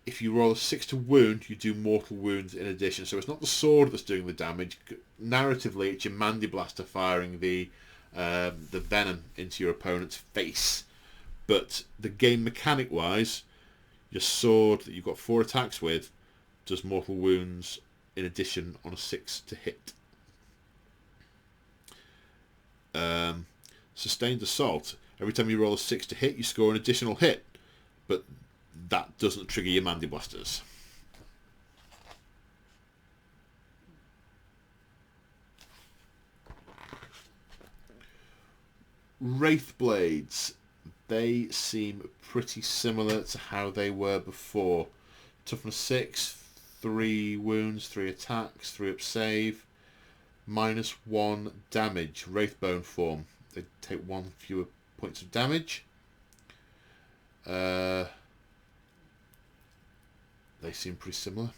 if you roll a 6 to wound, you do mortal wounds in addition. So it's not the sword that's doing the damage. Narratively, it's your Mandy Blaster firing the venom into your opponent's face. But the game mechanic-wise, your sword that you've got 4 attacks with does mortal wounds in addition on a 6 to hit. Sustained Assault. Every time you roll a 6 to hit, you score an additional hit. But that doesn't trigger your Mandy Blasters. Wraith Blades. They seem pretty similar to how they were before. Toughness 6, 3 wounds, 3 attacks, 3 up save, -1 damage. Wraithbone form. They take 1 fewer points of damage. They seem pretty similar.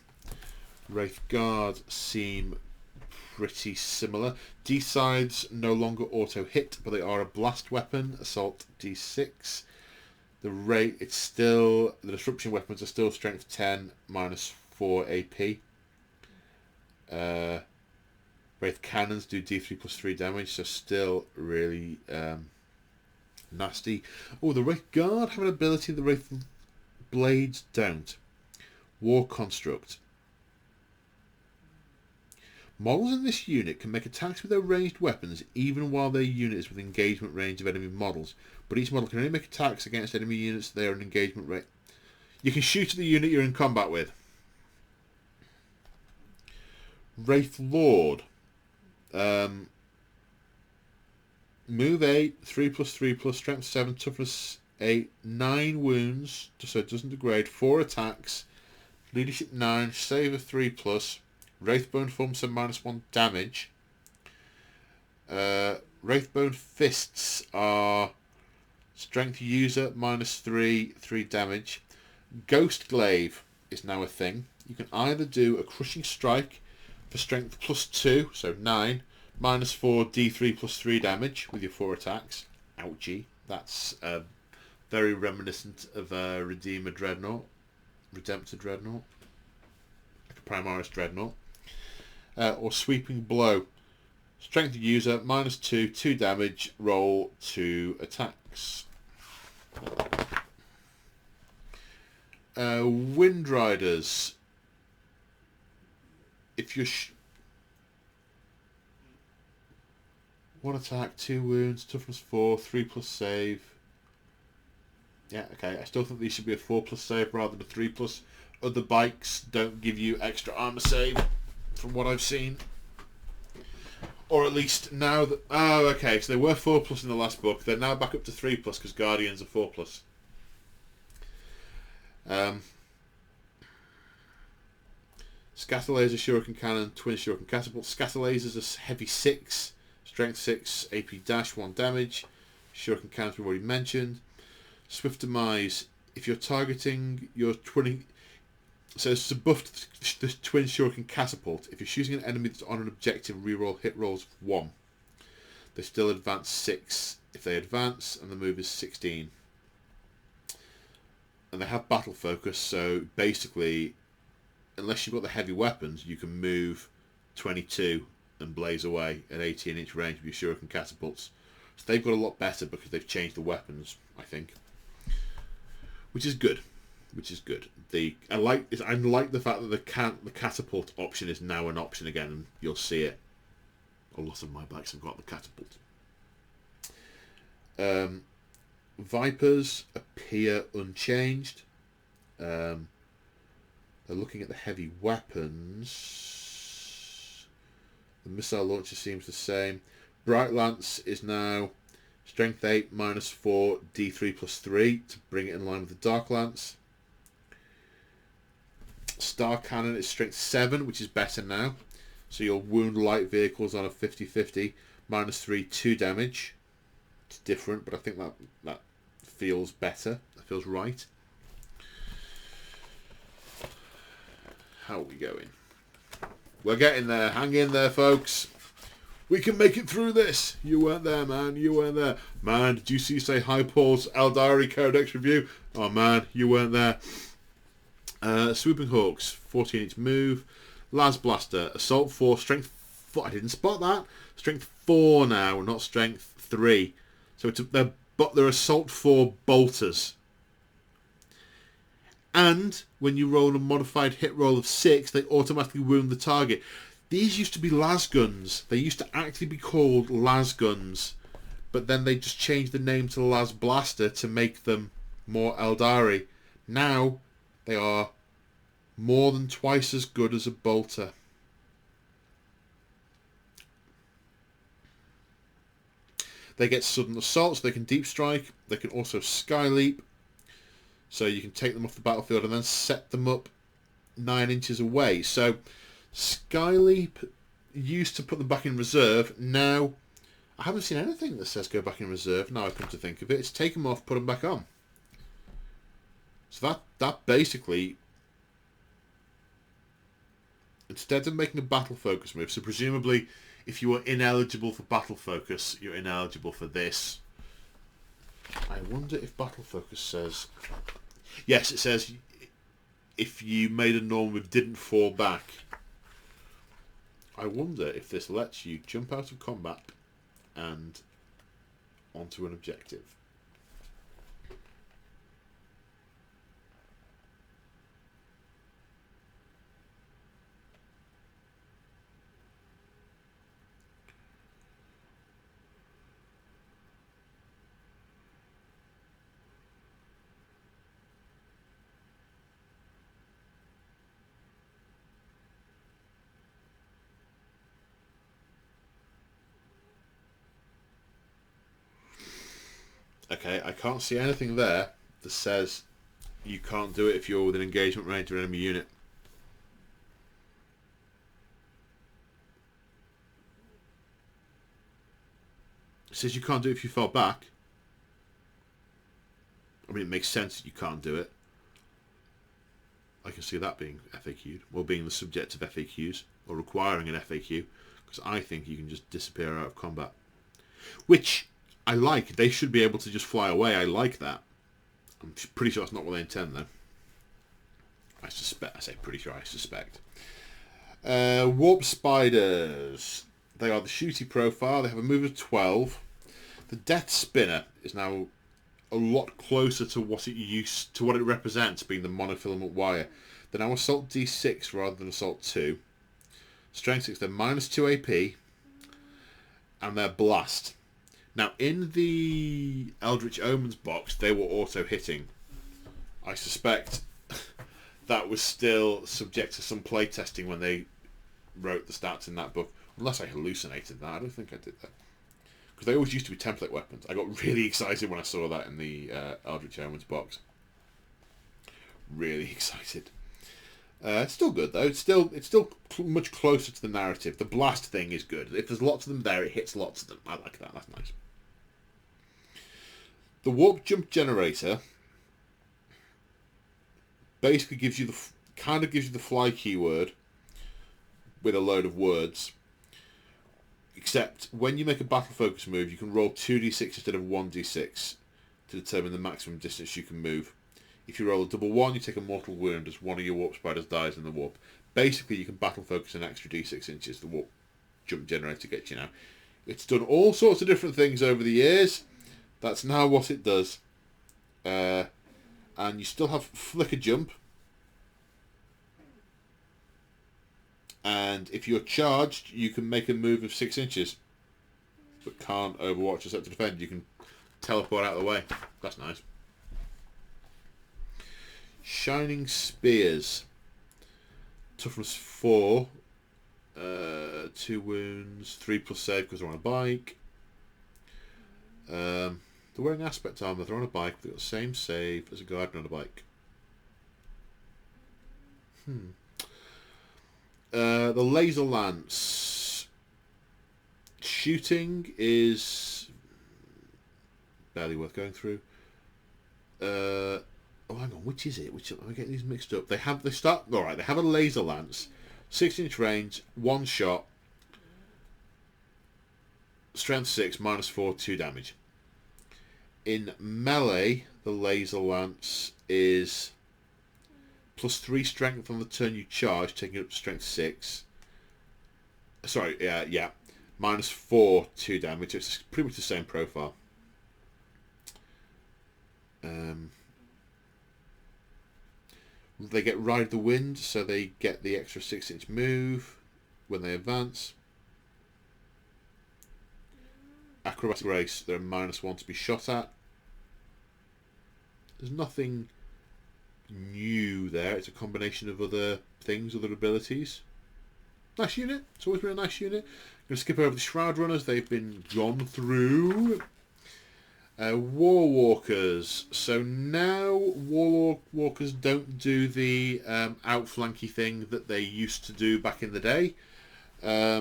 Wraith Guard seem pretty similar. D-sides no longer auto hit, but they are a blast weapon. Assault D6. The disruption weapons are still strength 10 -4 AP. Wraith cannons do D3 plus 3 damage, so still really nasty. Oh, the Wraith Guard have an ability the Wraith Blades don't. War Construct. Models in this unit can make attacks with their ranged weapons even while their unit is within engagement range of enemy models, but each model can only make attacks against enemy units they are in engagement range. You can shoot at the unit you're in combat with. Wraith Lord. Move 8, 3+3+, strength 7, toughness 8, 9 wounds, so it doesn't degrade, 4 attacks, leadership 9, save of 3+, Wraithbone form, so -1 damage. Wraithbone Fists are strength user, -3, 3 damage. Ghost Glaive is now a thing. You can either do a Crushing Strike for strength +2, so 9, -4 D3 plus 3 damage with your 4 attacks. Ouchie. That's very reminiscent of a Redemptor Dreadnought. Like a Primaris Dreadnought. Or Sweeping Blow. Strength user, -2, 2 damage, roll 2 attacks. Wind Riders. If you're... 1 attack, 2 wounds, toughness 4, 3+ save. Yeah, okay. I still think these should be a 4+ save rather than a 3+. Other bikes don't give you extra armor save, from what I've seen. Or at least now that... Oh, okay. So they were 4+ in the last book. They're now back up to 3+ because Guardians are 4+. Scatter Laser, Shuriken Cannon, Twin Shuriken Catapult. Scatter Lasers are heavy 6. Strength 6, AP dash, 1 damage. Shuriken Cannons we've already mentioned. Swift Demise. If you're targeting your twinning... So it's a buff to the Twin Shuriken Catapult. If you're shooting an enemy that's on an objective, reroll hit rolls of 1. They still advance 6 if they advance, and the move is 16. And they have battle focus, so basically, unless you've got the heavy weapons, you can move 22 and blaze away at 18-inch range with your Shuriken Catapults. So they've got a lot better because they've changed the weapons, I think. Which is good. I like the fact that the catapult option is now an option again, and you'll see it. A lot of my bikes have got the catapult. Vipers appear unchanged. They're looking at the heavy weapons. The missile launcher seems the same. Bright Lance is now strength 8 -4 D3 plus 3 to bring it in line with the Dark Lance. Star Cannon is strength 7, which is better now. So you'll wound light vehicles on a 50-50. -3, 2 damage. It's different, but I think that feels better. That feels right. How are we going? We're getting there. Hang in there, folks. We can make it through this. You weren't there, man. You weren't there. Man, did you see say High Paul's Aeldari Codex review? Oh, man, you weren't there. Swooping Hawks, 14-inch move. Las Blaster, Assault 4, Strength 4. I didn't spot that. Strength 4 now, not Strength 3. So they're Assault 4 bolters. And when you roll a modified hit roll of 6, they automatically wound the target. These used to be las guns. They used to actually be called las guns, but then they just changed the name to Las Blaster to make them more Eldari. Now they are more than twice as good as a bolter. They get sudden assault, so they can deep strike. They can also sky leap, so you can take them off the battlefield and then set them up 9 inches away. So sky leap used to put them back in reserve. Now I haven't seen anything that says go back in reserve. Now I come to think of it, it's take them off, put them back on. So that basically, instead of making a battle focus move, so presumably if you are ineligible for battle focus, you're ineligible for this. I wonder if battle focus says... Yes, it says if you made a normal move, didn't fall back. I wonder if this lets you jump out of combat and onto an objective. Okay, I can't see anything there that says you can't do it if you're within engagement range of an enemy unit. It says you can't do it if you fall back. I mean, it makes sense that you can't do it. I can see that being FAQ'd, or being the subject of FAQs, or requiring an FAQ, because I think you can just disappear out of combat. Which I like. They should be able to just fly away. I like that. I'm pretty sure that's not what they intend, though. I suspect. I say pretty sure. I suspect. Warp Spiders. They are the shooty profile. They have a move of 12. The Death Spinner is now a lot closer to what it represents, being the monofilament wire. They're now Assault D6 rather than Assault 2. Strength 6. They're -2 AP, and they're Blast. Now, in the Eldritch Omens box, they were auto-hitting. I suspect that was still subject to some playtesting when they wrote the stats in that book. Unless I hallucinated that. I don't think I did that. Because they always used to be template weapons. I got really excited when I saw that in the Eldritch Omens box. Really excited. It's still good, though. It's still much closer to the narrative. The blast thing is good. If there's lots of them there, it hits lots of them. I like that. That's nice. The Warp Jump Generator basically gives you the fly keyword with a load of words. Except when you make a battle focus move, you can roll 2d6 instead of 1d6 to determine the maximum distance you can move. If you roll a double 1, you take a mortal wound as one of your warp spiders dies in the warp. Basically, you can battle focus an extra d6 inches. The Warp Jump Generator gets you now. It's done all sorts of different things over the years. That's now what it does. And you still have Flicker Jump. And if you're charged, you can make a move of 6 inches. But can't overwatch or set to defend. You can teleport out of the way. That's nice. Shining Spears. Toughness 4. 2 wounds. 3+ save because they're on a bike. They're wearing aspect armor. They're on a bike. They've got the same save as a guardian on a bike. The Laser Lance. Shooting is barely worth going through. Oh, hang on. Which is it? Am I getting these mixed up? They have a Laser Lance, 6-inch range, 1 shot, strength 6, -4, 2 damage. In melee, the Laser Lance is +3 strength on the turn you charge, taking it up to strength 6. Sorry, yeah. -4, 2 damage. It's pretty much the same profile. They get Ride the Wind, so they get the extra 6-inch move when they advance. Acrobatic Race, they're -1 to be shot at. There's nothing new there. It's a combination of other things, other abilities. Nice unit. It's always been a nice unit. going to skip over the Shroud Runners. They've been gone through. War Walkers. So now War Walkers don't do the outflanky thing that they used to do back in the day. I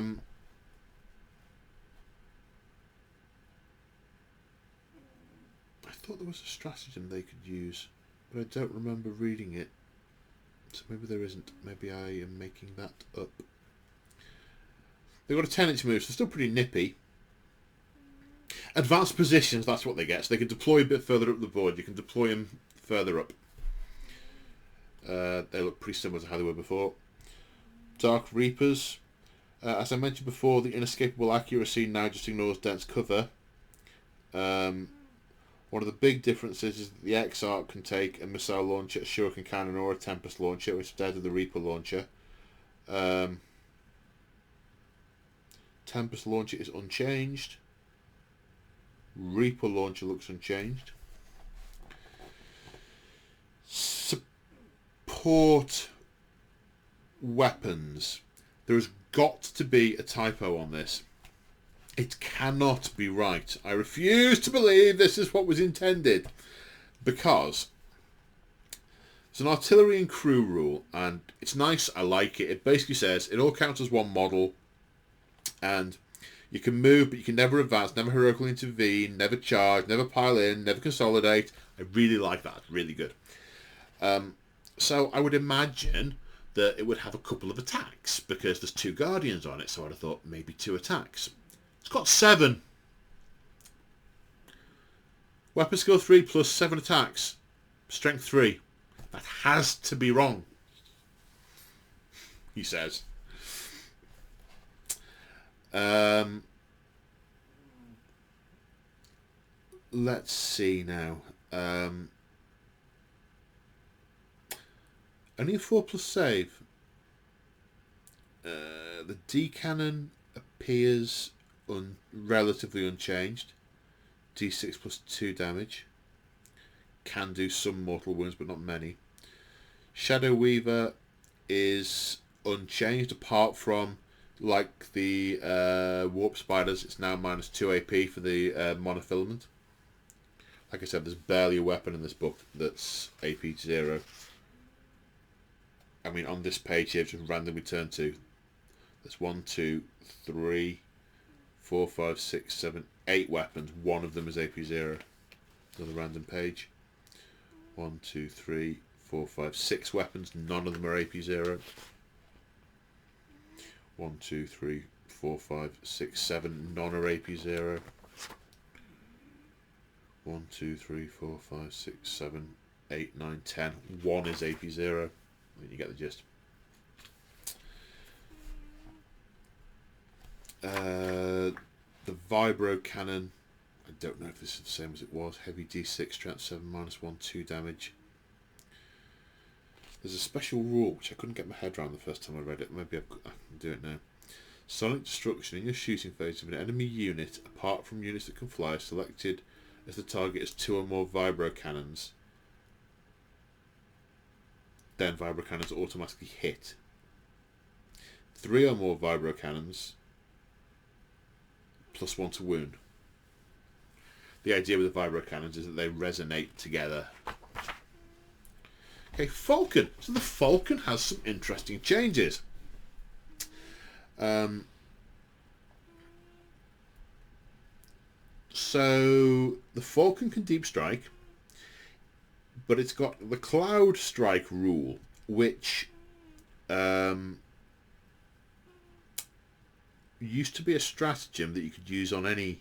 thought there was a stratagem they could use, but I don't remember reading it. So maybe there isn't. Maybe I am making that up. They've got a 10-inch move, so they're still pretty nippy. Advanced positions, that's what they get. So they can deploy a bit further up the board. You can deploy them further up. They look pretty similar to how they were before. Dark Reapers. As I mentioned before, the inescapable accuracy now just ignores dense cover. One of the big differences is that the Exarch can take a missile launcher, a Shuriken Cannon, or a Tempest launcher instead of the Reaper launcher. Tempest launcher is unchanged. Reaper launcher looks unchanged. Support weapons. There has got to be a typo on this. It cannot be right. I refuse to believe this is what was intended. Because it's an artillery and crew rule, and it's nice, I like it. It basically says it all counts as one model, and you can move, but you can never advance, never heroically intervene, never charge, never pile in, never consolidate. I really like that. It's really good. So I would imagine that it would have a couple of attacks, because there's 2 Guardians on it, so I'd have thought maybe 2 attacks. It's got 7. Weapon skill 3 plus 7 attacks. Strength 3. That has to be wrong, he says. Let's see now. Only a 4 plus save. The D cannon appears relatively unchanged. D6 plus 2 damage. Can do some mortal wounds, but not many. Shadow Weaver is unchanged, apart from, like the Warp Spiders, it's now minus 2 AP for the monofilament. Like I said, there's barely a weapon in this book that's AP 0. I mean, on this page here, just randomly turn to, there's 1, 2, 3, 4, 5, 6, 7, 8 weapons. One of them is AP 0. Another random page. 1, 2, 3, 4, 5, 6 weapons. None of them are AP 0. 1, 2, 3, 4, 5, 6, 7. None are AP 0. 1, 2, 3, 4, 5, 6, 7, 8, 9, 10. 1 is AP 0. I mean, you get the gist. The Vibro Cannon. I don't know if this is the same as it was. Heavy D6, strength 7, minus 1, 2 damage. There's a special rule which I couldn't get my head around the first time I read it. Maybe I can do it now. Sonic destruction in your shooting phase of an enemy unit, apart from units that can fly, selected as the target as 2 or more Vibro Cannons. Then Vibro Cannons automatically hit. 3 or more Vibro Cannons, plus 1 to wound. The idea with the Vibro Cannons is that they resonate together. Okay, Falcon. So the Falcon has some interesting changes. So the Falcon can deep strike, but it's got the Cloud Strike rule, which used to be a stratagem that you could use on any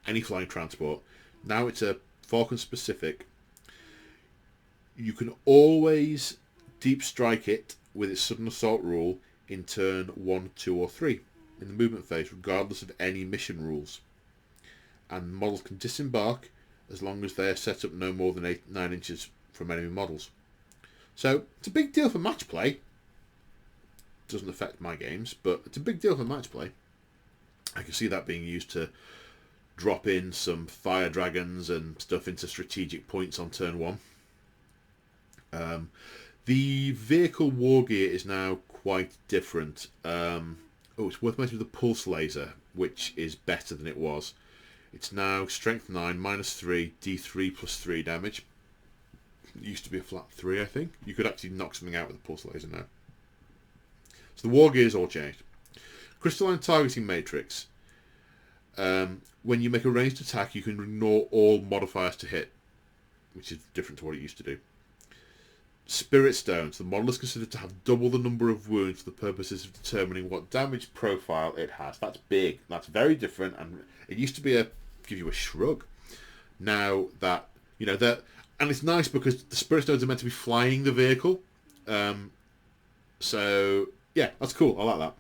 any flying transport. Now it's a Falcon specific. You can always deep strike it with its sudden assault rule in turn 1, 2 or 3 in the movement phase, regardless of any mission rules. And models can disembark as long as they are set up no more than 9 inches from enemy models. So it's a big deal for match play. Doesn't affect my games, but it's a big deal for match play. I can see that being used to drop in some fire dragons and stuff into strategic points on turn 1. The vehicle war gear is now quite different. It's worth mentioning the pulse laser, which is better than it was. It's now strength 9, -3, D3 plus 3 damage. It used to be a flat 3, I think. You could actually knock something out with a pulse laser now. So the war gear's all changed. Crystalline targeting matrix. When you make a ranged attack, you can ignore all modifiers to hit, which is different to what it used to do. Spirit Stones. The model is considered to have double the number of wounds for the purposes of determining what damage profile it has. That's big. That's very different. And it used to be give you a shrug. Now that, and it's nice because the Spirit Stones are meant to be flying the vehicle. So, yeah, that's cool. I like that.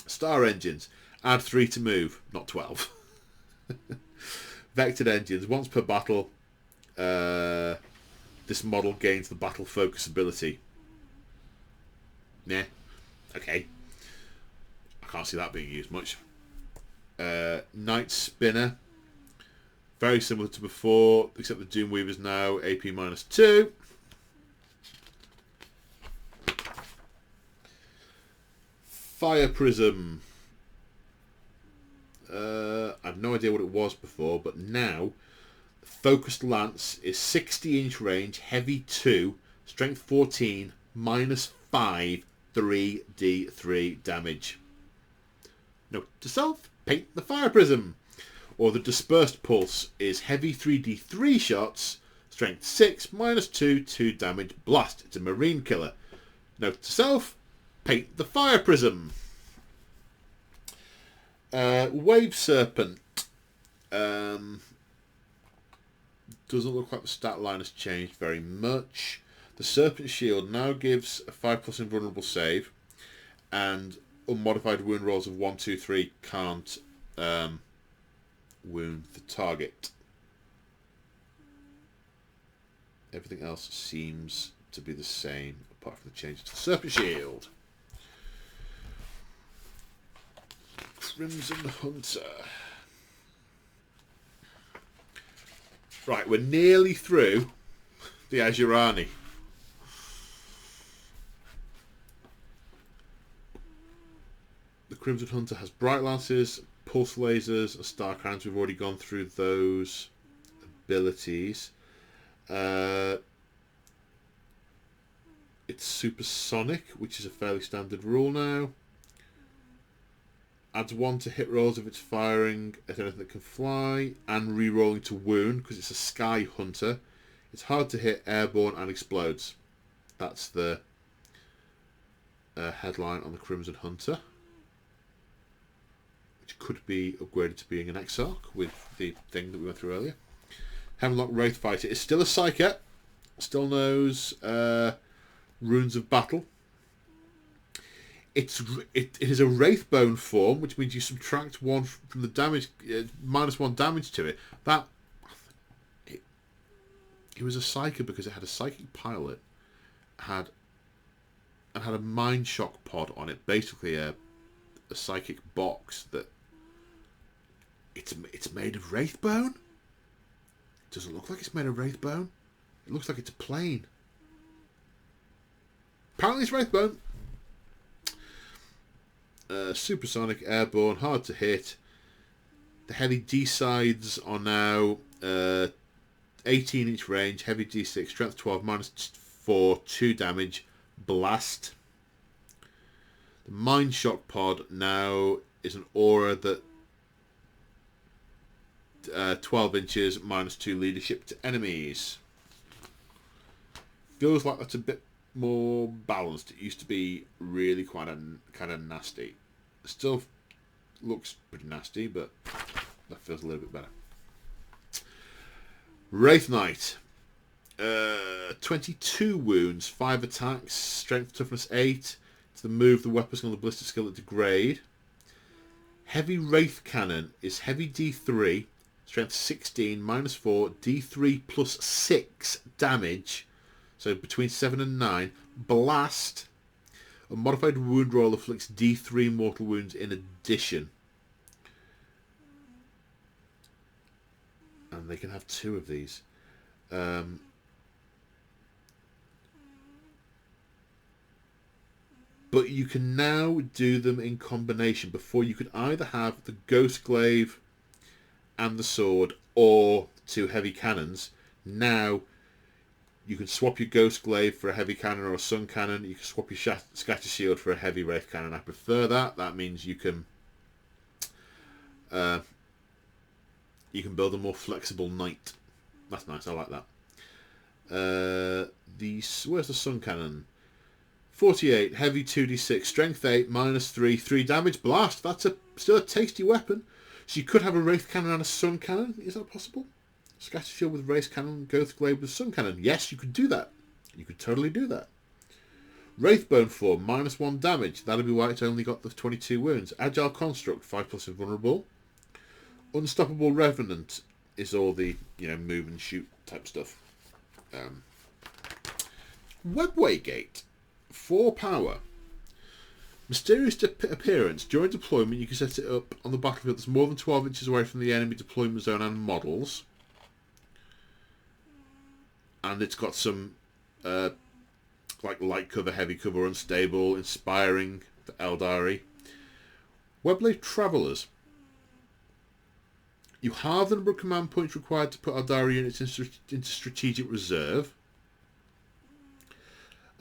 Star Engines. Add 3 to move, not 12. Vectored Engines. Once per battle, this model gains the battle focus ability. Nah. Okay. I can't see that being used much. Night Spinner. Very similar to before, except the Doomweaver's now AP -2. Fire Prism. I have no idea what it was before, but now Focused Lance is 60-inch range, heavy 2, strength 14, -5, 3d3 damage. Note to self, paint the Fire Prism. Or the Dispersed Pulse is heavy 3d3 shots, strength 6, -2, 2 damage, blast. It's a marine killer. Note to self, paint the Fire Prism. Wave Serpent. Doesn't look like the stat line has changed very much. The Serpent Shield now gives a 5+ invulnerable save, and unmodified wound rolls of 1, 2, 3 can't wound the target. Everything else seems to be the same, apart from the change to the Serpent Shield. Crimson Hunter. Right, we're nearly through the Azurani. The Crimson Hunter has Bright Lances, Pulse Lasers, and Star Crowns. We've already gone through those abilities. It's Supersonic, which is a fairly standard rule now. Adds 1 to hit rolls if it's firing at anything that can fly, and re-rolling to wound because it's a Sky Hunter. It's hard to hit, airborne, and explodes. That's the headline on the Crimson Hunter, which could be upgraded to being an Exarch with the thing that we went through earlier. Hemlock Wraith Fighter is still a Psyker, still knows Runes of Battle. It is a Wraithbone form, which means you subtract 1 from the damage, -1 damage to it. It was a Psyker because it had a Psychic Pilot, had a Mind Shock pod on it, basically a Psychic box that it's made of Wraithbone. It doesn't look like it's made of Wraithbone. It looks like it's a plane. Apparently it's Wraithbone. Supersonic, airborne, hard to hit. The heavy D-sides are now 18-inch range, heavy D6, strength 12, -4, 2 damage, blast. The Mind Shock pod now is an aura that 12 inches, -2 leadership to enemies. Feels like that's a bit more balanced. It used to be really quite kind of nasty. It still looks pretty nasty, but that feels a little bit better. Wraith Knight. 22 wounds, 5 attacks, strength toughness 8. To the move, the weapon skill, the ballistic skill at degrade. Heavy Wraith Cannon is heavy D3, strength 16, -4, D3 plus 6 damage. So between 7 and 9. Blast. A modified wound roll afflicts D3 mortal wounds in addition. they can have 2 of these. But you can now do them in combination. Before, you could either have the Ghost Glaive and the sword, or 2 heavy cannons. Now you can swap your Ghost Glaive for a heavy cannon or a Sun Cannon. You can swap your Scatter Shield for a heavy Wraith Cannon. I prefer that. That means you can build a more flexible knight. That's nice. I like that. Where's the Sun Cannon? 48, heavy 2d6, strength 8, -3, 3 damage, blast. That's still a tasty weapon. So you could have a Wraith Cannon and a Sun Cannon. Is that possible? Scatter Shield with Wraith Cannon, Ghost Glaive with Sun Cannon. Yes, you could do that. You could totally do that. Wraithbone form, -1 damage. That'll be why it's only got the 22 wounds. Agile Construct, 5+ invulnerable. Unstoppable Revenant is all the, move and shoot type stuff. Webway Gate, 4 power. Mysterious appearance. During deployment, you can set it up on the battlefield that's more than 12 inches away from the enemy deployment zone and models. And it's got some light cover, heavy cover, unstable, inspiring for Eldari. Webblade Travellers. You halve the number of command points required to put Eldari units into strategic reserve.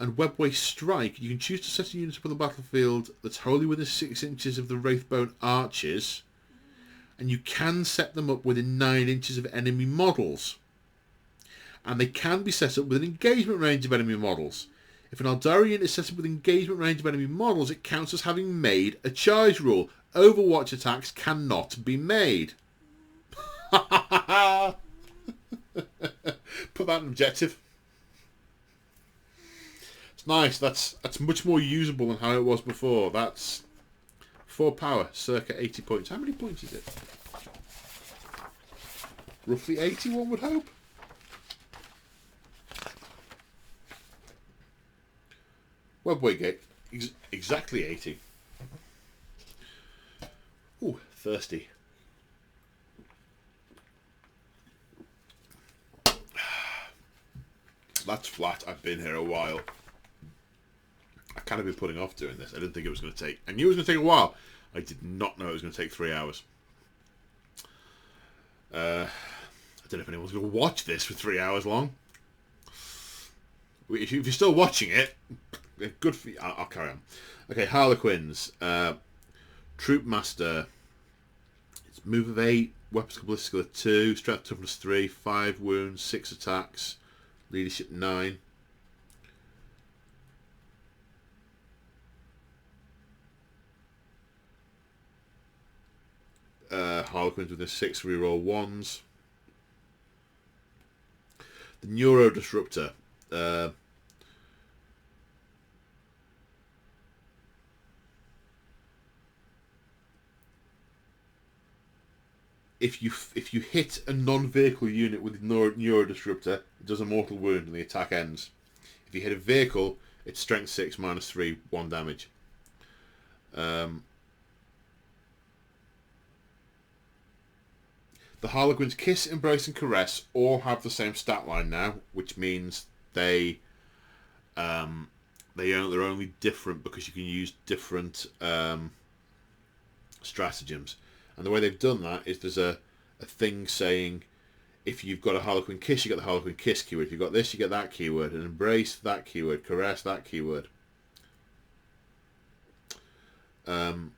And Webway Strike. You can choose to set a unit up on the battlefield that's wholly within 6 inches of the Wraithbone archers. And you can set them up within 9 inches of enemy models. And they can be set up within engagement range of enemy models. If an Eldari unit is set up with engagement range of enemy models, it counts as having made a charge rule. Overwatch attacks cannot be made. Put that in objective. It's nice. That's much more usable than how it was before. That's 4 power, circa 80 points. How many points is it? Roughly 80, one would hope. Webway Gate, exactly 80. Ooh, thirsty. That's flat. I've been here a while. I kind of been putting off doing this. I didn't think it was going to take... I knew it was going to take a while. I did not know it was going to take 3 hours. I don't know if anyone's going to watch this for 3 hours long. If you're still watching it, good for you. I'll carry on. Okay, Harlequins. Troop Master. It's move of 8, weapons ballistic 2, strength toughness 3, 5 wounds, 6 attacks, leadership 9. Harlequins with a 6 reroll 1s. The Neuro Disruptor. If you hit a non-vehicle unit with Neuro Disruptor, it does a mortal wound and the attack ends. If you hit a vehicle, it's strength 6, -3, 1 damage. The Harlequins Kiss, Embrace and Caress all have the same stat line now, which means they're only different because you can use different stratagems. And the way they've done that is there's a thing saying if you've got a Harlequin Kiss, you get the Harlequin Kiss keyword. If you've got this, you get that keyword. And Embrace, that keyword. Caress, that keyword. The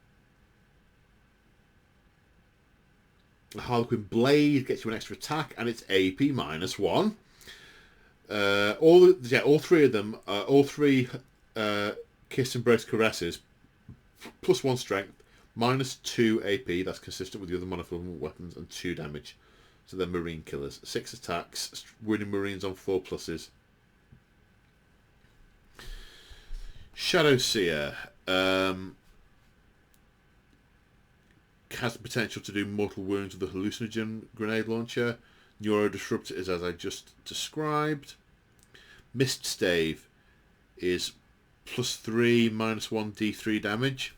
Harlequin Blade gets you an extra attack, and it's AP -1. All three of them, all three Kiss, Embrace, Caresses, +1 strength, -2 AP, that's consistent with the other monofilament weapons, and 2 damage. So they're Marine Killers. 6 attacks, wounding Marines on 4 pluses. Shadow Seer has the potential to do mortal wounds with a hallucinogen grenade launcher. Neuro Disruptor is as I just described. Mist Stave is +3, -1 D3 damage.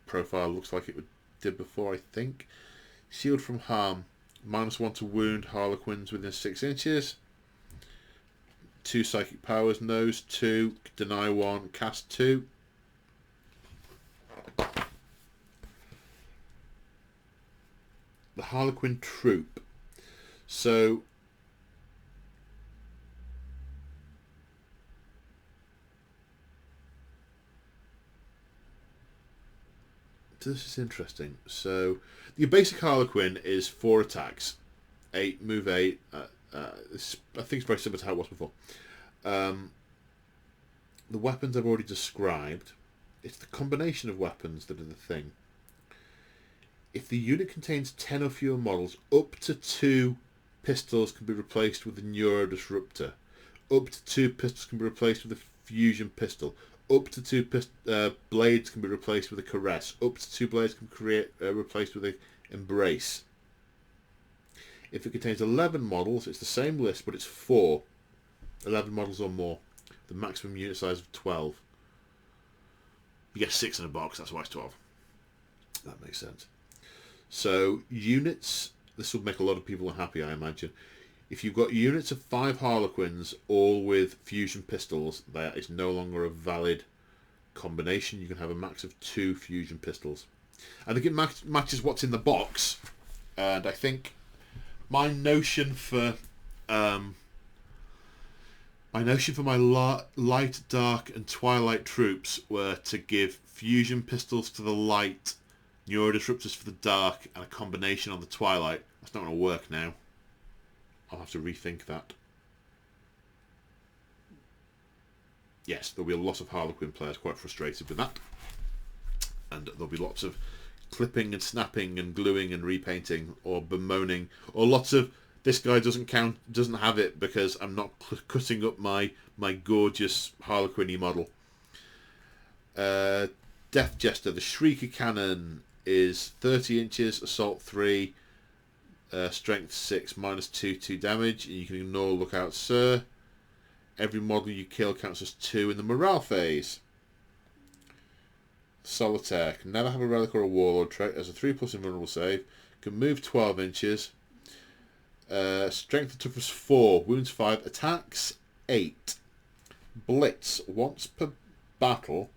Profile looks like it did before, I think. Shield from harm. -1 to wound Harlequins within 6 inches. 2 psychic powers. Nose 2. Deny 1. Cast 2. The Harlequin Troop. So this is interesting. So your basic Harlequin is 4 attacks, 8 move 8. I think it's very similar to how it was before. The weapons I've already described. It's the combination of weapons that are the thing. If the unit contains 10 or fewer models, up to 2 pistols can be replaced with a Neuro Disruptor. Up to 2 pistols can be replaced with a Fusion Pistol. Up to 2 blades can be replaced with a Caress. Up to 2 blades can be replaced with a Embrace. If it contains 11 models, it's the same list, but it's 4. 11 models or more. The maximum unit size of 12. You get 6 in a box, that's why it's 12. That makes sense. So, units, this will make a lot of people unhappy, I imagine. If you've got units of 5 Harlequins, all with fusion pistols, that is no longer a valid combination. You can have a max of 2 fusion pistols. I think it matches what's in the box. And I think my notion for my light, dark, and twilight troops were to give fusion pistols to the light, Neuro Disruptors for the dark, and a combination on the twilight. That's not going to work now. I'll have to rethink that. Yes, there'll be a lot of Harlequin players quite frustrated with that. And there'll be lots of clipping and snapping and gluing and repainting or bemoaning, or lots of this guy doesn't have it because I'm not cutting up my gorgeous Harlequin-y model. Death Jester, the Shuriken Cannon is 30 inches, assault 3, strength 6, -2, 2 damage, and you can ignore Lookout Sir. Every model you kill counts as 2 in the morale phase. Solitaire can never have a relic or a warlord trait, has a 3+ invulnerable save, can move 12 inches, strength and toughness 4, wounds 5, attacks 8. Blitz once per battle,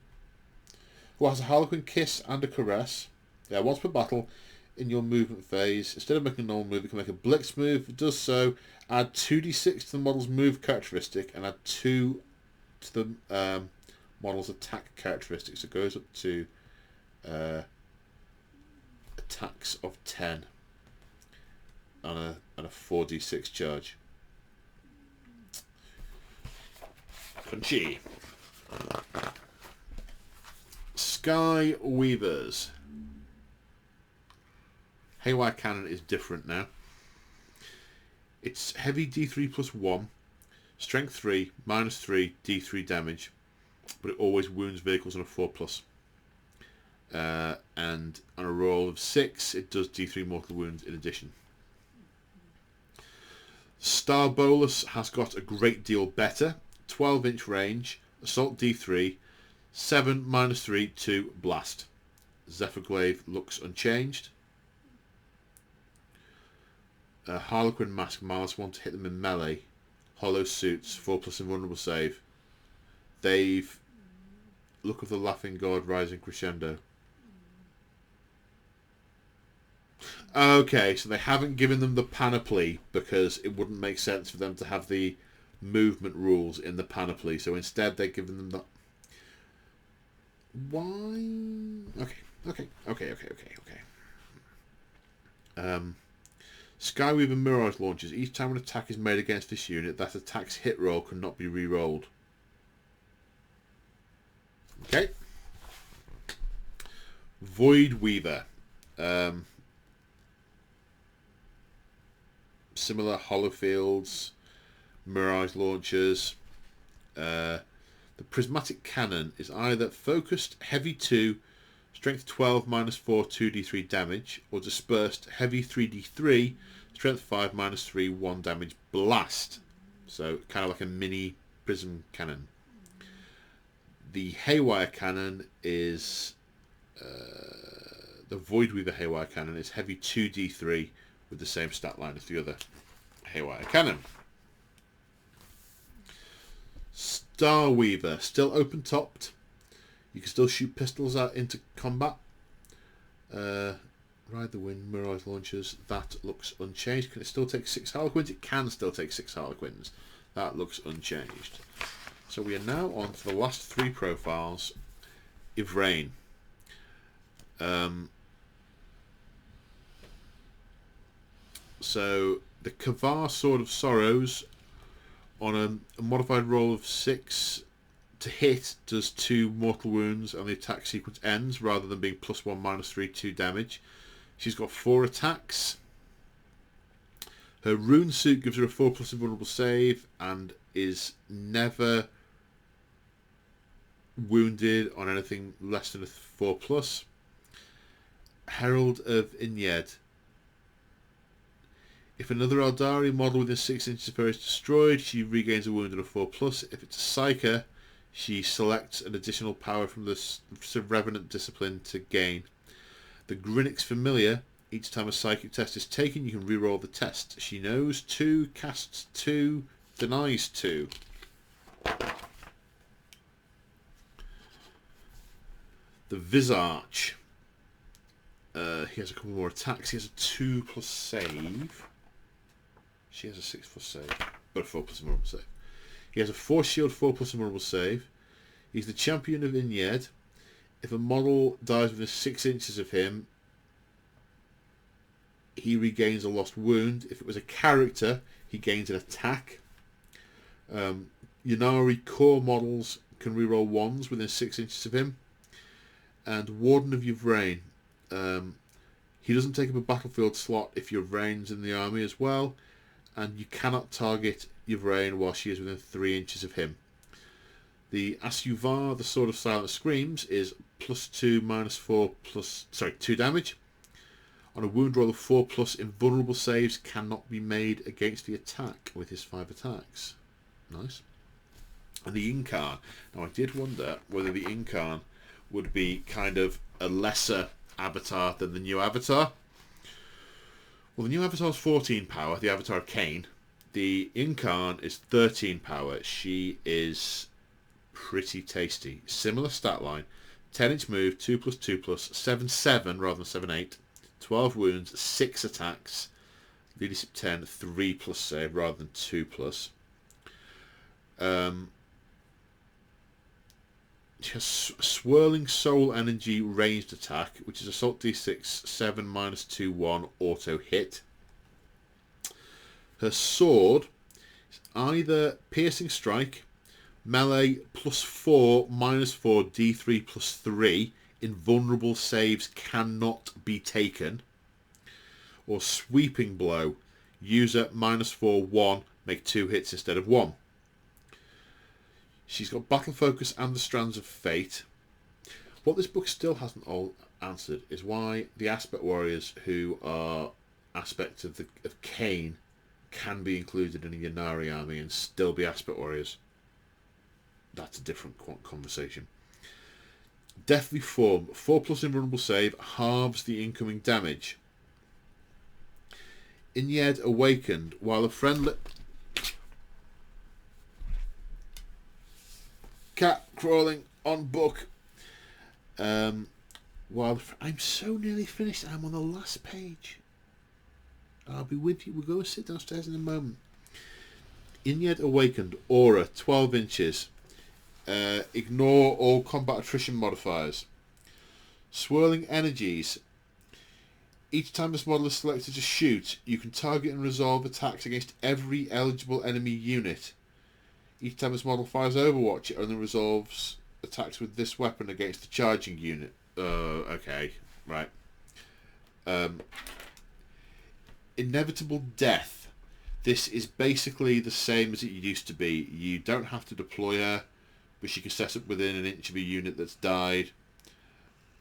who has a Harlequin Kiss and a Caress. Yeah, once per battle in your movement phase. Instead of making a normal move, it can make a Blitz move. It does so. Add 2d6 to the model's move characteristic and add 2 to the model's attack characteristics. It goes up to attacks of 10 on a 4d6 charge. Punchy. Sky Weavers. Haywire Cannon is different now. It's heavy D3 plus 1, strength 3, -3, D3 damage, but it always wounds vehicles on a 4+. And on a roll of 6, it does D3 mortal wounds in addition. Star Bolus has got a great deal better. 12-inch range, assault D3, 7, -3, 2, blast. Zephyrglaive looks unchanged. Harlequin Mask, -1 to hit them in melee. Hollow Suits, 4+ invulnerable save. They've Look of the Laughing God rising crescendo. Okay, so they haven't given them the panoply because it wouldn't make sense for them to have the movement rules in the panoply. So instead they've given them the... Why? Okay. Skyweaver Mirage launches. Each time an attack is made against this unit, that attack's hit roll cannot be re-rolled. Okay. Void Weaver. Similar hollow fields, mirage launchers. The prismatic cannon is either focused heavy 2, strength 12 -4 2d3 damage, or dispersed heavy 3d3, strength 5 -3 1 damage blast. So kind of like a mini prism cannon. The haywire cannon is the Voidweaver Haywire Cannon is heavy 2d3 with the same stat line as the other Haywire Cannon. Starweaver, still open-topped. You can still shoot pistols out into combat. Ride the Wind, Mirage Launchers, that looks unchanged. Can it still take 6 Harlequins? It can still take 6 Harlequins. That looks unchanged. So we are now on to the last 3 profiles. Yvraine. So the Kavar Sword of Sorrows on a modified roll of 6 to hit does 2 mortal wounds and the attack sequence ends rather than being +1 -3 2 damage. She's got 4 attacks. Her rune suit gives her a 4+ invulnerable save and is never wounded on anything less than a 4+. Herald of Inyed. If another Eldari model within 6 inches of her is destroyed, she regains a wound and a 4+. If it's a Psyker, she selects an additional power from the Revenant Discipline to gain. The Grinix Familiar. Each time a psychic test is taken, you can reroll the test. She knows 2, casts 2, denies 2. The Visage. He has a couple more attacks. He has a 2+ save. She has a 6+ save, but a 4+ invulnerable save. He has a 4 shield, 4+ invulnerable save. He's the champion of Inyed. If a model dies within 6 inches of him, he regains a lost wound. If it was a character, he gains an attack. Ynnari core models can reroll 1s within 6 inches of him. And Warden of Yvraine. He doesn't take up a battlefield slot if Yvraine's in the army as well. And you cannot target Yvraine while she is within 3 inches of him. The Asuvar, the Sword of Silent Screams, is +2 -4 2 damage. On a wound roll of 4+, invulnerable saves cannot be made against the attack with his 5 attacks. Nice. And the Incarn. Now I did wonder whether the Incarn would be kind of a lesser avatar than the new avatar. Well, the new avatar is 14 power, the avatar of Cain. The Incarn is 13 power. She is pretty tasty. Similar stat line. 10-inch move, 2+2+, 7/7 rather than 7/8. 12 wounds, 6 attacks. Leadership 10, 3+ save rather than 2+. She has Swirling Soul Energy ranged attack, which is Assault D6, 7 -2 1 auto hit. Her sword is either Piercing Strike, melee +4 -4 D3 +3. Invulnerable saves cannot be taken. Or Sweeping Blow, user -4 1, make 2 hits instead of 1. She's got Battle Focus and the Strands of Fate. What this book still hasn't all answered is why the Aspect Warriors, who are aspects of Cain, can be included in a Ynnari army and still be Aspect Warriors. That's a different conversation. Deathly Form, 4+ invulnerable save, halves the incoming damage. Inyed Awakened, while a friendly... Cat crawling on book. While I'm so nearly finished, I'm on the last page. I'll be with you. We'll go and sit downstairs in a moment. Inyed Awakened, Aura, 12 inches. Ignore all combat attrition modifiers. Swirling Energies. Each time this model is selected to shoot, you can target and resolve attacks against every eligible enemy unit. Each time this model fires Overwatch, it only resolves attacks with this weapon against the charging unit. Okay, right. Inevitable Death. This is basically the same as it used to be. You don't have to deploy her, but she can set up within an inch of a unit that's died.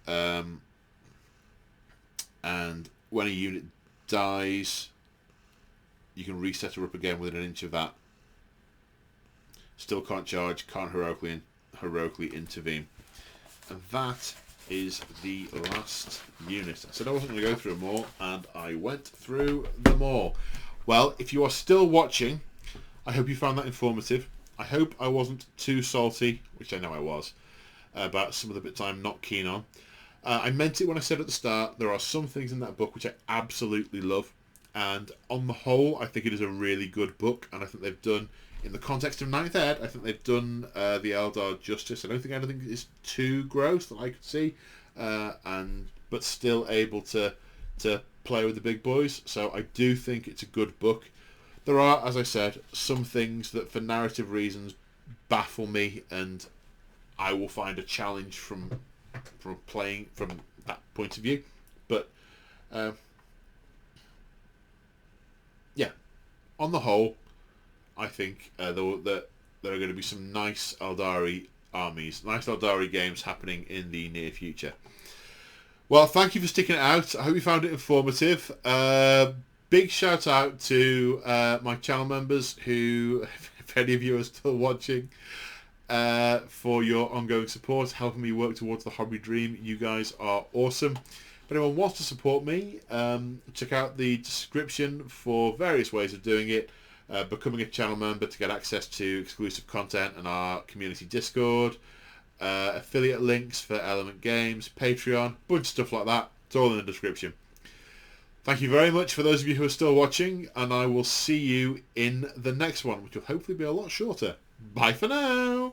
And when a unit dies, you can reset her up again within an inch of that. Still can't charge, can't heroically intervene. And that is the last unit. I said I wasn't going to go through them all, and I went through them all. Well, if you are still watching, I hope you found that informative. I hope I wasn't too salty, which I know I was, about some of the bits I'm not keen on. I meant it when I said at the start, there are some things in that book which I absolutely love, and on the whole, I think it is a really good book, and I think they've done, in the context of 9th Ed, I think they've done the Eldar justice. I don't think anything is too gross that I could see, but still able to play with the big boys, so I do think it's a good book. There are, as I said, some things that for narrative reasons baffle me, and I will find a challenge from playing from that point of view. But yeah, on the whole, I think there are going to be some nice Eldari armies, nice Eldari games happening in the near future. Well, thank you for sticking it out. I hope you found it informative. Big shout out to my channel members who, if any of you are still watching, for your ongoing support, helping me work towards the hobby dream. You guys are awesome. If anyone wants to support me, check out the description for various ways of doing it. Becoming a channel member to get access to exclusive content and our community Discord, affiliate links for Element Games, Patreon, bunch of stuff like that. It's all in the description. Thank you very much for those of you who are still watching, and I will see you in the next one, which will hopefully be a lot shorter. Bye for now!